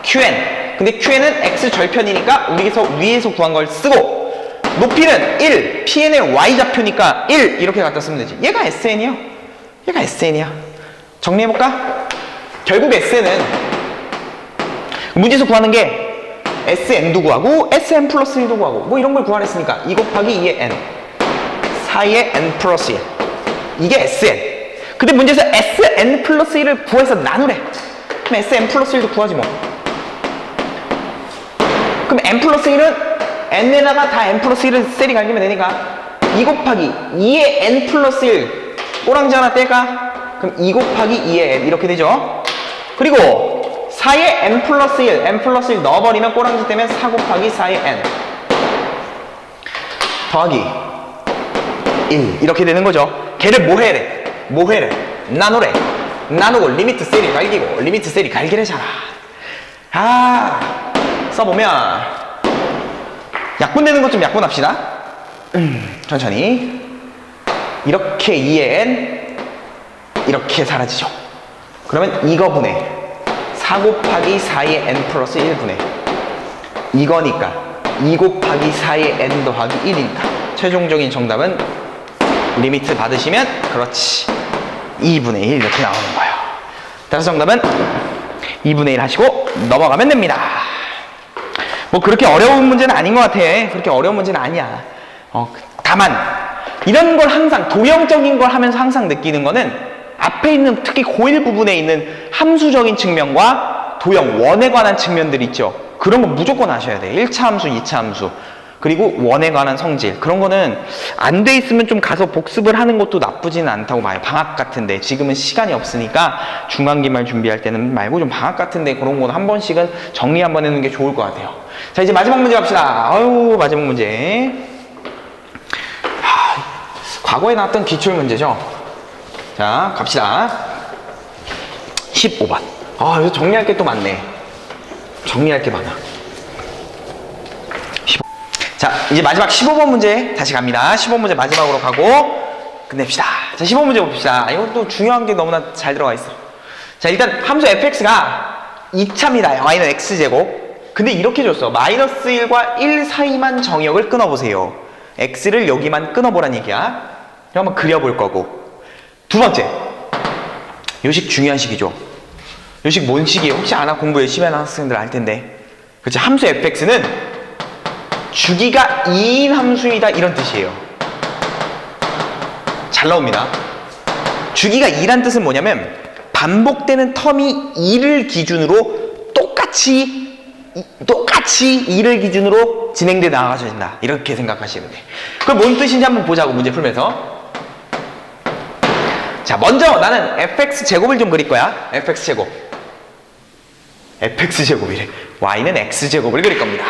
QN. 근데 QN은 X절편이니까 우리에서 위에서 구한 걸 쓰고, 높이는 1, PN의 Y좌표니까 1 이렇게 갖다 쓰면 되지. 얘가 SN이야. 얘가 SN이야. 정리해볼까? 결국 SN은 문제에서 구하는 게 SN도 구하고 SN 플러스 1도 구하고 뭐 이런 걸 구하랬으니까 2 곱하기 2의 N 4의 N 플러스 1 이게 SN. 근데 문제에서 SN 플러스 1을 구해서 나누래. 그럼 SN 플러스 1도 구하지 뭐. 그럼 N 플러스 1은 N에다가 다 N 플러스 1을 셀이 갈기면 되니까 2 곱하기 2의 N 플러스 1 꼬랑지 하나 떼까? 그럼 2 곱하기 2의 N 이렇게 되죠. 그리고 4의 N 플러스 1 N 플러스 1 넣어버리면 꼬랑지 떼면 4 곱하기 4의 N 더하기 1 이렇게 되는 거죠. 걔를 뭐해래? 나누래. 나누고 리미트 셀이 갈기고 리미트 셀이 갈기래잖아. 아, 써보면 약분되는 것 좀 약분합시다. 천천히. 이렇게 2의 N 이렇게 사라지죠. 그러면 이거분의 4 곱하기 4의 N 플러스 1분의 이거니까 2 곱하기 4의 N 더하기 1이니까 최종적인 정답은 리미트 받으시면 그렇지 2분의 1 이렇게 나오는 거예요. 따라서 정답은 2분의 1 하시고 넘어가면 됩니다. 뭐 그렇게 어려운 문제는 아닌 것 같아. 그렇게 어려운 문제는 아니야. 다만 이런 걸 항상 도형적인 걸 하면서 항상 느끼는 거는 앞에 있는 특히 고1 부분에 있는 함수적인 측면과 도형 원에 관한 측면들 있죠. 그런 거 무조건 아셔야 돼. 1차 함수, 2차 함수. 그리고 원에 관한 성질. 그런 거는 안 돼 있으면 좀 가서 복습을 하는 것도 나쁘지는 않다고 봐요. 방학 같은데. 지금은 시간이 없으니까 중간기말 준비할 때는 말고 좀 방학 같은데 그런 거는 한 번씩은 정리 한번 해놓는 게 좋을 것 같아요. 자, 이제 마지막 문제 갑시다. 아유, 마지막 문제. 과거에 나왔던 기출 문제죠. 자, 갑시다. 15번. 아, 여기서 정리할 게 또 많네. 정리할 게 많아. 자, 이제 마지막 15번 문제 다시 갑니다. 15번 문제 마지막으로 가고 끝냅시다. 자, 15번 문제 봅시다. 이것도 중요한 게 너무나 잘 들어가 있어. 자, 일단 함수 fx가 2차입니다. y는 x제곱. 근데 이렇게 줬어. 마이너스 1과 1 사이만 정역을 끊어보세요. x를 여기만 끊어보란 얘기야. 한번 그려볼 거고. 두 번째, 요식 중요한 식이죠. 요식 뭔 식이에요? 혹시 아나 공부 열심히 하는 학생들 알 텐데. 그렇지, 함수 fx는 주기가 2인 함수이다 이런 뜻이에요. 잘 나옵니다. 주기가 2란 뜻은 뭐냐면 반복되는 텀이 2를 기준으로 똑같이 2를 기준으로 진행돼 나가셔야 된다. 이렇게 생각하시면 돼. 그럼 뭔 뜻인지 한번 보자고, 문제 풀면서. 자, 먼저 나는 fx제곱을 좀 그릴 거야. fx제곱. fx제곱이래. y는 x제곱을 그릴 겁니다.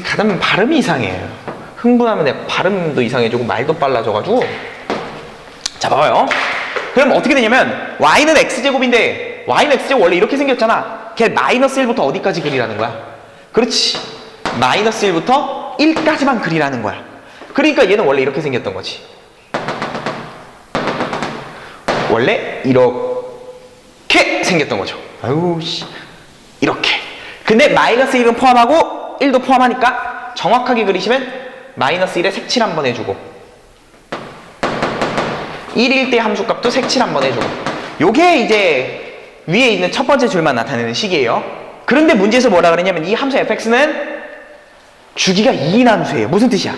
가다면 발음이 이상해요. 흥분하면 내 발음도 이상해지고 말도 빨라져가지고. 자, 봐봐요. 그럼 어떻게 되냐면 y는 x제곱인데 y는 x제곱 원래 이렇게 생겼잖아. 걔 마이너스 1부터 어디까지 그리라는 거야? 그렇지. 마이너스 1부터 1까지만 그리라는 거야. 그러니까 얘는 원래 이렇게 생겼던 거지. 원래 이렇게 생겼던 거죠. 아유 씨, 이렇게. 근데 마이너스 1은 포함하고 1도 포함하니까 정확하게 그리시면 마이너스 1에 색칠 한번 해주고 1일 때 함수값도 색칠 한번 해주고, 요게 이제 위에 있는 첫 번째 줄만 나타내는 식이에요. 그런데 문제에서 뭐라 그랬냐면 이 함수 fx는 주기가 2인 함수예요. 무슨 뜻이야?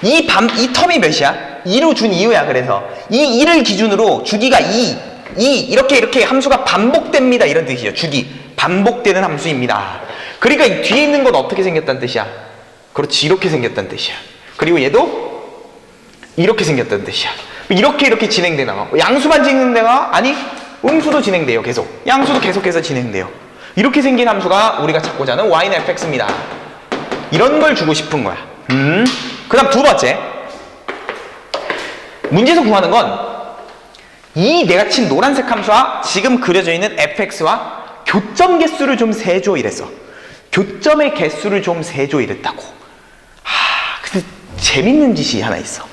이 텀이 몇이야? 2로 준 이유야. 그래서 이 2를 기준으로 주기가 2 이렇게 함수가 반복됩니다, 이런 뜻이에요. 주기 반복되는 함수입니다. 그러니까 이 뒤에 있는 건 어떻게 생겼다는 뜻이야? 그렇지, 이렇게 생겼다는 뜻이야. 그리고 얘도 이렇게 생겼다는 뜻이야. 이렇게 진행되나 봐. 양수만 진행되나? 아니, 음수도 진행돼요. 계속 양수도 계속해서 진행돼요. 이렇게 생긴 함수가 우리가 찾고자 하는 y는 fx입니다. 이런 걸 주고 싶은 거야. 그 다음 두 번째, 문제에서 구하는 건 이 내가 친 노란색 함수와 지금 그려져 있는 fx와 교점 개수를 좀 세줘 이랬어. 교점의 개수를 좀 세줘 이랬다고. 근데 재밌는 짓이 하나 있어.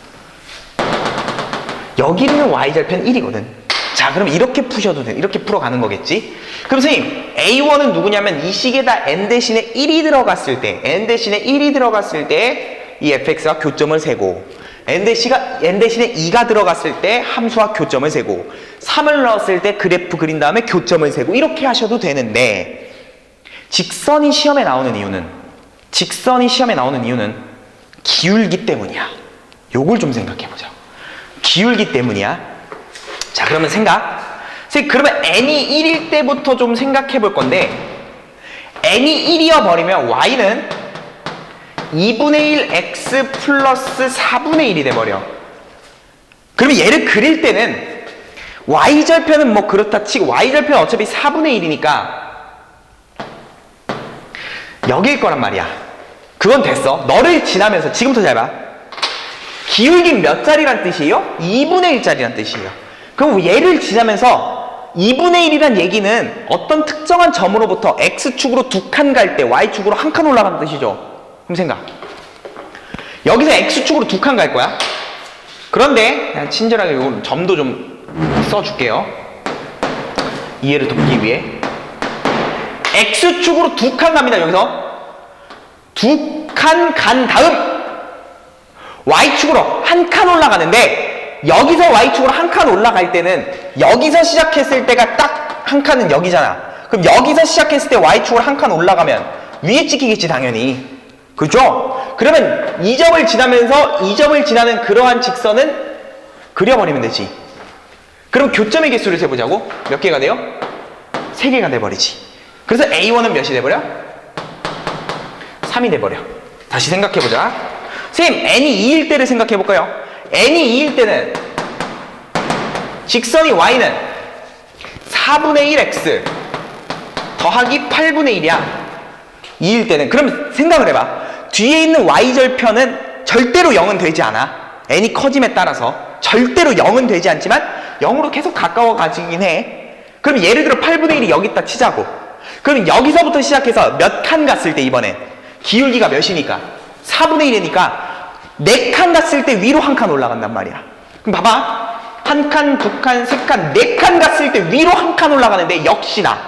여기는 y절편 1이거든. 자, 그럼 이렇게 푸셔도 돼. 이렇게 풀어가는 거겠지? 그럼 선생님, A1은 누구냐면 이 식에다 n 대신에 1이 들어갔을 때, n 대신에 1이 들어갔을 때 이 fx와 교점을 세고, n 대신에 2가 들어갔을 때 함수와 교점을 세고, 3을 넣었을 때 그래프 그린 다음에 교점을 세고, 이렇게 하셔도 되는데, 직선이 시험에 나오는 이유는 기울기 때문이야. 요걸 좀 생각해보자. 기울기 때문이야. 자, 그러면 그러면 n이 1일 때부터 좀 생각해 볼 건데, n이 1이어 버리면 y는 2분의 1 x 플러스 4분의 1이 돼버려. 그러면 얘를 그릴 때는 y절편은 뭐 그렇다 치고, y절편은 어차피 4분의 1이니까 여길 거란 말이야. 그건 됐어. 너를 지나면서 지금부터 잘 봐. 기울기 몇 자리란 뜻이에요? 2분의 1자리란 뜻이에요. 그럼 얘를 지나면서 2분의 1이란 얘기는 어떤 특정한 점으로부터 x축으로 2칸 갈 때 y축으로 1칸 올라가는 뜻이죠. 그럼 생각. 여기서 x축으로 2칸 갈 거야. 그런데 그냥 친절하게 요 점도 좀 써줄게요. 이해를 돕기 위해. x축으로 2칸 갑니다. 여기서 2칸 간 다음 y축으로 1칸 올라가는데, 여기서 y축으로 1칸 올라갈 때는 여기서 시작했을 때가 딱 1칸은 여기잖아. 그럼 여기서 시작했을 때 y축으로 1칸 올라가면 위에 찍히겠지, 당연히. 그죠? 그러면 이 점을 지나면서 이 점을 지나는 그러한 직선은 그려버리면 되지. 그럼 교점의 개수를 세보자고? 몇 개가 돼요? 3개가 돼버리지. 그래서 A1은 몇이 돼버려? 3이 돼버려. 다시 생각해보자. 선생님, n이 2일 때를 생각해볼까요? n이 2일 때는 직선이 y는 4분의 1x 더하기 8분의 1이야. 2일 때는. 그럼 생각을 해봐. 뒤에 있는 y절편은 절대로 0은 되지 않아. n이 커짐에 따라서 절대로 0은 되지 않지만 0으로 계속 가까워 가지긴 해. 그럼 예를 들어 8분의 1이 여기 있다 치자고. 그럼 여기서부터 시작해서 몇 칸 갔을 때 이번에 기울기가 몇이니까? 4분의 1이니까 4칸 갔을 때 위로 1칸 올라간단 말이야. 그럼 봐봐. 1칸, 2칸, 3칸, 4칸 갔을 때 위로 1칸 올라가는데, 역시나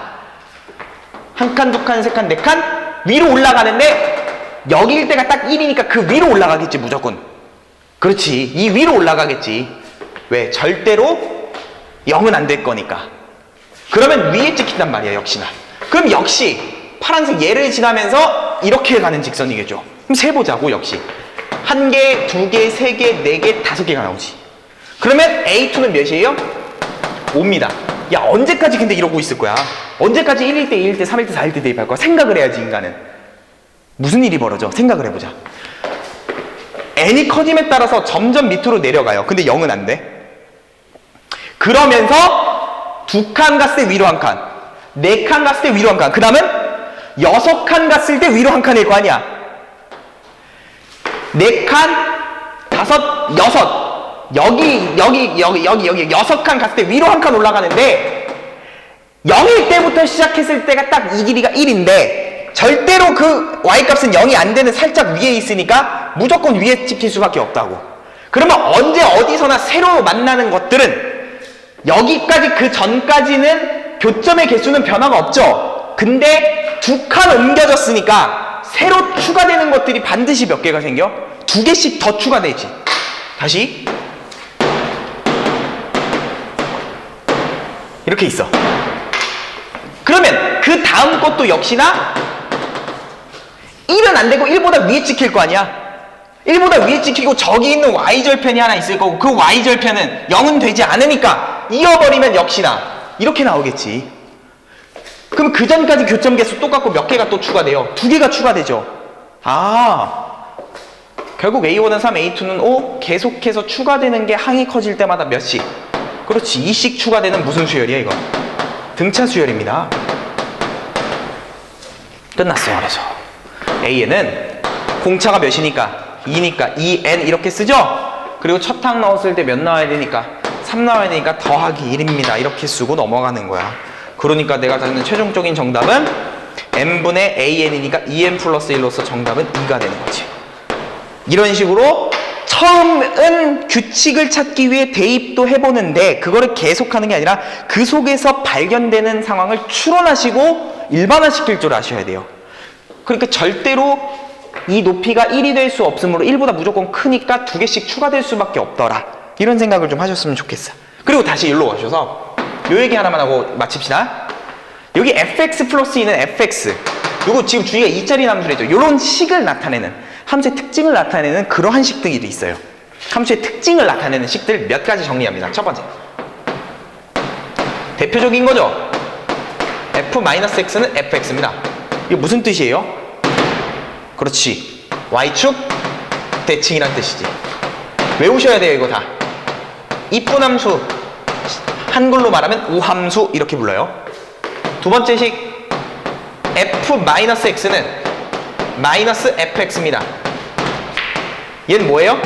1칸, 2칸, 3칸, 4칸 위로 올라가는데, 여기일 때가 딱 1이니까 그 위로 올라가겠지, 무조건. 그렇지, 이 위로 올라가겠지. 왜? 절대로 0은 안 될 거니까. 그러면 위에 찍힌단 말이야, 역시나. 그럼 역시 파란색 얘를 지나면서 이렇게 가는 직선이겠죠. 그럼 세보자고. 역시 1개, 2개, 3개, 4개, 5개가 나오지. 그러면 A2는 몇이에요? 5입니다. 야, 언제까지 근데 이러고 있을 거야? 언제까지 1일 때, 2일 때, 3일 때, 4일 때 대입할 거야? 생각을 해야지, 인간은. 무슨 일이 벌어져? 생각을 해보자. n이 커짐에 따라서 점점 밑으로 내려가요. 근데 0은 안 돼. 그러면서 2칸 갔을 때 위로 1칸, 4칸 갔을 때 위로 1칸, 그 다음은 6칸 갔을 때 위로 1칸일 거 아니야. 4칸, 5, 6, 여기 6칸 갔을 때 위로 1칸 올라가는데, 0일 때부터 시작했을 때가 딱 이 길이가 1인데 절대로 그 y값은 0이 안 되는 살짝 위에 있으니까 무조건 위에 찍힐 수밖에 없다고. 그러면 언제 어디서나 새로 만나는 것들은 여기까지 그 전까지는 교점의 개수는 변화가 없죠. 근데 두 칸 옮겨졌으니까 새로 추가되는 것들이 반드시 몇 개가 생겨? 2개씩 더 추가되지. 다시 이렇게 있어. 그러면 그 다음 것도 역시나 1은 안 되고 1보다 위에 찍힐 거 아니야. 1보다 위에 찍히고 저기 있는 y절편이 하나 있을 거고 그 y절편은 0은 되지 않으니까 이어버리면 역시나 이렇게 나오겠지. 그럼 그 전까지 교점 개수 똑같고 몇 개가 또 추가돼요? 2개가 추가되죠. 결국 A1은 3, A2는 5 계속해서 추가되는 게 항이 커질 때마다 몇씩? 그렇지, 2씩 추가되는 무슨 수열이야 이거? 등차 수열입니다. 끝났어요. 그래서 A에는 공차가 몇이니까? 2니까 2n 이렇게 쓰죠? 그리고 첫 항 넣었을 때 몇 나와야 되니까? 3 나와야 되니까 더하기 1입니다. 이렇게 쓰고 넘어가는 거야. 그러니까 내가 찾는 최종적인 정답은 n분의 an이니까 2n 플러스 1로서 정답은 2가 되는 거지. 이런 식으로 처음은 규칙을 찾기 위해 대입도 해보는데 그거를 계속하는 게 아니라 그 속에서 발견되는 상황을 추론하시고 일반화시킬 줄 아셔야 돼요. 그러니까 절대로 이 높이가 1이 될 수 없으므로 1보다 무조건 크니까 2개씩 추가될 수밖에 없더라. 이런 생각을 좀 하셨으면 좋겠어. 그리고 다시 일로 오셔서 요 얘기 하나만 하고 마칩시다. 여기 fx 플러스 2는 fx, 요거 지금 주의가 2짜리 함수래죠. 요런 식을 나타내는, 함수의 특징을 나타내는 그러한 식들이 있어요. 함수의 특징을 나타내는 식들 몇 가지 정리합니다. 첫 번째, 대표적인 거죠. f-x는 fx입니다. 이게 무슨 뜻이에요? 그렇지, y축 대칭이란 뜻이지. 외우셔야 돼요. 이거 다 이분함수, 한글로 말하면 우함수 이렇게 불러요. 두 번째 식 f-x는 마이너스 fx입니다. 얘는 뭐예요?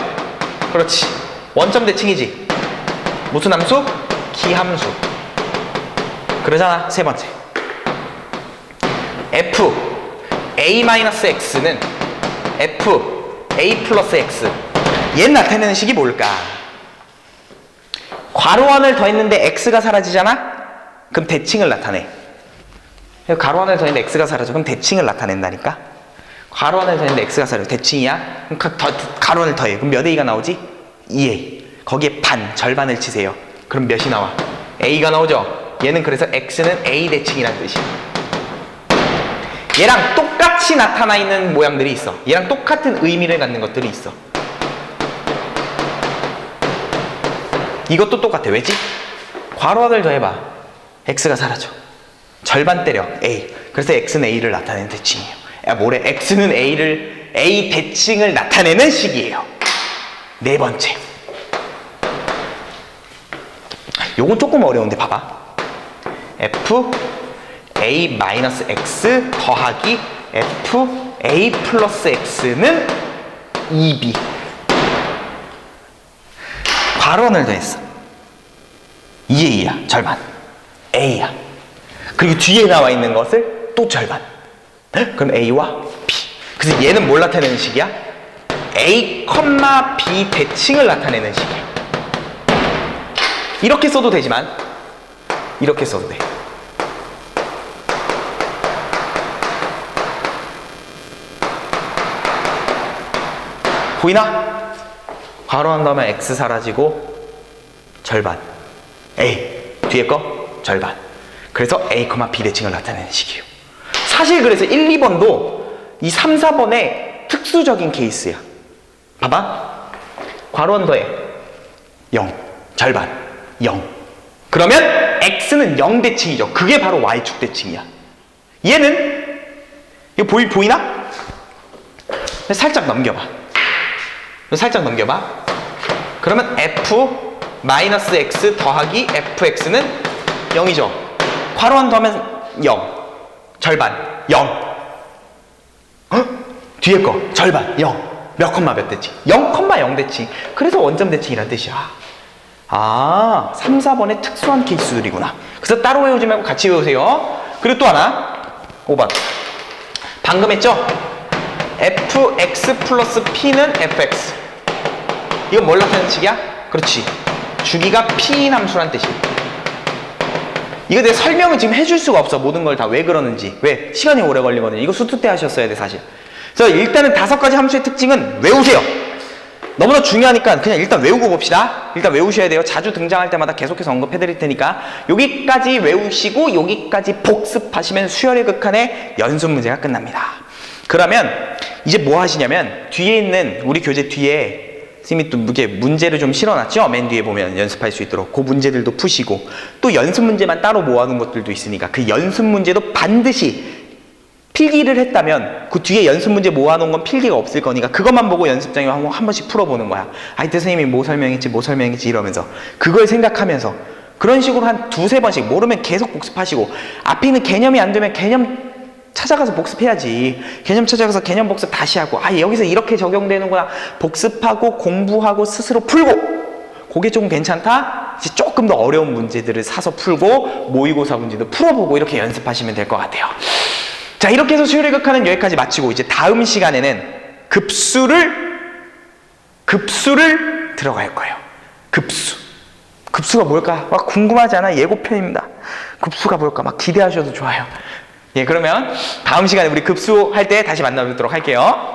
그렇지, 원점 대칭이지. 무슨 함수? 기함수. 그러잖아. 세 번째, f a-x는 f a 플러스 x, 얘는 나타내는 식이 뭘까? 괄호 안을 더했는데 x가 사라지잖아? 그럼 대칭을 나타내. 괄호 안을 더했는데 x가 사라져. 그럼 대칭을 나타낸다니까? 괄호 안을 더했는데 x가 사라져. 대칭이야? 그럼 괄호 안을 더해. 그럼 몇 a가 나오지? 2a. 거기에 반, 절반을 치세요. 그럼 몇이 나와? a가 나오죠? 얘는 그래서 x는 a 대칭이라는 뜻이야. 얘랑 똑같이 나타나 있는 모양들이 있어. 얘랑 똑같은 의미를 갖는 것들이 있어. 이것도 똑같아. 왜지? 괄호 안을 더해봐. x가 사라져. 절반 때려. a. 그래서 x는 a를 나타내는 대칭이에요. 야, 뭐래? x는 a 대칭을 나타내는 식이에요. 네 번째, 요건 조금 어려운데 봐봐. f a-x 더하기 f a 플러스 x는 2b. 괄호 안을 더했어. 2a야. 절반. a야. 그리고 뒤에 나와 있는 것을 또 절반. 그럼 a와 b. 그래서 얘는 뭘 나타내는 식이야? a, b 대칭을 나타내는 식이야. 이렇게 써도 되지만 이렇게 써도 돼. 보이나? 괄호 한 다음에 x 사라지고 절반, a 뒤에 거 절반. 그래서 a, b 대칭을 나타내는 식이에요. 사실 그래서 1, 2번도 이 3, 4번의 특수적인 케이스야. 봐봐. 괄호 한 더해 0, 절반 0. 그러면 x는 0 대칭이죠. 그게 바로 y축 대칭이야. 얘는 이거 보이나? 살짝 넘겨봐. 살짝 넘겨봐. 그러면 f-x 더하기 fx는 0이죠. 괄호 한 더하면 0. 절반 0. 뒤에 거 절반 0. 몇 콤마 몇 대칭? 0,0 대칭. 그래서 원점 대칭이란 뜻이야. 3, 4번의 특수한 케이스들이구나. 그래서 따로 외우지 말고 같이 외우세요. 그리고 또 하나, 5번. 방금 했죠? fx 플러스 p는 fx. 이건 뭘 나타내는 식이야? 그렇지. 주기가 p인 함수란 뜻이야. 이거 내가 설명을 지금 해줄 수가 없어. 모든 걸 다 왜 그러는지. 왜? 시간이 오래 걸리거든요. 이거 수투 때 하셨어야 돼, 사실. 그래서 일단은 5가지 함수의 특징은 외우세요. 너무나 중요하니까 그냥 일단 외우고 봅시다. 일단 외우셔야 돼요. 자주 등장할 때마다 계속해서 언급해 드릴 테니까 여기까지 외우시고 여기까지 복습하시면 수열의 극한의 연습 문제가 끝납니다. 그러면 이제 뭐 하시냐면 뒤에 있는 우리 교재 뒤에 선생님이 또 이게 문제를 좀 실어놨죠? 맨 뒤에 보면 연습할 수 있도록 그 문제들도 푸시고 또 연습 문제만 따로 모아놓은 것들도 있으니까 그 연습 문제도 반드시 필기를 했다면 그 뒤에 연습 문제 모아놓은 건 필기가 없을 거니까 그것만 보고 연습장에 한 번씩 풀어보는 거야. 아이때 선생님이 뭐 설명했지 이러면서 그걸 생각하면서 그런 식으로 한 2-3번씩 모르면 계속 복습하시고 앞에 있는 개념이 안 되면 개념 찾아가서 복습해야지. 개념 찾아가서 개념 복습 다시 하고 여기서 이렇게 적용되는구나 복습하고 공부하고 스스로 풀고 그게 조금 괜찮다? 이제 조금 더 어려운 문제들을 사서 풀고 모의고사 문제도 풀어보고 이렇게 연습하시면 될 것 같아요. 자, 이렇게 해서 수열의 극한은 여기까지 마치고 이제 다음 시간에는 급수를 들어갈 거예요. 급수가 뭘까? 막 궁금하지 않아? 예고편입니다. 급수가 뭘까? 막 기대하셔도 좋아요. 예, 그러면 다음 시간에 우리 급수할 때 다시 만나보도록 할게요.